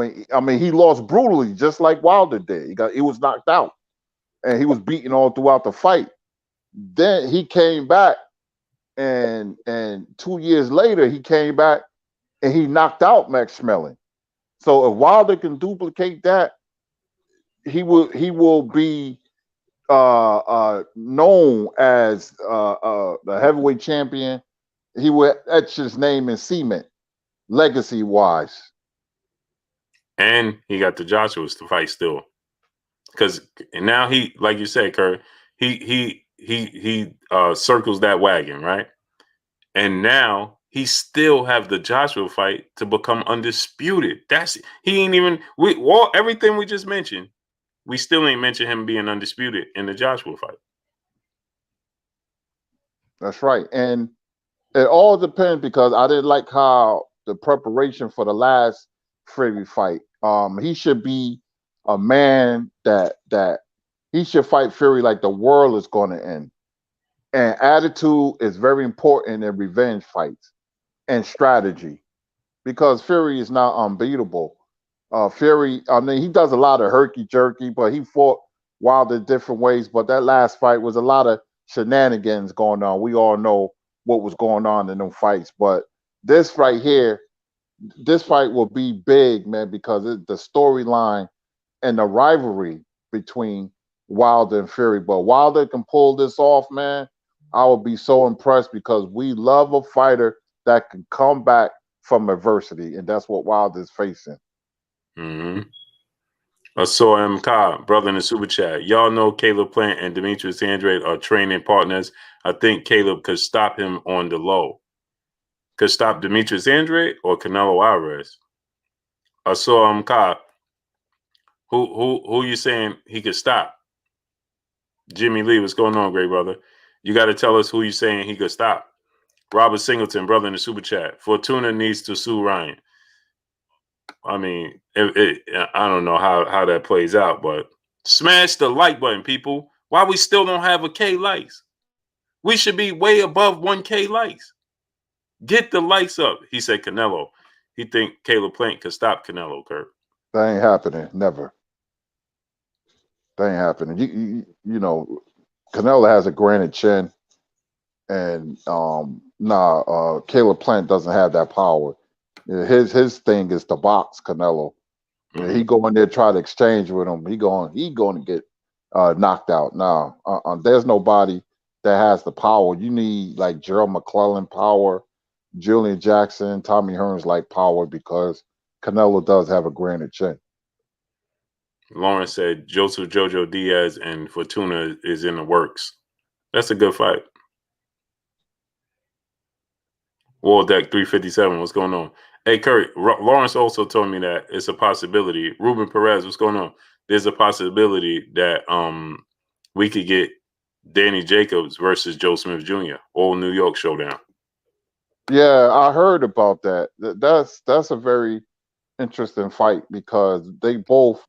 he lost brutally, just like Wilder did. He was knocked out, and he was beaten all throughout the fight. Then he came back, and 2 years later he came back and he knocked out Max Mellon. So if Wilder can duplicate that, he will be known as the heavyweight champion. He will etch his name in cement, legacy wise. And he got the Joshua's to fight still, because now he, like you said, Kurt, he circles that wagon, right? And now he still have the Joshua fight to become undisputed. He ain't even everything we just mentioned. We still ain't mentioned him being undisputed in the Joshua fight. That's right, and it all depends because I didn't like how the preparation for the last Fury fight. He should be a man that he should fight Fury like the world is going to end. And attitude is very important in revenge fights and strategy because Fury is not unbeatable. Fury, I mean, he does a lot of herky jerky, but he fought Wilder different ways. But that last fight was a lot of shenanigans going on. We all know what was going on in them fights. But this right here, this fight will be big, man, because the storyline and the rivalry between Wilder and Fury. But Wilder can pull this off, man. I would be so impressed because we love a fighter that can come back from adversity, and that's what Wilder's facing. Mm-hmm. saw MK, brother in the super chat. Y'all know Caleb Plant and Demetrius Andrade are training partners. I think Caleb could stop him on the low. Could stop Demetrius Andrade or Canelo Alvarez. I saw MK. Who you saying he could stop? Jimmy Lee, what's going on, great brother? You got to tell us who you saying he could stop. Robert Singleton, brother in the super chat. Fortuna needs to sue Ryan. I mean, I don't know how that plays out, but smash the like button, people. Why we still don't have a K likes? We should be way above 1K likes. Get the likes up. He said Canelo. He think Caleb Plant could stop Canelo, Kurt. That ain't happening. Never. That ain't happening. You know, Canelo has a granite chin, and Caleb Plant doesn't have that power. His thing is to box Canelo. Mm-hmm. He go in there try to exchange with him. He going to get knocked out. Now, there's nobody that has the power. You need like Gerald McClellan power, Julian Jackson, Tommy Hearns like power because Canelo does have a granite chin. Lawrence said Joseph Jojo Diaz and Fortuna is in the works. That's a good fight. World Deck 357, what's going on? Hey, Kurt, Lawrence also told me that it's a possibility. Ruben Perez, what's going on? There's a possibility that we could get Danny Jacobs versus Joe Smith Jr. Old New York showdown. Yeah, I heard about that. That's a very interesting fight because they both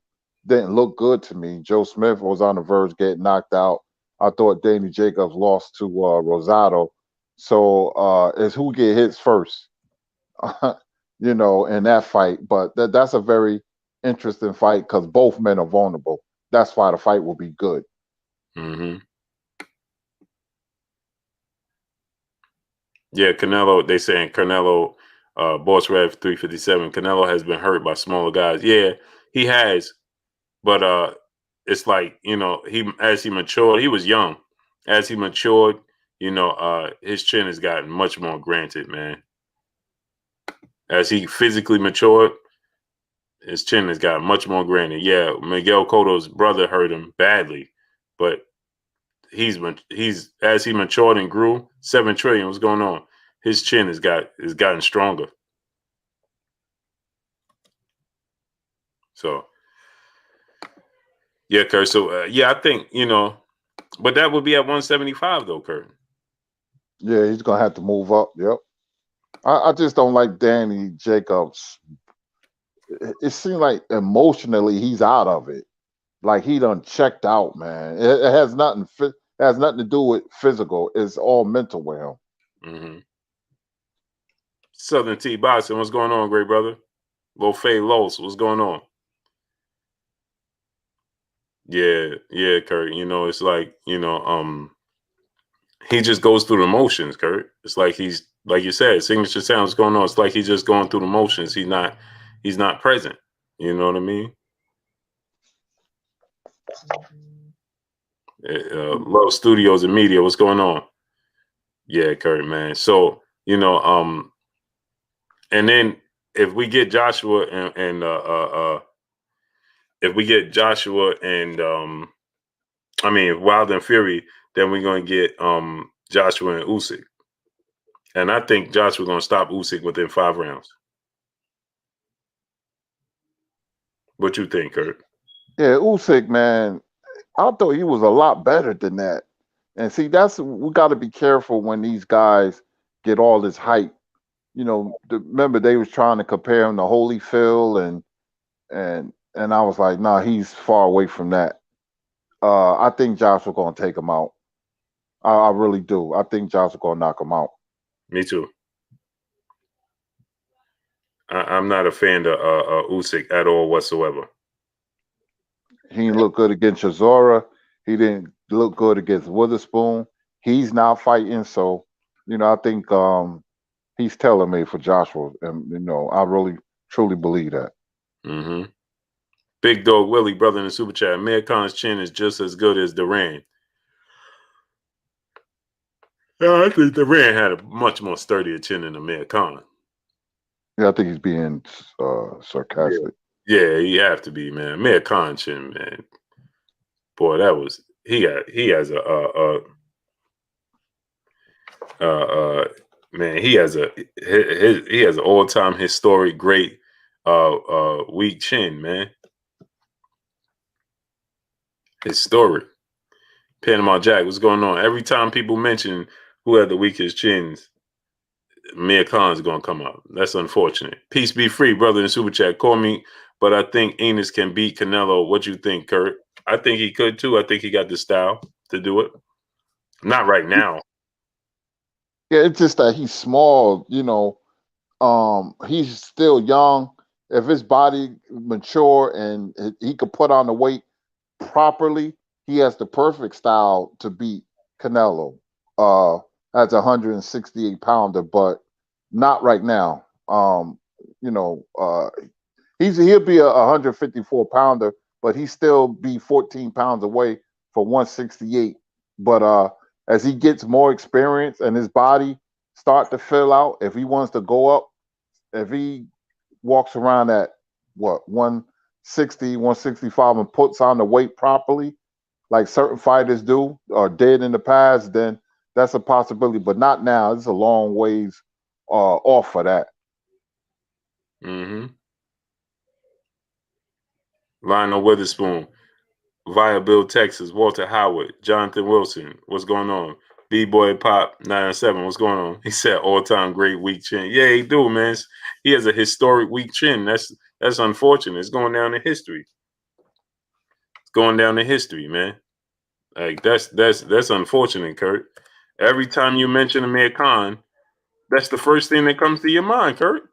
didn't look good to me. Joe Smith was on the verge of getting knocked out. I thought Danny Jacobs lost to Rosado. So it's who get hits first, you know, in that fight. But that's a very interesting fight because both men are vulnerable. That's why the fight will be good. Mm-hmm. Yeah, Canelo, they saying Canelo, Boss Rev 357, Canelo has been hurt by smaller guys. Yeah, he has. But it's like, you know, as he matured, he was young. As he matured, you know, his chin has gotten much more granted, man. As he physically matured, his chin has gotten much more granted. Yeah, Miguel Cotto's brother hurt him badly, but he's as he matured and grew, 7 trillion, what's going on? His chin has gotten stronger. So yeah, Kurt. So yeah, I think, you know, but that would be at 175 though, Kurt. Yeah, he's gonna have to move up. Yep. I just don't like Danny Jacobs. It seems like emotionally he's out of it. Like he done checked out, man. It has nothing. It has nothing to do with physical. It's all mental with him. Mm-hmm. Southern T Boxing, what's going on, great brother? Lofay Los, what's going on? Yeah, Kurt. You know, it's like, you know, he just goes through the motions, Kurt. It's like he's, like you said, signature sounds going on. It's like he's just going through the motions. He's not present. You know what I mean? Love Studios and Media, what's going on? Yeah, Kurt, man. So, you know, and then if we get Joshua and if we get Joshua and Wilder and Fury, then we're gonna get Joshua and Usyk. And I think Joshua's gonna stop Usyk within 5 rounds. What you think, Kurt? Yeah, Usyk, man. I thought he was a lot better than that. And see, we got to be careful when these guys get all this hype. You know, remember they was trying to compare him to Holyfield, and I was like, nah, he's far away from that. I think Joshua gonna take him out. I really do. I think Joshua gonna knock him out. Me too. I'm not a fan of Usyk at all whatsoever. He didn't look good against Chisora. He didn't look good against Witherspoon. He's not fighting, so you know I think he's tailor-made for Joshua, and you know I really truly believe that. Mm-hmm. Big Dog Willie, brother in the super chat. Amir Khan's chin is just as good as Duran. Yeah, I think Duran had a much more sturdier chin than Amir Khan. Yeah, I think he's being sarcastic. Yeah, he have to be, man. Amir Khan chin, man. Boy, that was he has man, he has an all-time historic great weak chin, man. Historic. Panama Jack, what's going on? Every time people mention who had the weakest chins, Amir Khan's gonna come up. That's unfortunate. Peace be free, brother in Super Chat. Call me, but I think Enos can beat Canelo. What you think, Kurt? I think he could too. I think he got the style to do it. Not right now. Yeah, it's just that he's small. He's still young. If his body mature and he could put on the weight properly, he has the perfect style to beat Canelo as a 168 pounder, but not right now. You know, he'll be a 154 pounder, but he still be 14 pounds away for 168. But as he gets more experience and his body start to fill out, if he wants to go up, if he walks around at what 160, 165 and puts on the weight properly, like certain fighters do or did in the past, then that's a possibility. But not now. It's a long ways off for that. Mm-hmm. Lionel Witherspoon, Via Bill, Texas, Walter Howard, Jonathan Wilson, what's going on? B-Boy Pop 97, what's going on? He said all-time great weak chin. Yeah, he do, man. He has a historic weak chin. That's unfortunate. It's going down in history. It's going down in history, man. Like that's unfortunate, Kurt. Every time you mention Amir Khan, that's the first thing that comes to your mind, Kurt.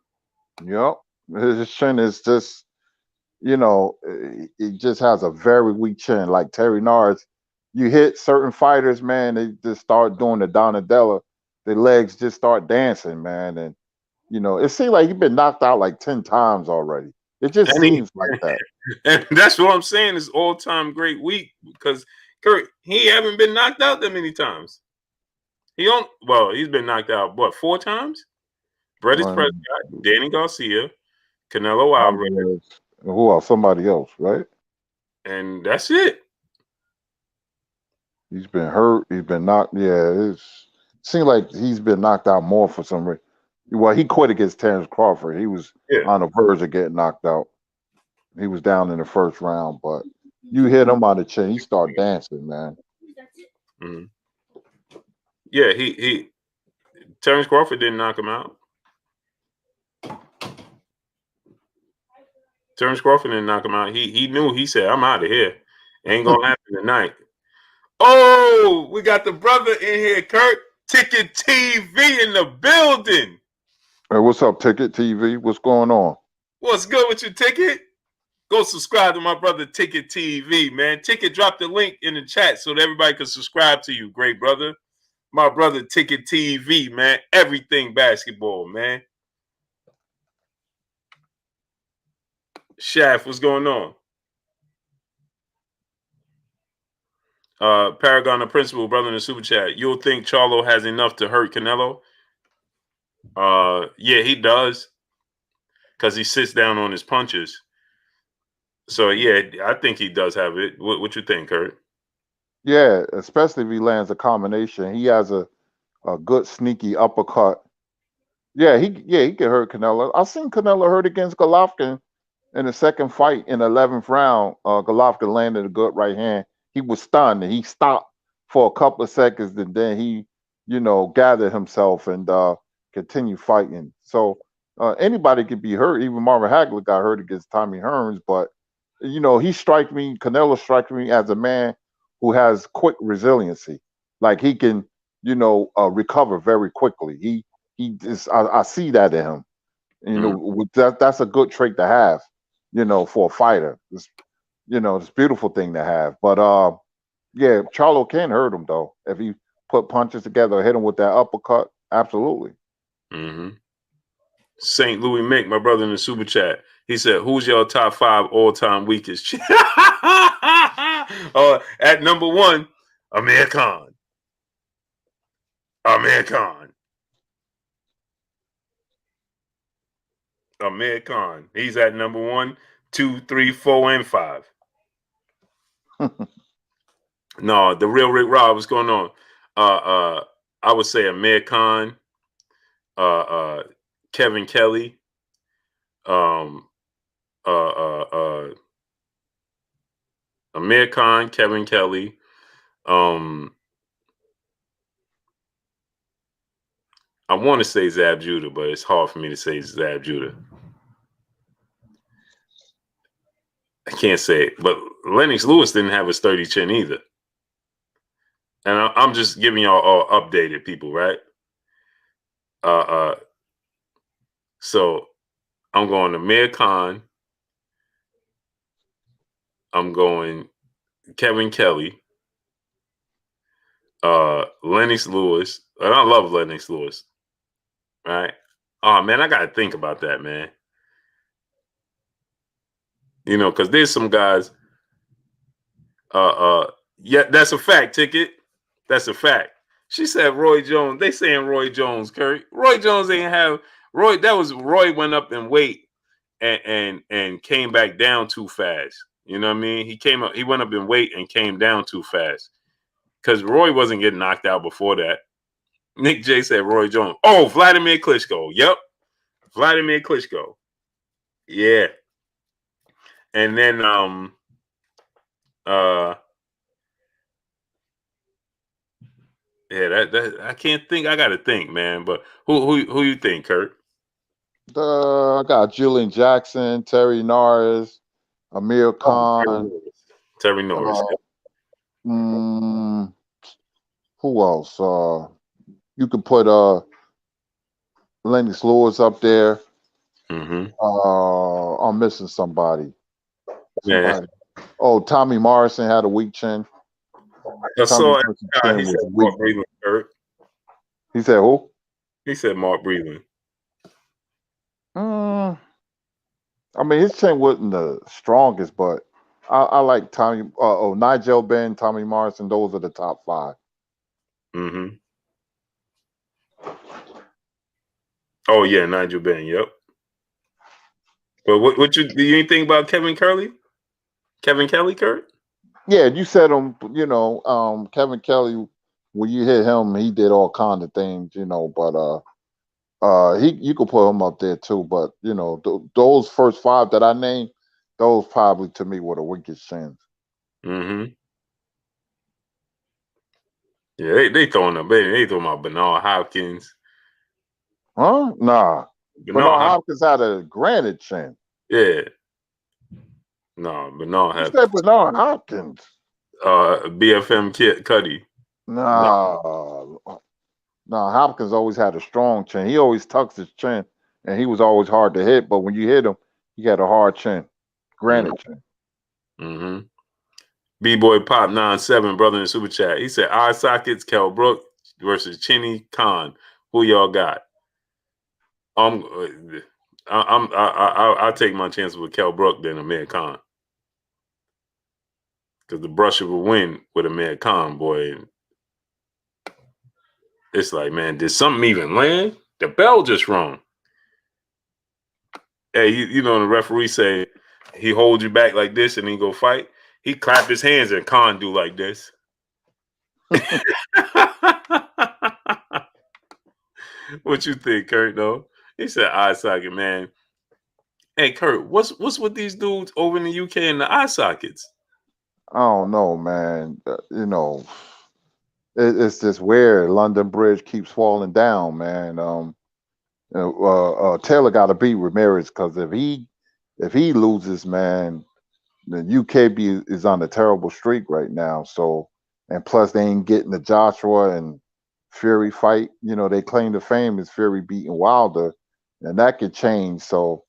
Yep. His chin is just, it just has a very weak chin. Like Terry Nars, you hit certain fighters, man, they just start doing the Donadella. Their legs just start dancing, man. And, it seems like he's been knocked out like 10 times already. It just And seems like that. and that's what I'm saying is all-time great week because Kurt, he haven't been knocked out that many times. He's been knocked out, what, 4 times? Bredis One, Prescott, Danny Garcia, Canelo Alvarez. who else? Somebody else, right? And that's it. He's been hurt. He's been knocked. Yeah, it seems like he's been knocked out more for some reason. Well, he quit against Terrence Crawford. He was Yeah. on the verge of getting knocked out. He was down in the first round, but you hit him on the chin, he start dancing, man. Mm-hmm. Yeah, he Terrence Crawford didn't knock him out. Terrence Crawford didn't knock him out. He knew. He said, "I'm out of here. Ain't gonna happen tonight." Oh, we got the brother in here, Kurt. Ticket TV in the building. Hey, what's up, Ticket TV? What's going on? What's good with your Ticket? Go subscribe to my brother Ticket TV, man. Ticket, drop the link in the chat so that everybody can subscribe to you, great brother. My brother Ticket TV, man. Everything basketball, man. Shaft, what's going on? Paragon of Principle, brother in the super chat. You'll think Charlo has enough to hurt Canelo? Yeah, he does. Because he sits down on his punches. So yeah, I think he does have it. What you think, Kurt? Yeah, especially if he lands a combination. He has a good sneaky uppercut. Yeah, he can hurt Canelo. I've seen Canelo hurt against Golovkin in the second fight in the 11th round. Golovkin landed a good right hand. He was stunned and he stopped for a couple of seconds and then he, gathered himself and continued fighting. So anybody could be hurt. Even Marvin Hagler got hurt against Tommy Hearns, but Canelo strikes me as a man who has quick resiliency. Like he can, recover very quickly. I see that in him. That's a good trait to have, for a fighter. It's a beautiful thing to have. But yeah, Charlo can hurt him though. If he put punches together, hit him with that uppercut, absolutely. Mm-hmm. St. Louis Mick, my brother in the super chat. He said, "Who's your top 5 all-time weakest?" At number 1, Amir Khan. Amir Khan. Amir Khan. He's at number 1. 2, 3, 4, and 5. No, the real Rick Rob. What's going on? I would say Amir Khan, Kevin Kelly, Amir Khan, Kevin Kelly. I want to say Zab Judah, but it's hard for me to say Zab Judah. I can't say it, but Lennox Lewis didn't have a sturdy chin either. And I'm just giving y'all all updated people, right? So I'm going to Amir Khan. I'm going Kevin Kelly. Lennox Lewis. And I love Lennox Lewis. Right? Oh man, I gotta think about that, man. You know, because there's some guys. Yeah, that's a fact, Ticket. That's a fact. She said Roy Jones. They saying Roy Jones, Kurt. Roy Jones ain't have Roy. That was Roy went up in weight and came back down too fast. You know what I mean? He went up in weight and came down too fast. Because Roy wasn't getting knocked out before that. Nick J said Roy Jones. Oh, Vladimir Klitschko. Yep. Vladimir Klitschko. Yeah. And then yeah, that I can't think. I gotta think, man. But who you think, Kurt? I got Julian Jackson, Terry Norris, Amir Khan. Terry Norris. Who else? You could put Lennox Lewis up there. I'm missing somebody. Yeah. Oh, Tommy Morrison had a weak chin. I saw he said Mark Breland, Kurt. He said who? He said Mark Breland. I mean, his chin wasn't the strongest, but I like Tommy. Nigel Benn, Tommy Morrison. Those are the top 5. Oh yeah, Nigel Benn. Yep. But what do you think about Kevin Kelly? Kevin Kelly, Kurt? Yeah, you said him. You know, Kevin Kelly. When you hit him, he did all kind of things. You know, but you could put him up there too. But you know, those first 5 that I named, those probably to me were the weakest chins. Yeah, they throwing up. They throwing about Bernard Hopkins. Huh? Nah. Bernard Hopkins had a granite chin. Yeah. No, Bernard had. You said Bernard Hopkins. BFM Cuddy. No, Hopkins always had a strong chin. He always tucks his chin, and he was always hard to hit. But when you hit him, he had a hard chin, granite chin. B-Boy Pop 97, brother in the super chat. He said eye sockets, Kell Brook versus Chinny Khan. Who y'all got? I'll take my chances with Kell Brook than Amir Khan. Because the brush will win with Amir Khan, boy. It's like, man, did something even land? The bell just rung. Hey, you know, the referee say he holds you back like this and he go fight. He clap his hands and Khan do like this. What you think, Kurt? No, he said eye socket, man. Hey, Kurt, what's with these dudes over in the UK and the eye sockets? I don't know, man. You know, it's just weird. London Bridge keeps falling down, man. Taylor got to beat Ramirez because if he loses, man, the UK is on a terrible streak right now. So, and plus they ain't getting the Joshua and Fury fight. You know, they claim the fame is Fury beating Wilder, and that could change. So,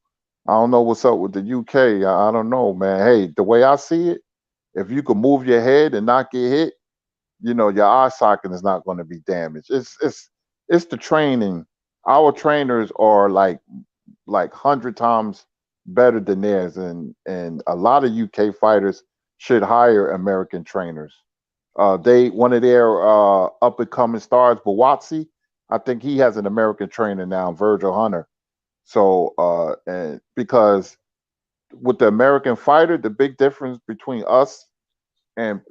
I don't know what's up with the UK. I don't know, man. Hey, the way I see it, if you can move your head and not get hit, you know, your eye socket is not going to be damaged. It's the training. Our trainers are like 100 times better than theirs, and a lot of UK fighters should hire American trainers. One of their up and coming stars, Bawatsi, I think he has an American trainer now, Virgil Hunter. So and because with the American fighter, the big difference between us and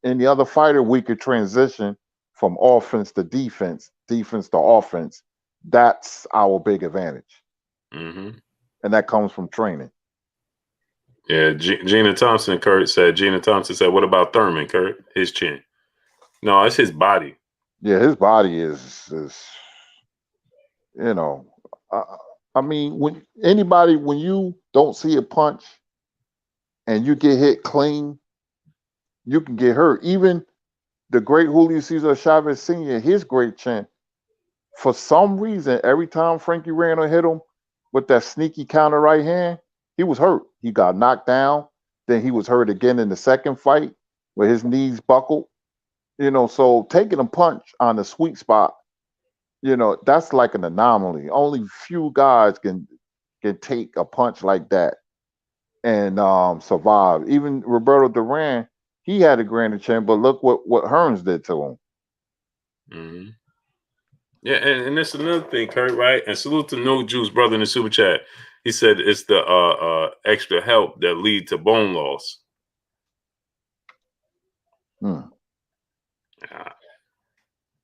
any other fighter, we could transition from offense to defense, defense to offense. That's our big advantage, Mm-hmm. and that comes from training. Yeah, Gina Thompson, Kurt said. Gina Thompson said, "What about Thurman, Kurt? His chin? No, it's his body. Yeah, his body is you know, uh, I mean, when you don't see a punch and you get hit clean, you can get hurt. Even the great Julio Cesar Chavez Sr., his great chin, for some reason, every time Frankie Randall hit him with that sneaky counter right hand, he was hurt. He got knocked down. Then he was hurt again in the second fight where his knees buckled. So taking a punch on the sweet spot, that's like an anomaly. Only few guys can take a punch like that and survive. Even Roberto Duran, he had a granted chin, but look what Hearns did to him. Mm-hmm. Yeah, and that's another thing, Kurt, right? And salute to No Juice, brother, in the super chat. He said it's the extra help that lead to bone loss.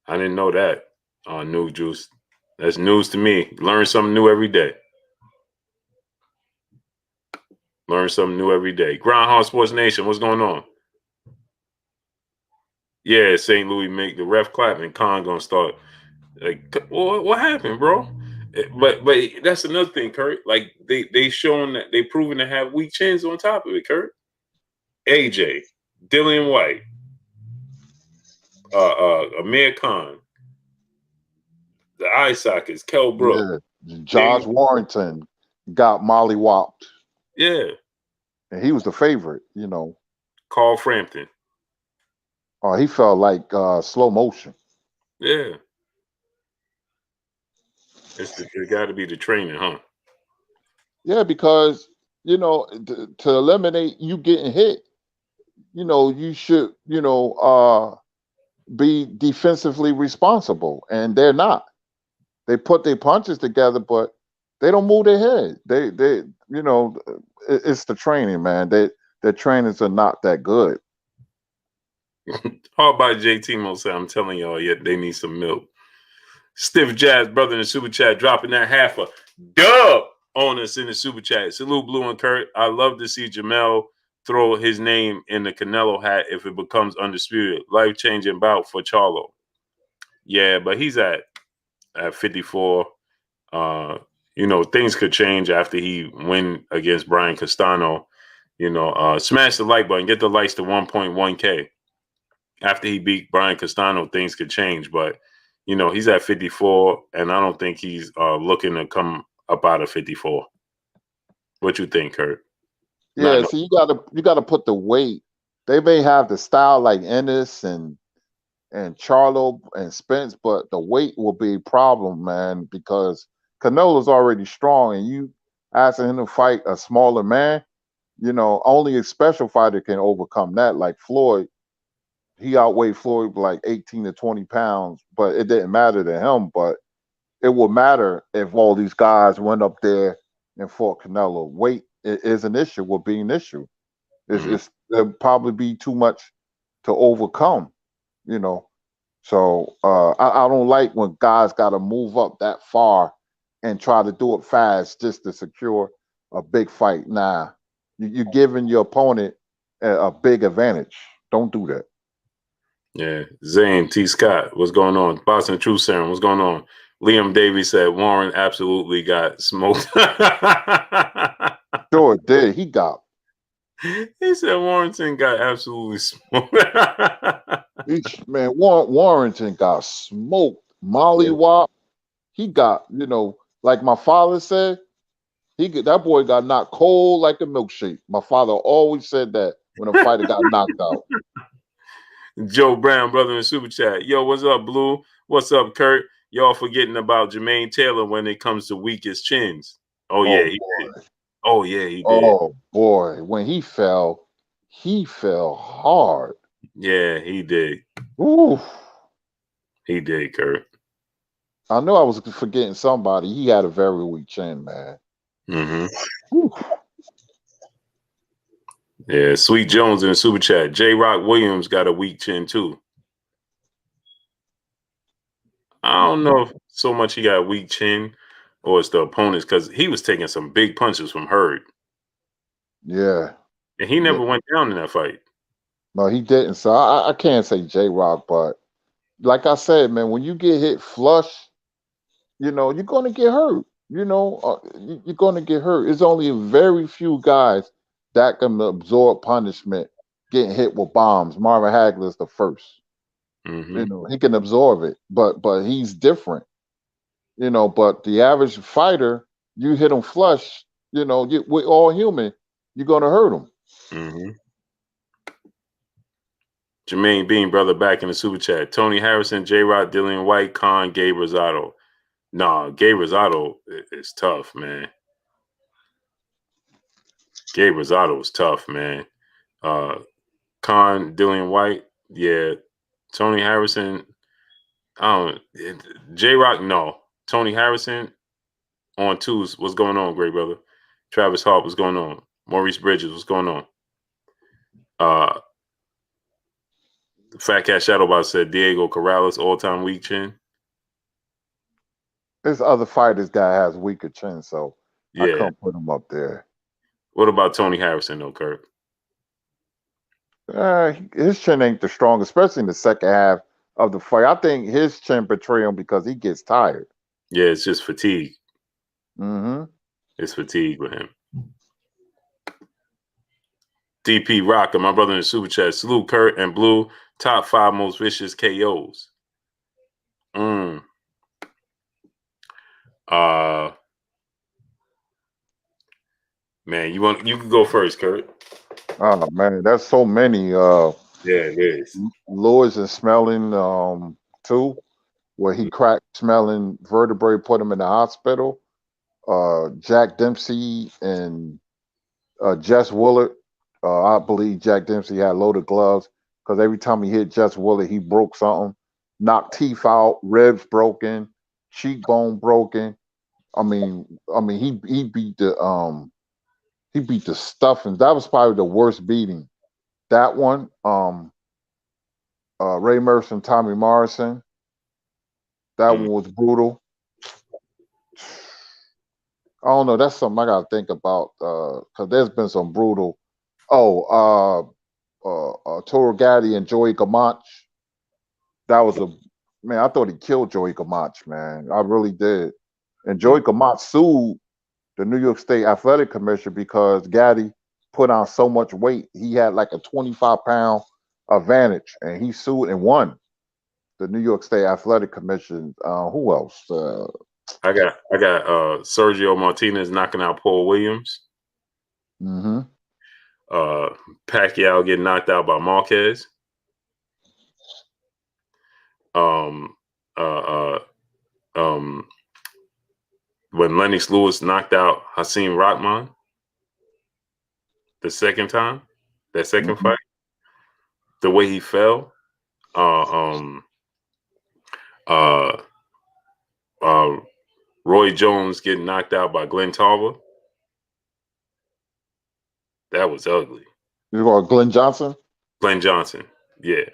I didn't know that. No Juice. That's news to me. Learn something new every day. Learn something new every day. Groundhog Sports Nation, what's going on? Yeah, St. Louis make the ref clap and Khan gonna start. Like, what happened, bro? But that's another thing, Kurt. Like they showing that they proven to have weak chins on top of it, Kurt. AJ, Dillian White, Amir Khan, the eye sockets, Kell Brook. Yeah, Josh Warrington got mollywopped. Yeah, and he was the favorite. Carl Frampton. Oh, he felt like slow motion. Yeah. It got to be the training, huh? Yeah, because to eliminate you getting hit, you should be defensively responsible, and they're not. They put their punches together, but they don't move their head. They it's the training, man. Their trainers are not that good. How about JT Mo say, I'm telling y'all, yet they need some milk. Stiff Jazz, brother in the super chat, dropping that half a dub on us in the super chat. Salute Blue and Kurt. I love to see Jamel throw his name in the Canelo hat if it becomes undisputed. Life-changing bout for Charlo. Yeah, but he's at 54. Things could change after he win against Brian Castano. Smash the like button, get the likes to 1.1K. After he beat Brian Castano, things could change, but he's at 54, and I don't think he's looking to come up out of 54. What you think, Kurt? Yeah, so you gotta put the weight. They may have the style like Ennis and Charlo and Spence, but the weight will be a problem, man, because Canelo's already strong, and you asking him to fight a smaller man, only a special fighter can overcome that. Like Floyd, he outweighed Floyd like 18 to 20 pounds, but it didn't matter to him. But it would matter if all these guys went up there and fought Canelo. Weight is an issue, will be an issue. There'll probably be too much to overcome, So I don't like when guys got to move up that far and try to do it fast just to secure a big fight. Nah, you're giving your opponent a big advantage. Don't do that. Yeah, Zane T. Scott, what's going on? Boston True Serum, what's going on? Liam Davies said Warren absolutely got smoked. Sure it did. He got. He said Warrington got absolutely smoked. Man, Warrington got smoked. Mollywop. He got, like my father said, that boy got knocked cold like a milkshake. My father always said that when a fighter got knocked out. Joe Brown, brother in the super chat. Yo, what's up, Blue? What's up, Kurt? Y'all forgetting about Jermaine Taylor when it comes to weakest chins. Oh yeah, he did. Oh yeah, he did. Oh boy, when he fell hard. Yeah, he did. Ooh. He did, Kurt. I know I was forgetting somebody. He had a very weak chin, man. Mm-hmm. Yeah, Sweet Jones in the super chat. J. Rock Williams got a weak chin too. I don't know if so much he got a weak chin or it's the opponents because he was taking some big punches from Hearn. Yeah. And he never went down in that fight. No, he didn't. So I can't say J-Rock, but like I said, man, when you get hit flush, you're going to get hurt. You're going to get hurt. It's only very few guys that can absorb punishment getting hit with bombs. Marvin Hagler's the first. He can absorb it, but he's different. But the average fighter, you hit him flush, we're all human. You're going to hurt him. Jermaine Bean, brother, back in the super chat. Tony Harrison, J-Rod, Dillian White, Khan, Gabe Rosado. Nah, Gabe Rosado is tough, man. Gabe Rosado is tough, man. Khan, Dillian White, yeah. Tony Harrison, J-Rock, no. Tony Harrison on twos. What's going on, great brother? Travis Hart, what's going on? Maurice Bridges, what's going on? Fat Cat Shadowbot said Diego Corrales, all-time weak chin. There's other fighters that has weaker chin, so I Yeah. couldn't put him up there. What about Tony Harrison, though, Kirk? His chin ain't the strongest, especially in the second half of the fight. I think his chin betray him because he gets tired. Yeah, it's just fatigue. Mm-hmm. It's fatigue with him. DP Rocker, my brother in the super chat. Salute Kurt and Blue. Top 5 most vicious KOs. Man, you can go first, Kurt. Oh man, that's so many. Yeah, it is. Lewis and Smelling, too, where he cracked Smelling vertebrae, put him in the hospital. Jack Dempsey and Jess Willard. I believe Jack Dempsey had loaded gloves because every time he hit Jess Willard, he broke something, knocked teeth out, ribs broken, cheekbone broken. I mean, he beat the stuffing. That was probably the worst beating. That one, Ray Mercer, Tommy Morrison. That one was brutal. I don't know. That's something I gotta think about because there's been some brutal. Toro Gaddy and Joey Gamache. That was man. I thought he killed Joey Gamache, man. I really did. And Joey Gamache sued the New York State Athletic Commission because Gaddy put on so much weight. He had like a 25-pound advantage, and he sued and won. The New York State Athletic Commission. Who else? I got Sergio Martinez knocking out Paul Williams. Mm-hmm. Pacquiao getting knocked out by Marquez. When Lennox Lewis knocked out Hasim Rahman the second time, that second fight, the way he fell. Roy Jones getting knocked out by Glenn Tarver. That was ugly. You got Glenn Johnson? Glenn Johnson, yeah.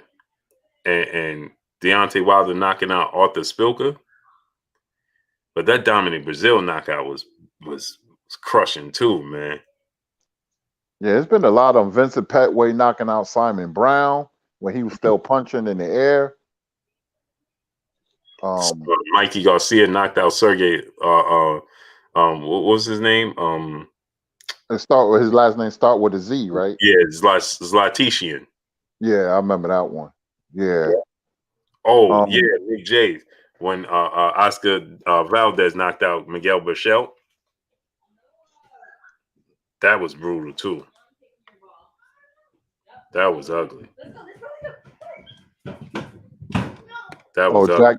And Deontay Wilder knocking out Arthur Spilka. But that Dominic Brazil knockout was crushing too, man. Yeah, it's been a lot of Vincent Petway knocking out Simon Brown when he was still punching in the air. Mikey Garcia knocked out Sergey. What was his name? His last name start with a Z, right? Yeah, Zlatishian. Yeah, I remember that one. Yeah. Oh, yeah, Nick J. When Oscar Valdez knocked out Miguel Berchelt. That was brutal too. That was ugly. Ugly.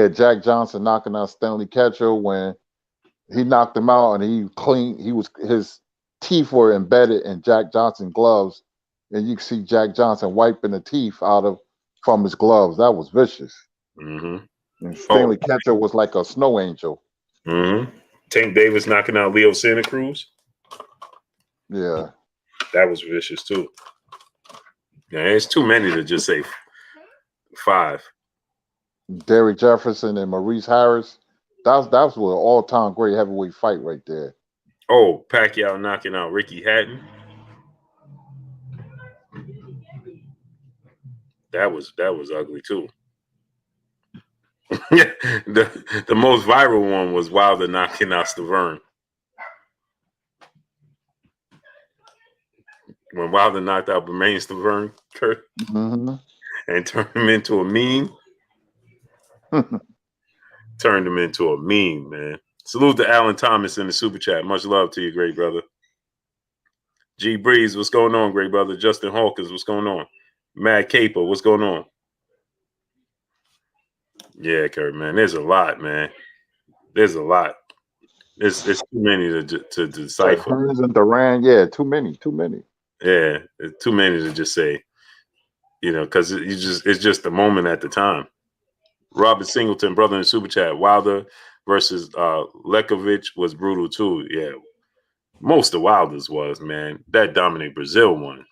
Jack Johnson knocking out Stanley Ketchel when he knocked him out and his teeth were embedded in Jack Johnson's gloves, and you can see Jack Johnson wiping the teeth from his gloves. That was vicious. Mm-hmm. And Stanley Ketchel was like a snow angel. Mm-hmm. Tank Davis knocking out Leo Santa Cruz. Yeah. That was vicious too. Yeah, it's too many to just say 5. Derrick Jefferson and Maurice Harris. That was an all-time great heavyweight fight right there. Oh, Pacquiao knocking out Ricky Hatton. That was ugly too. the most viral one was Wilder knocking out Stavern. When Wilder knocked out Bermain Stavern, Kurt, and turned him into a meme. Turned him into a meme, man. Salute to Alan Thomas in the super chat. Much love to you, great brother. G Breeze, what's going on, great brother? Justin Hawkins, what's going on? Mad Caper, what's going on? Yeah, Kurt, man. There's a lot, man. There's a lot. It's too many to decipher. Hearns and Duran, yeah, too many. Yeah, it's too many to just say. You know, because it's just the moment at the time. Robert Singleton, brother in the super chat. Wilder versus Lekovic was brutal too. Yeah, most of Wilder's was, man. That Dominic Brazil one.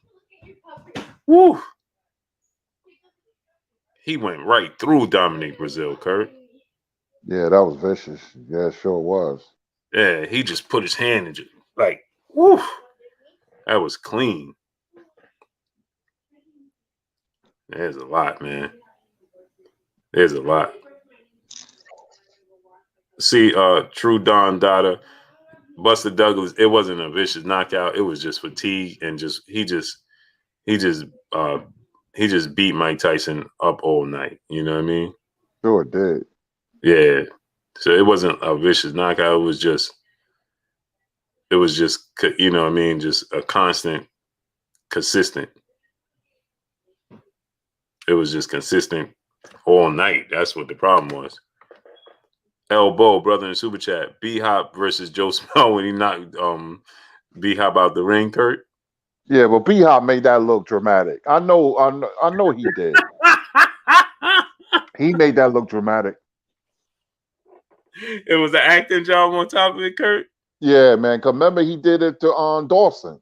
Woo! He went right through Dominic Brazil, Kurt. Yeah, that was vicious. Yeah, sure was. Yeah, he just put his hand in, like, woo! That was clean. There's a lot, man. There's a lot. See, True Don Dada, Buster Douglas, it wasn't a vicious knockout. It was just fatigue and he just beat Mike Tyson up all night. You know what I mean? Sure it did. Yeah. So it wasn't a vicious knockout. It was just, you know what I mean? Just a constant, consistent. It was just consistent all night. That's what the problem was. Elbow, brother in super chat. B-Hop versus Joe Small when he knocked B-Hop out the ring, Kurt. Yeah, but B-Hop made that look dramatic. I know he did. He made that look dramatic. It was an acting job on top of it, Kurt. Yeah, man. Cause remember he did it to Dawson.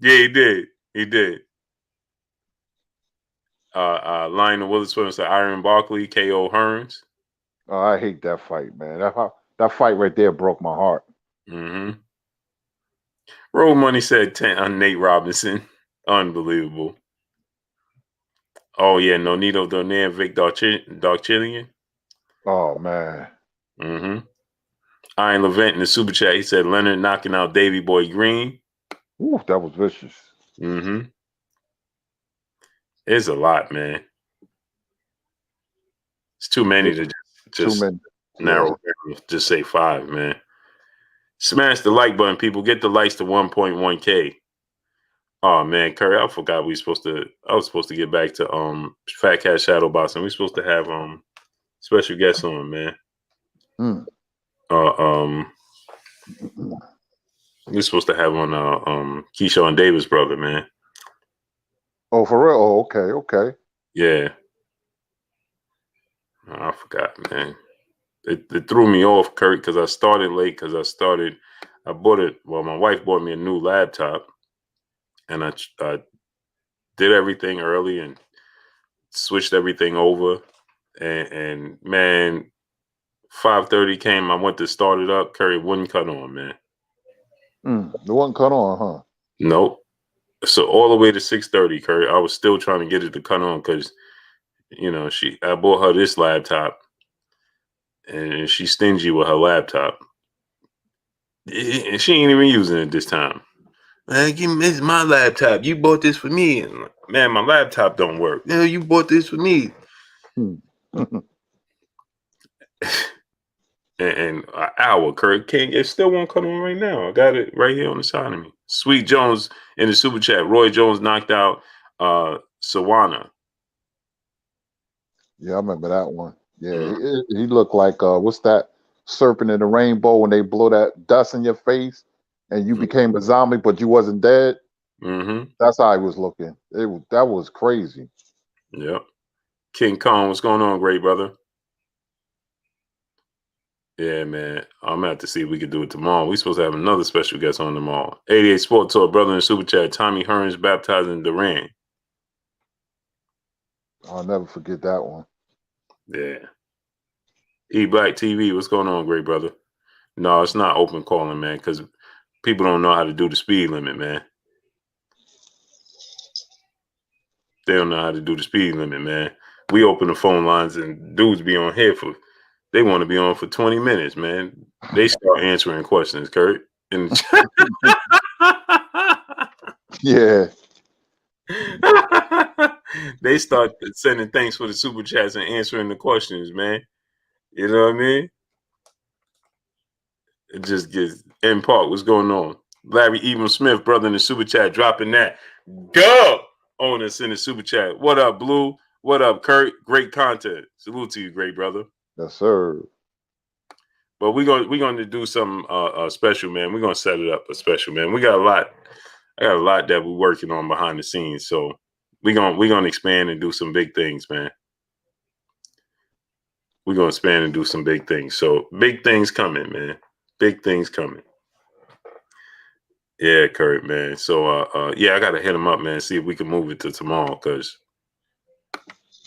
Yeah, he did. He did. Lionel Witherspoon said Iron Barkley, KO Hearns. Oh, I hate that fight, man. That fight right there broke my heart. Mm-hmm. Roll Money said 10 on Nate Robinson. Unbelievable. Oh, yeah. Nonito Donaire, Vic Darchillian. Oh, man. Mm-hmm. Iron Levent in the super chat, he said Leonard knocking out Davey Boy Green. Ooh, that was vicious. Mm-hmm. It's a lot, man. It's too many to just narrow down. Just say 5, man. Smash the like button, people. Get the likes to 1.1K. Oh man, Curry, I forgot I was supposed to get back to Fat Cat Shadow Boxing. We're supposed to have special guests on, man. We're supposed to have on Keyshawn Davis' brother, man. Oh, for real? Oh, okay. Yeah. I forgot, man. It threw me off, Kurt, because I started late. I bought it. Well, my wife bought me a new laptop, and I did everything early and switched everything over. And man, 5:30 came. I went to start it up. Curry wouldn't cut on, man. It wasn't cut on, huh? Nope. So all the way to 6:30, Curry, I was still trying to get it to cut on because, you know, I bought her this laptop, and she's stingy with her laptop. And she ain't even using it this time. Man, this is my laptop. You bought this for me. And, man, my laptop don't work. Yeah, you bought this for me. and an hour, Kurt King. It still won't come on right now. I got it right here on the side of me. Sweet Jones in the super chat. Roy Jones knocked out Sawana. Yeah, I remember that one. Yeah, he looked like what's that serpent in the rainbow when they blow that dust in your face and you became a zombie, but you wasn't dead. Mm-hmm. That's how he was looking. That was crazy. Yep. King Kong, what's going on, great brother? Yeah, man. I'm gonna have to see if we could do it tomorrow. We supposed to have another special guest on tomorrow. 88 Sport Talk, brother in the super chat. Tommy Hearns baptizing Durant. I'll never forget that one. Yeah. E Black TV, what's going on, great brother? No, it's not open calling, man, because people don't know how to do the speed limit, man. They don't know how to do the speed limit, man. We open the phone lines and dudes be on here they want to be on for 20 minutes, man. They start answering questions, Kurt. And Yeah. they start sending thanks for the super chats and answering the questions, man. You know what I mean? It just gets in part. What's going on? Larry Even Smith, brother in the super chat, dropping that dub on us in the super chat. What up, Blue? What up, Kurt? Great content. Salute to you, great brother. Yes, sir. But we're gonna do something special, man. We're gonna set it up a special, man. We got a lot. I got a lot that we're working on behind the scenes. So we're gonna expand and do some big things, man. We're gonna expand and do some big things. So big things coming, man. Big things coming. Yeah, Kurt, man. So yeah, I gotta hit him up, man. See if we can move it to tomorrow, because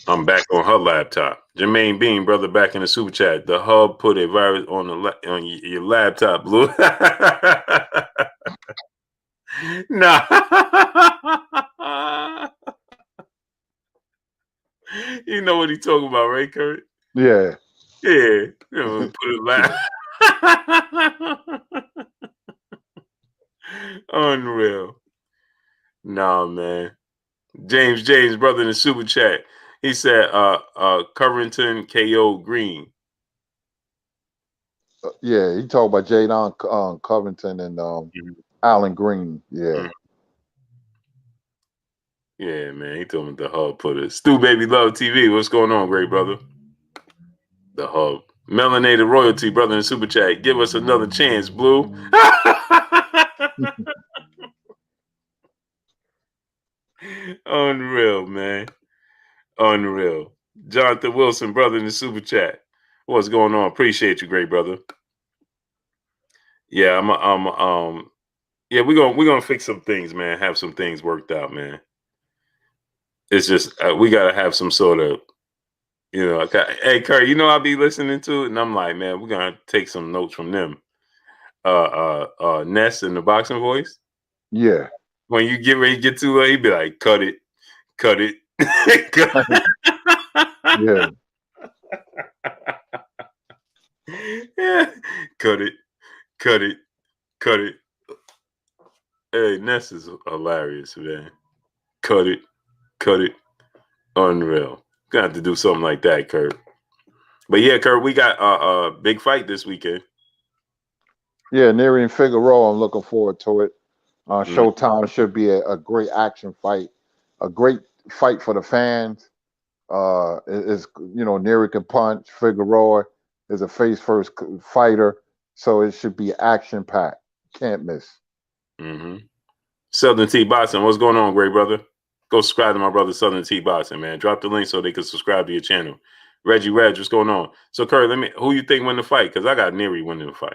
I'm back on her laptop. Jermaine Bean, brother, back in the super chat. The hub put a virus on your laptop, Blue. Nah. You know what he talking about, right, Kurt? Yeah. Yeah. You know, put it Unreal. Nah, man. James, brother in the super chat. He said Covington KO Green. Yeah, he talked about Jadon Covington and Allen Green. Yeah. Yeah, man. He told me the hub put it. Stu Baby Love TV. What's going on, great brother? The hub. Melanated Royalty, brother in super chat. Give us another chance, Blue. Unreal, man. Unreal. Jonathan Wilson, brother in the super chat. What's going on? Appreciate you, great brother. Yeah, yeah, we're gonna fix some things, man. Have some things worked out, man. It's just we gotta have some sort of, hey, Kurt, I'll be listening to it, and I'm like, man, we're gonna take some notes from them. Ness in the boxing voice. Yeah. When you get ready to get too late, he'd be like, cut it, cut it, cut it. Yeah. Yeah. Cut it, cut it, cut it. Hey, Ness is hilarious, man. Cut it, cut it. Unreal. Gonna have to do something like that, Kurt. But yeah, Kurt, we got a big fight this weekend. Yeah, Neri and Figueroa, I'm looking forward to it. Showtime should be a great action fight, a great fight for the fans. Is Neri can punch. Figueroa is a face first fighter, so it should be action packed. Can't miss. Southern T Boxing, what's going on, great brother? Go subscribe to my brother Southern T Boxing, man. Drop the link so they can subscribe to your channel. Reggie Reg, what's going on? So, Kurt, who you think win the fight? Because I got Neri winning the fight.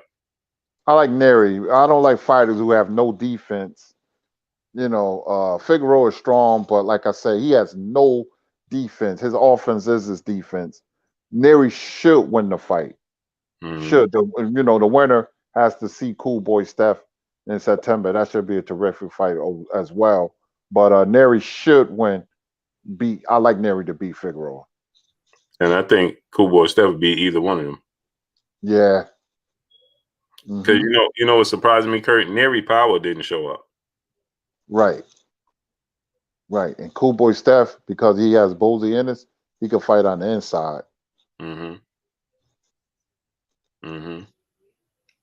I like Neri. I don't like fighters who have no defense. Figueroa is strong, but like I say, he has no defense. His offense is his defense. Neri should win the fight. Should. The winner has to see Cool Boy Steph in September. That should be a terrific fight as well. But Neri should win. I like Neri to beat Figueroa. And I think Cool Boy Steph would beat either one of them. Yeah. Because what surprised me, Kurt? Neri Power didn't show up. Right. And Cool Boy Steph, because he has Bozy Ennis, he can fight on the inside.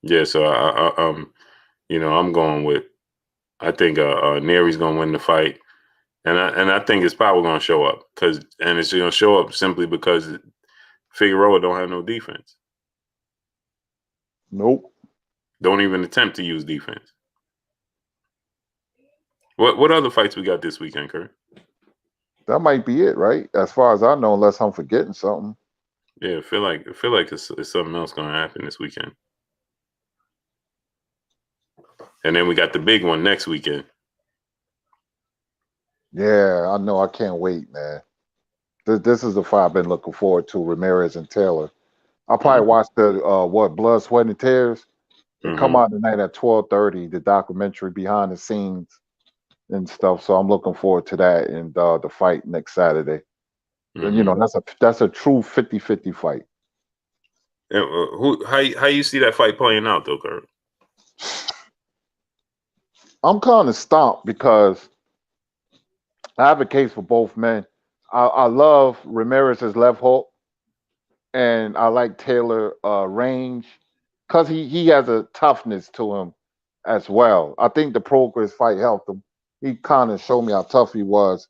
Yeah, so I'm going with, I think Neri's gonna win the fight, and I think his power gonna show up and it's gonna show up simply because Figueroa don't have no defense. Nope. Don't even attempt to use defense. What other fights we got this weekend, Kurt? That might be it, right? As far as I know, unless I'm forgetting something. Yeah, I feel like it's something else gonna happen this weekend. And then we got the big one next weekend. Yeah, I know. I can't wait, man. This is the fight I've been looking forward to, Ramirez and Taylor. I'll probably watch the Blood, Sweat, and Tears. It come out tonight at 12:30, the documentary behind the scenes and stuff. So I'm looking forward to that and the fight next Saturday. And you know, that's a true 50-50 fight. How you see that fight playing out though, Kurt? I'm kind of stumped because I have a case for both men. I love Ramirez's left hook, and I like Taylor range because he has a toughness to him as well. I think the Progress fight helped him. He kind of showed me how tough he was.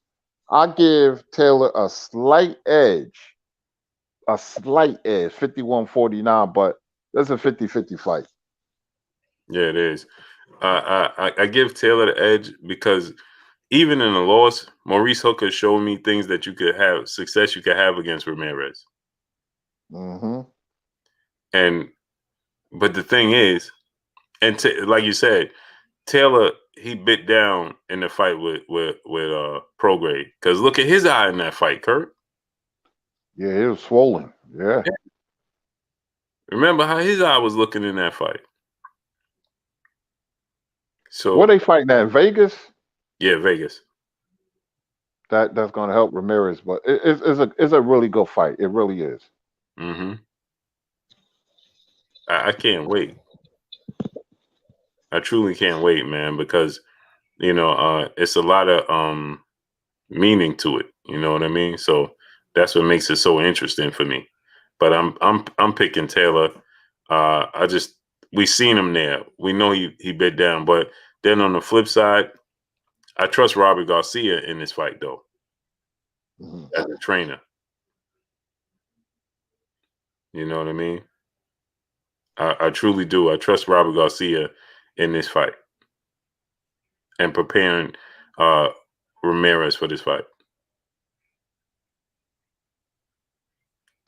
I give Taylor a slight edge, 51-49, but that's a 50-50 fight. Yeah, it is. I give Taylor the edge because even in a loss, Maurice Hooker showed me things that you could have success you could have against Ramirez. But the thing is, and like you said, Taylor, he bit down in the fight with Prograde. Because look at his eye in that fight, Kurt. Yeah, it was swollen. Yeah. Remember how his eye was looking in that fight. So where they fighting at? Vegas? Yeah, Vegas. That's going to help Ramirez, but it's a really good fight. It really is. I can't wait. I truly can't wait, man, because it's a lot of meaning to it. You know what I mean? So that's what makes it so interesting for me. But I'm picking Taylor. We seen him there. We know he bit down, but then on the flip side, I trust Robert Garcia in this fight though, as a trainer. You know what I mean? I truly do. I trust Robert Garcia in this fight and preparing Ramirez for this fight.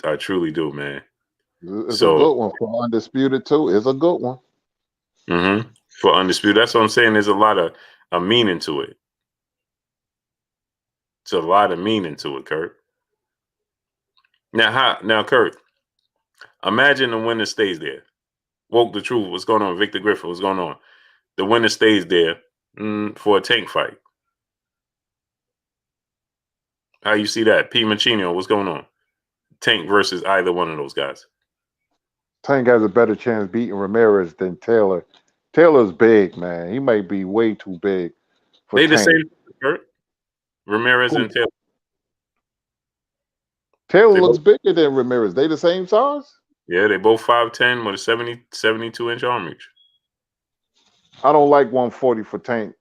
I truly do, man. It's a good one for Undisputed too. It's a good one. For Undisputed, that's what I'm saying. There's a lot of meaning to it. It's a lot of meaning to it, Kurt. Now, Kurt, imagine the winner stays there. Woke the truth. What's going on? Victor Griffin, what's going on? The winner stays there for a Tank fight. How you see that? P. Machino, what's going on? Tank versus either one of those guys. Tank has a better chance beating Ramirez than Taylor. Taylor's big, man. He might be way too big for They Tank. the same, Kurt. Ramirez and Taylor. Taylor looks bigger than Ramirez. They the same size? Yeah, they both 5'10" with a 72-inch arm reach. I don't like 140 for Tank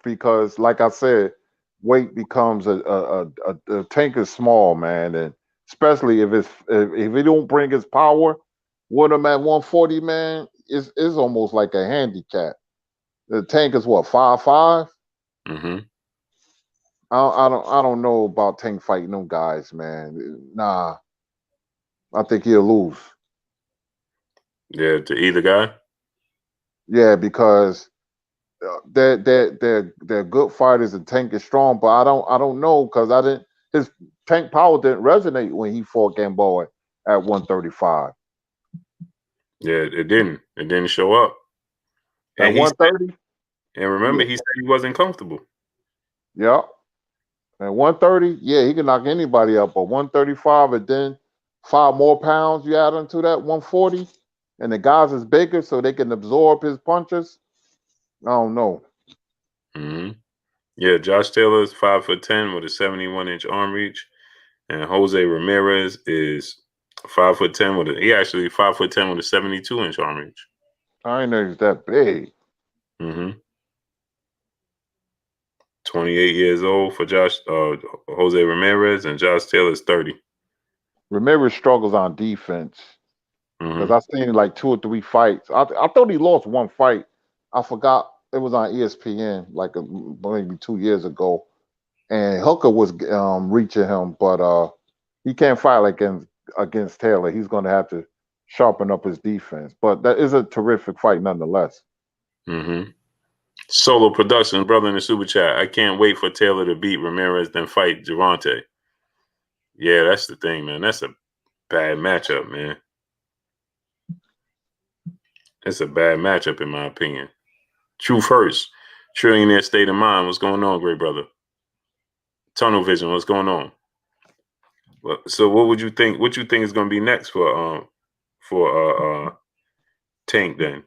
because, like I said, weight becomes a Tank is small, man, and especially if he don't bring his power with him at 140, man, is almost like a handicap. The Tank is what, 5'5"? I don't know about Tank fighting them guys, man. Nah, I think he'll lose. Yeah, to either guy. Yeah, because they're good fighters and Tank is strong, but I don't know because his Tank power didn't resonate when he fought Gamboa at 135. Yeah, it didn't. It didn't show up. At 130. And remember, he said he wasn't comfortable. Yeah. At 130, yeah, he can knock anybody up, but 135 and then 5 more pounds you add onto that 140, and the guys is bigger so they can absorb his punches. I don't know. Yeah, Josh Taylor is 5'10" with a 71-inch arm reach, and Jose Ramirez is 5'10" with he actually 5'10" with a 72-inch arm reach. I ain't know he's that big. 28 years old for Jose Ramirez, and Josh Taylor is 30. Ramirez struggles on defense because I've seen like 2 or 3 fights. I thought he lost one fight. I forgot it was on ESPN like maybe 2 years ago, and Hooker was reaching him, but he can't fight like against Taylor. He's going to have to sharpen up his defense. But that is a terrific fight nonetheless. Mm-hmm. Solo Productions, brother in the super chat. I can't wait for Taylor to beat Ramirez, then fight DEONTAY. Yeah, that's the thing, man. That's a bad matchup, man. It's a bad matchup, in my opinion. True first. Trillionaire State of Mind. What's going on, great brother? Tunnel Vision. What's going on? So, what would you think? What you think is going to be next for Tank then?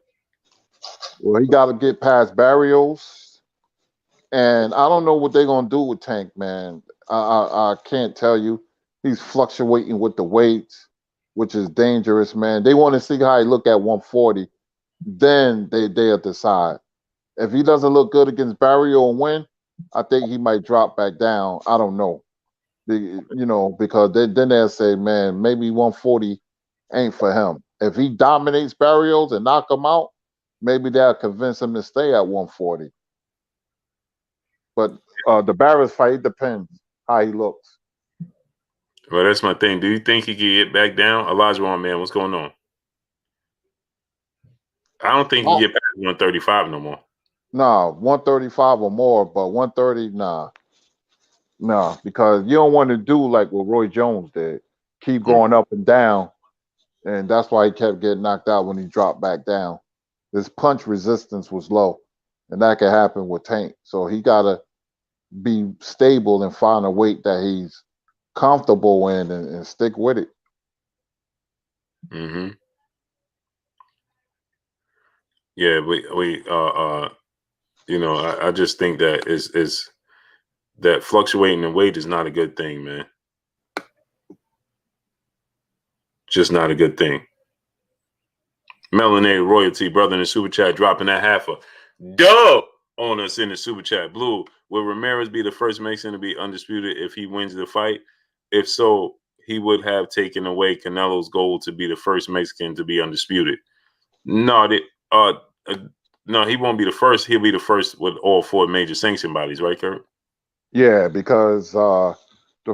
Well, he got to get past Barrios, and I don't know what they're going to do with Tank, man. I can't tell you. He's fluctuating with the weights, which is dangerous, man. They want to see how he look at 140. Then they'll decide. If he doesn't look good against Barrio and win, I think he might drop back down. I don't know. Because then they'll say, man, maybe 140 ain't for him. If he dominates Barrios and knock him out, maybe they'll convince him to stay at 140. But the Barrios fight, it depends how he looks. Well, that's my thing. Do you think he can get back down? Elijah, man, what's going on? I don't think he can get back to 135 no more. Nah, 135 or more, but 130, nah. Nah, because you don't want to do like what Roy Jones did. Keep going up and down. And that's why he kept getting knocked out when he dropped back down. His punch resistance was low. And that could happen with Tank. So he got to be stable and find a weight that he's comfortable in and stick with it. Mm-hmm. Yeah, I just think that is that fluctuating in weight is not a good thing, man. Just not a good thing. Melanated Royalty, brother in the super chat, dropping that half a dub on us in the super chat. Blue, will Ramirez be the first Mexican to be undisputed if he wins the fight? If so, he would have taken away Canelo's goal to be the first Mexican to be undisputed. No, no, he won't be the first. He'll be the first with all 4 major sanction bodies, right, Kurt? Yeah, because the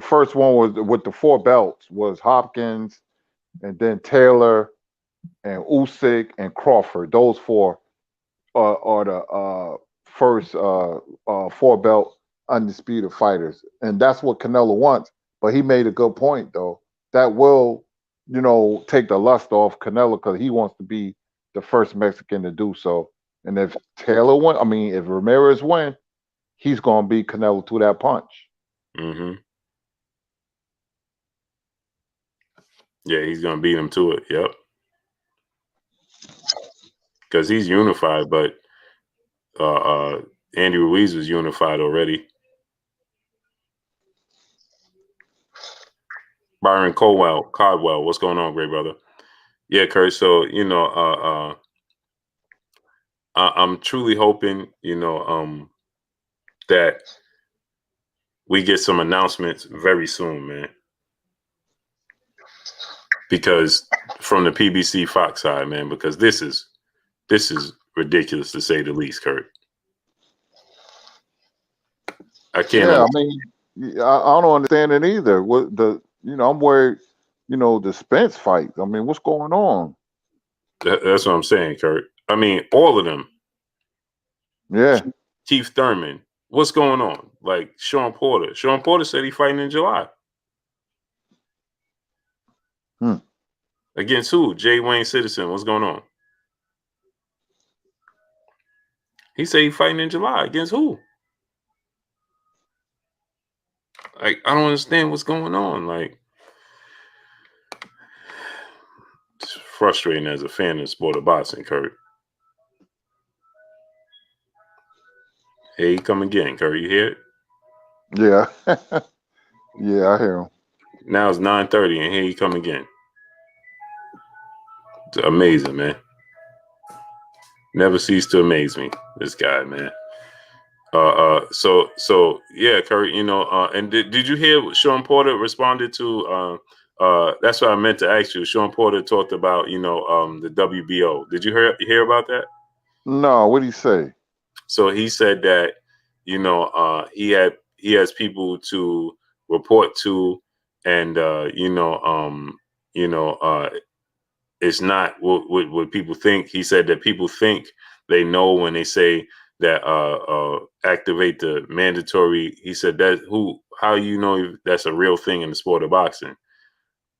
first one was with the 4 belts was Hopkins, and then Taylor, and Usyk and Crawford. Those 4 are the first 4-belt undisputed fighters, and that's what Canelo wants. But he made a good point, though. That will, take the lust off Canelo because he wants to be the first Mexican to do so. And if if Ramirez win, he's gonna beat Canelo to that punch. Mm-hmm. Yeah, he's gonna beat him to it. Yep. Because he's unified, but Andy Ruiz was unified already. Byron Caldwell, what's going on, great brother? Yeah, Kurt. So I'm truly hoping that we get some announcements very soon, man. Because from the PBC Fox side, man, because this is ridiculous to say the least, Kurt. I can't. Yeah, I don't understand it either. What I'm worried. The Spence fight. I mean, what's going on? That's what I'm saying, Kurt. I mean, all of them. Yeah. Keith Thurman. What's going on? Like Sean Porter. Sean Porter said he's fighting in July. Against who? Jay Wayne Citizen. What's going on? He said he's fighting in July. Against who? Like, I don't understand what's going on. Like, it's frustrating as a fan of the sport of boxing, Kurt. Hey, come again, Kurt. You hear it? Yeah. Yeah, I hear him. Now it's 9:30, and here you come again. It's amazing, man. Never cease to amaze me, this guy, man. So yeah, Kurt. And did you hear what Sean Porter responded to? That's what I meant to ask you. Sean Porter talked about the WBO. Did you hear about that? No, what did he say? So he said that he has people to report to, and it's not what people think. He said that people think they know when they say that activate the mandatory. He said that how that's a real thing in the sport of boxing.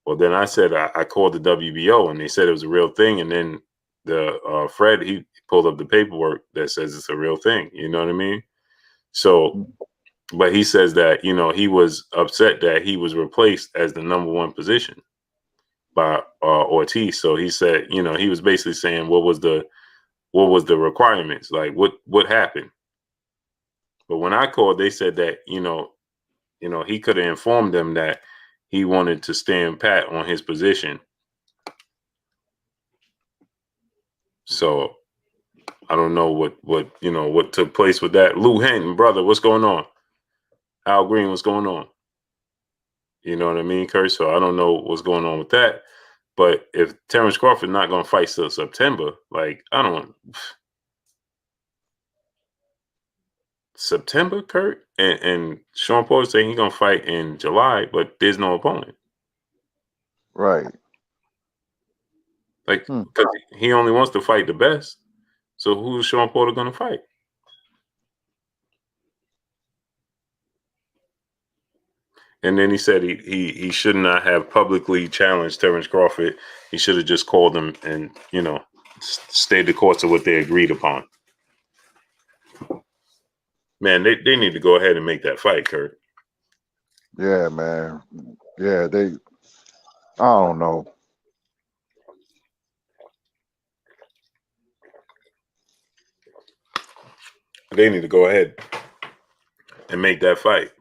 Well, then I said I called the WBO and they said it was a real thing, and then the Fred, he pulled up the paperwork that says it's a real thing. You know what I mean? So, but he says that he was upset that he was replaced as the #1 position by Ortiz. So he said, he was basically saying what was the requirements, like what happened. But when I called, they said that he could have informed them that he wanted to stand pat on his position. So I don't know what took place with that. Lou Hinton, brother, what's going on? Al Green, what's going on? You know what I mean, Kurt? So I don't know what's going on with that. But if Terrence Crawford not going to fight till September, like, I don't. September, Kurt? And Sean Paul is saying he's going to fight in July, but there's no opponent. Right. Like, because he only wants to fight the best. So who's Sean Porter going to fight? And then he said he should not have publicly challenged Terrence Crawford. He should have just called him and, stayed the course of what they agreed upon. Man, they need to go ahead and make that fight, Kurt. Yeah, man. Yeah, I don't know. They need to go ahead and make that fight.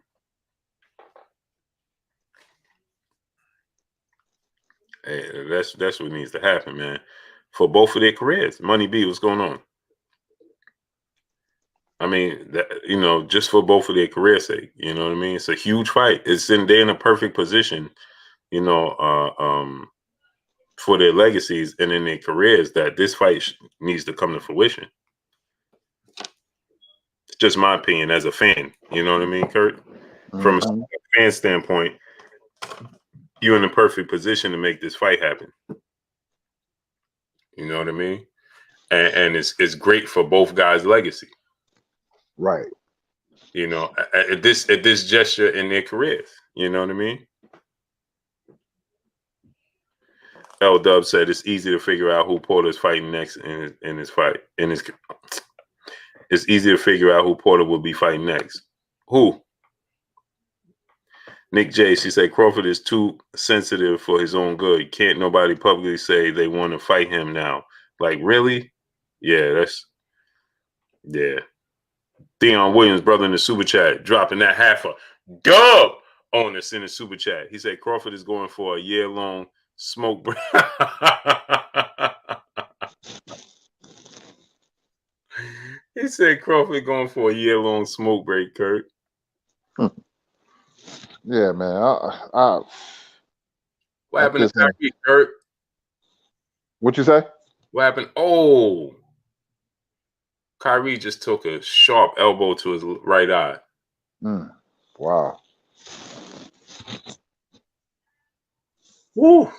Hey, that's what needs to happen, man. For both of their careers. Money B, what's going on? I mean, just for both of their career's sake, you know what I mean? It's a huge fight. They're in a perfect position, for their legacies and in their careers that this fight needs to come to fruition. It's just my opinion as a fan. You know what I mean, Kurt? From a fan standpoint, you're in the perfect position to make this fight happen. You know what I mean? And it's great for both guys' legacy. Right. At this gesture in their careers. You know what I mean? L Dub said it's easy to figure out who Porter's fighting next in his fight. It's easy to figure out who Porter will be fighting next. Who? Nick J, she said Crawford is too sensitive for his own good. Can't nobody publicly say they want to fight him now. Like, really? Yeah. Theon Williams, brother in the super chat, dropping that half a dub on us in the super chat. He said Crawford is going for a year-long smoke break. He said Crawford going for a year-long smoke break, Kurt. Yeah, man. What happened to Kyrie, Kurt? What you say? What happened? Oh, Kyrie just took a sharp elbow to his right eye. Wow. Woo.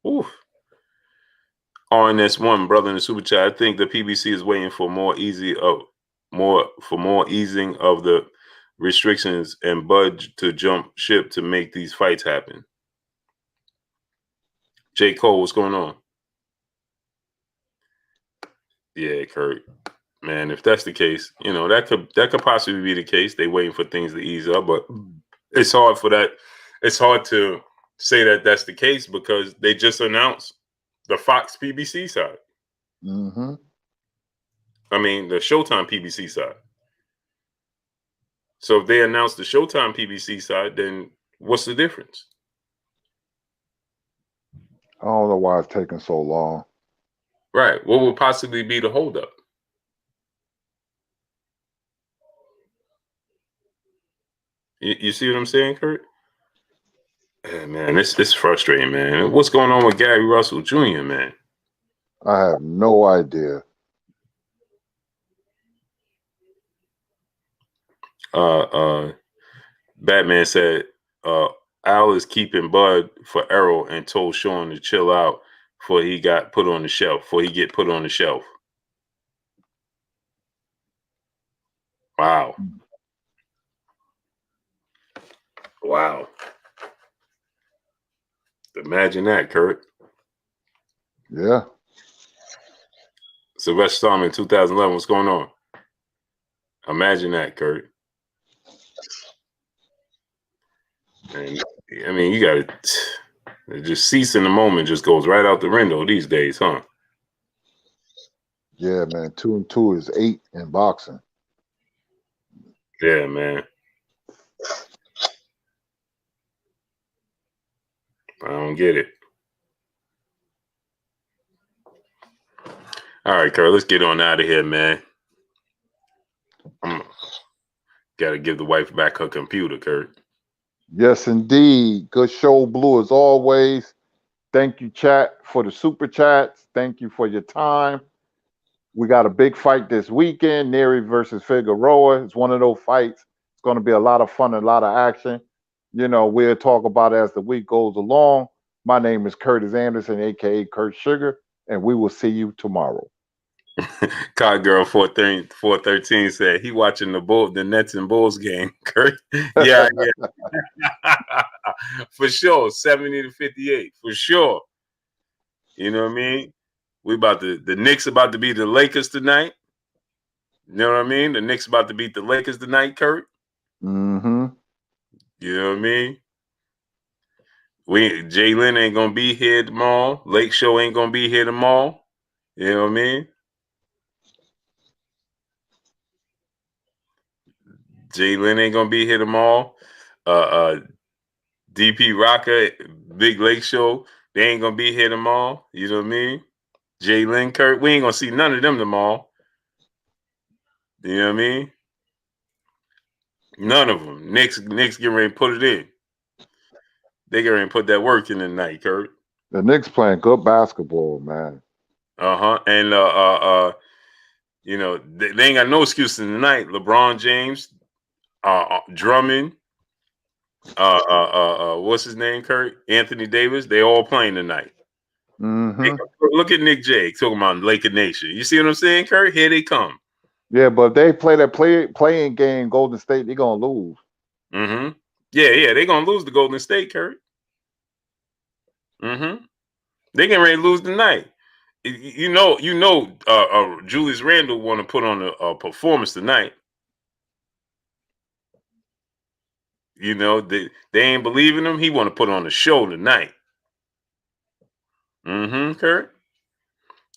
Oof. RNS1, brother in the super chat. I think the PBC is waiting for more easing of the restrictions and budge to jump ship to make these fights happen. J. Cole, what's going on? Yeah, Kurt. Man, if that's the case, that could possibly be the case. They waiting for things to ease up, but it's hard for that. It's hard to say that that's the case because they just announced the Fox PBC side. I mean, the Showtime PBC side. So if they announce the Showtime PBC side, then what's the difference? I don't know why it's taking so long. Right. What would possibly be the holdup? You see what I'm saying, Kurt? Man, it's frustrating, man. What's going on with Gary Russell Jr., man? I have no idea. Batman said, Al is keeping Bud for Errol and told Sean to chill out before he got put on the shelf. Before he get put on the shelf. Wow. Wow. Imagine that, Kurt. Yeah. Sylvester Stallman, 2011. What's going on? Imagine that, Kurt. And I mean, you got to just cease in the moment. Just goes right out the window these days, huh? Yeah, man. 2-2 is 8 in boxing. Yeah, man. I don't get it. All right, Kurt, let's get on out of here, man. Got to give the wife back her computer, Kurt. Yes, indeed. Good show, Blue, as always. Thank you, chat, for the super chats. Thank you for your time. We got a big fight this weekend, Neri versus Figueroa. It's one of those fights. It's going to be a lot of fun and a lot of action. You know, we'll talk about it as the week goes along. My name is Curtis Anderson, a.k.a. Kurt Sugar, and we will see you tomorrow. Cod Girl 413 said he watching the Nets and Bulls game, Kurt. Yeah. For sure. 70-58. For sure. You know what I mean? The Knicks about to beat the Lakers tonight. You know what I mean? The Knicks about to beat the Lakers tonight, Kurt. Mm-hmm. You know what I mean? Jalen ain't gonna be here tomorrow. Lake Show ain't gonna be here tomorrow. You know what I mean? Jalen ain't gonna be here tomorrow. DP Rocker, Big Lake Show, they ain't gonna be here tomorrow. You know what I mean? Jalen, Kurt, we ain't gonna see none of them tomorrow. You know what I mean? None of them. Knicks getting ready to put it in. They getting ready to put that work in tonight, Kurt. The Knicks playing good basketball, man. And you know, they ain't got no excuse tonight. LeBron James, Drummond, what's his name, Kurt? Anthony Davis, they all playing tonight. Mm-hmm. Look at Nick J talking about Laker Nation. You see what I'm saying, Kurt? Here they come. Yeah, but if they play that playing game, Golden State, they're gonna lose. Mm-hmm. Yeah, they're gonna lose to Golden State, Kurt. Mm-hmm. They getting ready to lose tonight. You know, Julius Randle want to put on a performance tonight. You know, they ain't believing him. He want to put on a show tonight. Mm-hmm, Kurt.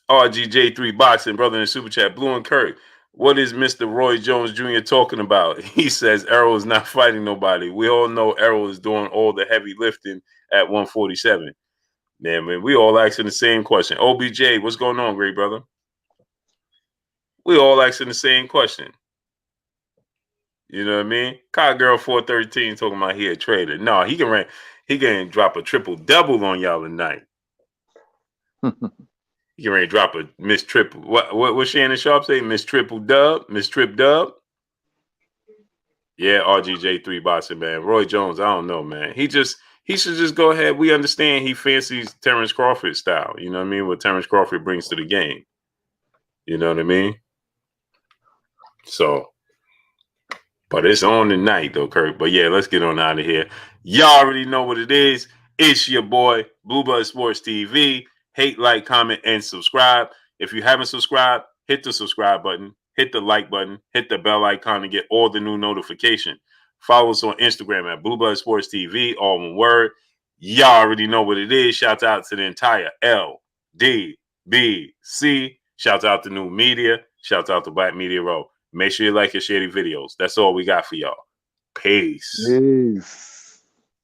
RGJ3 Boxing, brother in Super Chat, Blue and Kurt. What is Mr. Roy Jones Jr. talking about? He says Errol is not fighting nobody. We all know Errol is doing all the heavy lifting at 147. Yeah, man, we all asking the same question. OBJ, what's going on, great brother? We all asking the same question. You know what I mean? Cod Girl 413 talking about he a trader. No, he can drop a triple-double on y'all tonight. He can ready to drop a Miss Triple. What Shannon Sharp say? Miss Triple Dub? Miss Trip Dub? Yeah, RGJ3 boxing, man. Roy Jones, I don't know, man. He should just go ahead. We understand he fancies Terrence Crawford style. You know what I mean? What Terrence Crawford brings to the game. You know what I mean? So, but it's on tonight, though, Kurt. But yeah, let's get on out of here. Y'all already know what it is. It's your boy, Blue Blood Sports TV. Hate, like, comment, and subscribe. If you haven't subscribed, hit the subscribe button, hit the like button, hit the bell icon to get all the new notification. Follow us on Instagram at Blue Blood Sports TV, all one word. Y'all already know what it is. Shout out to the entire LDBC. Shout out to New Media. Shout out to Black Media Row. Make sure you like and share the videos. That's all we got for y'all. Peace. Peace.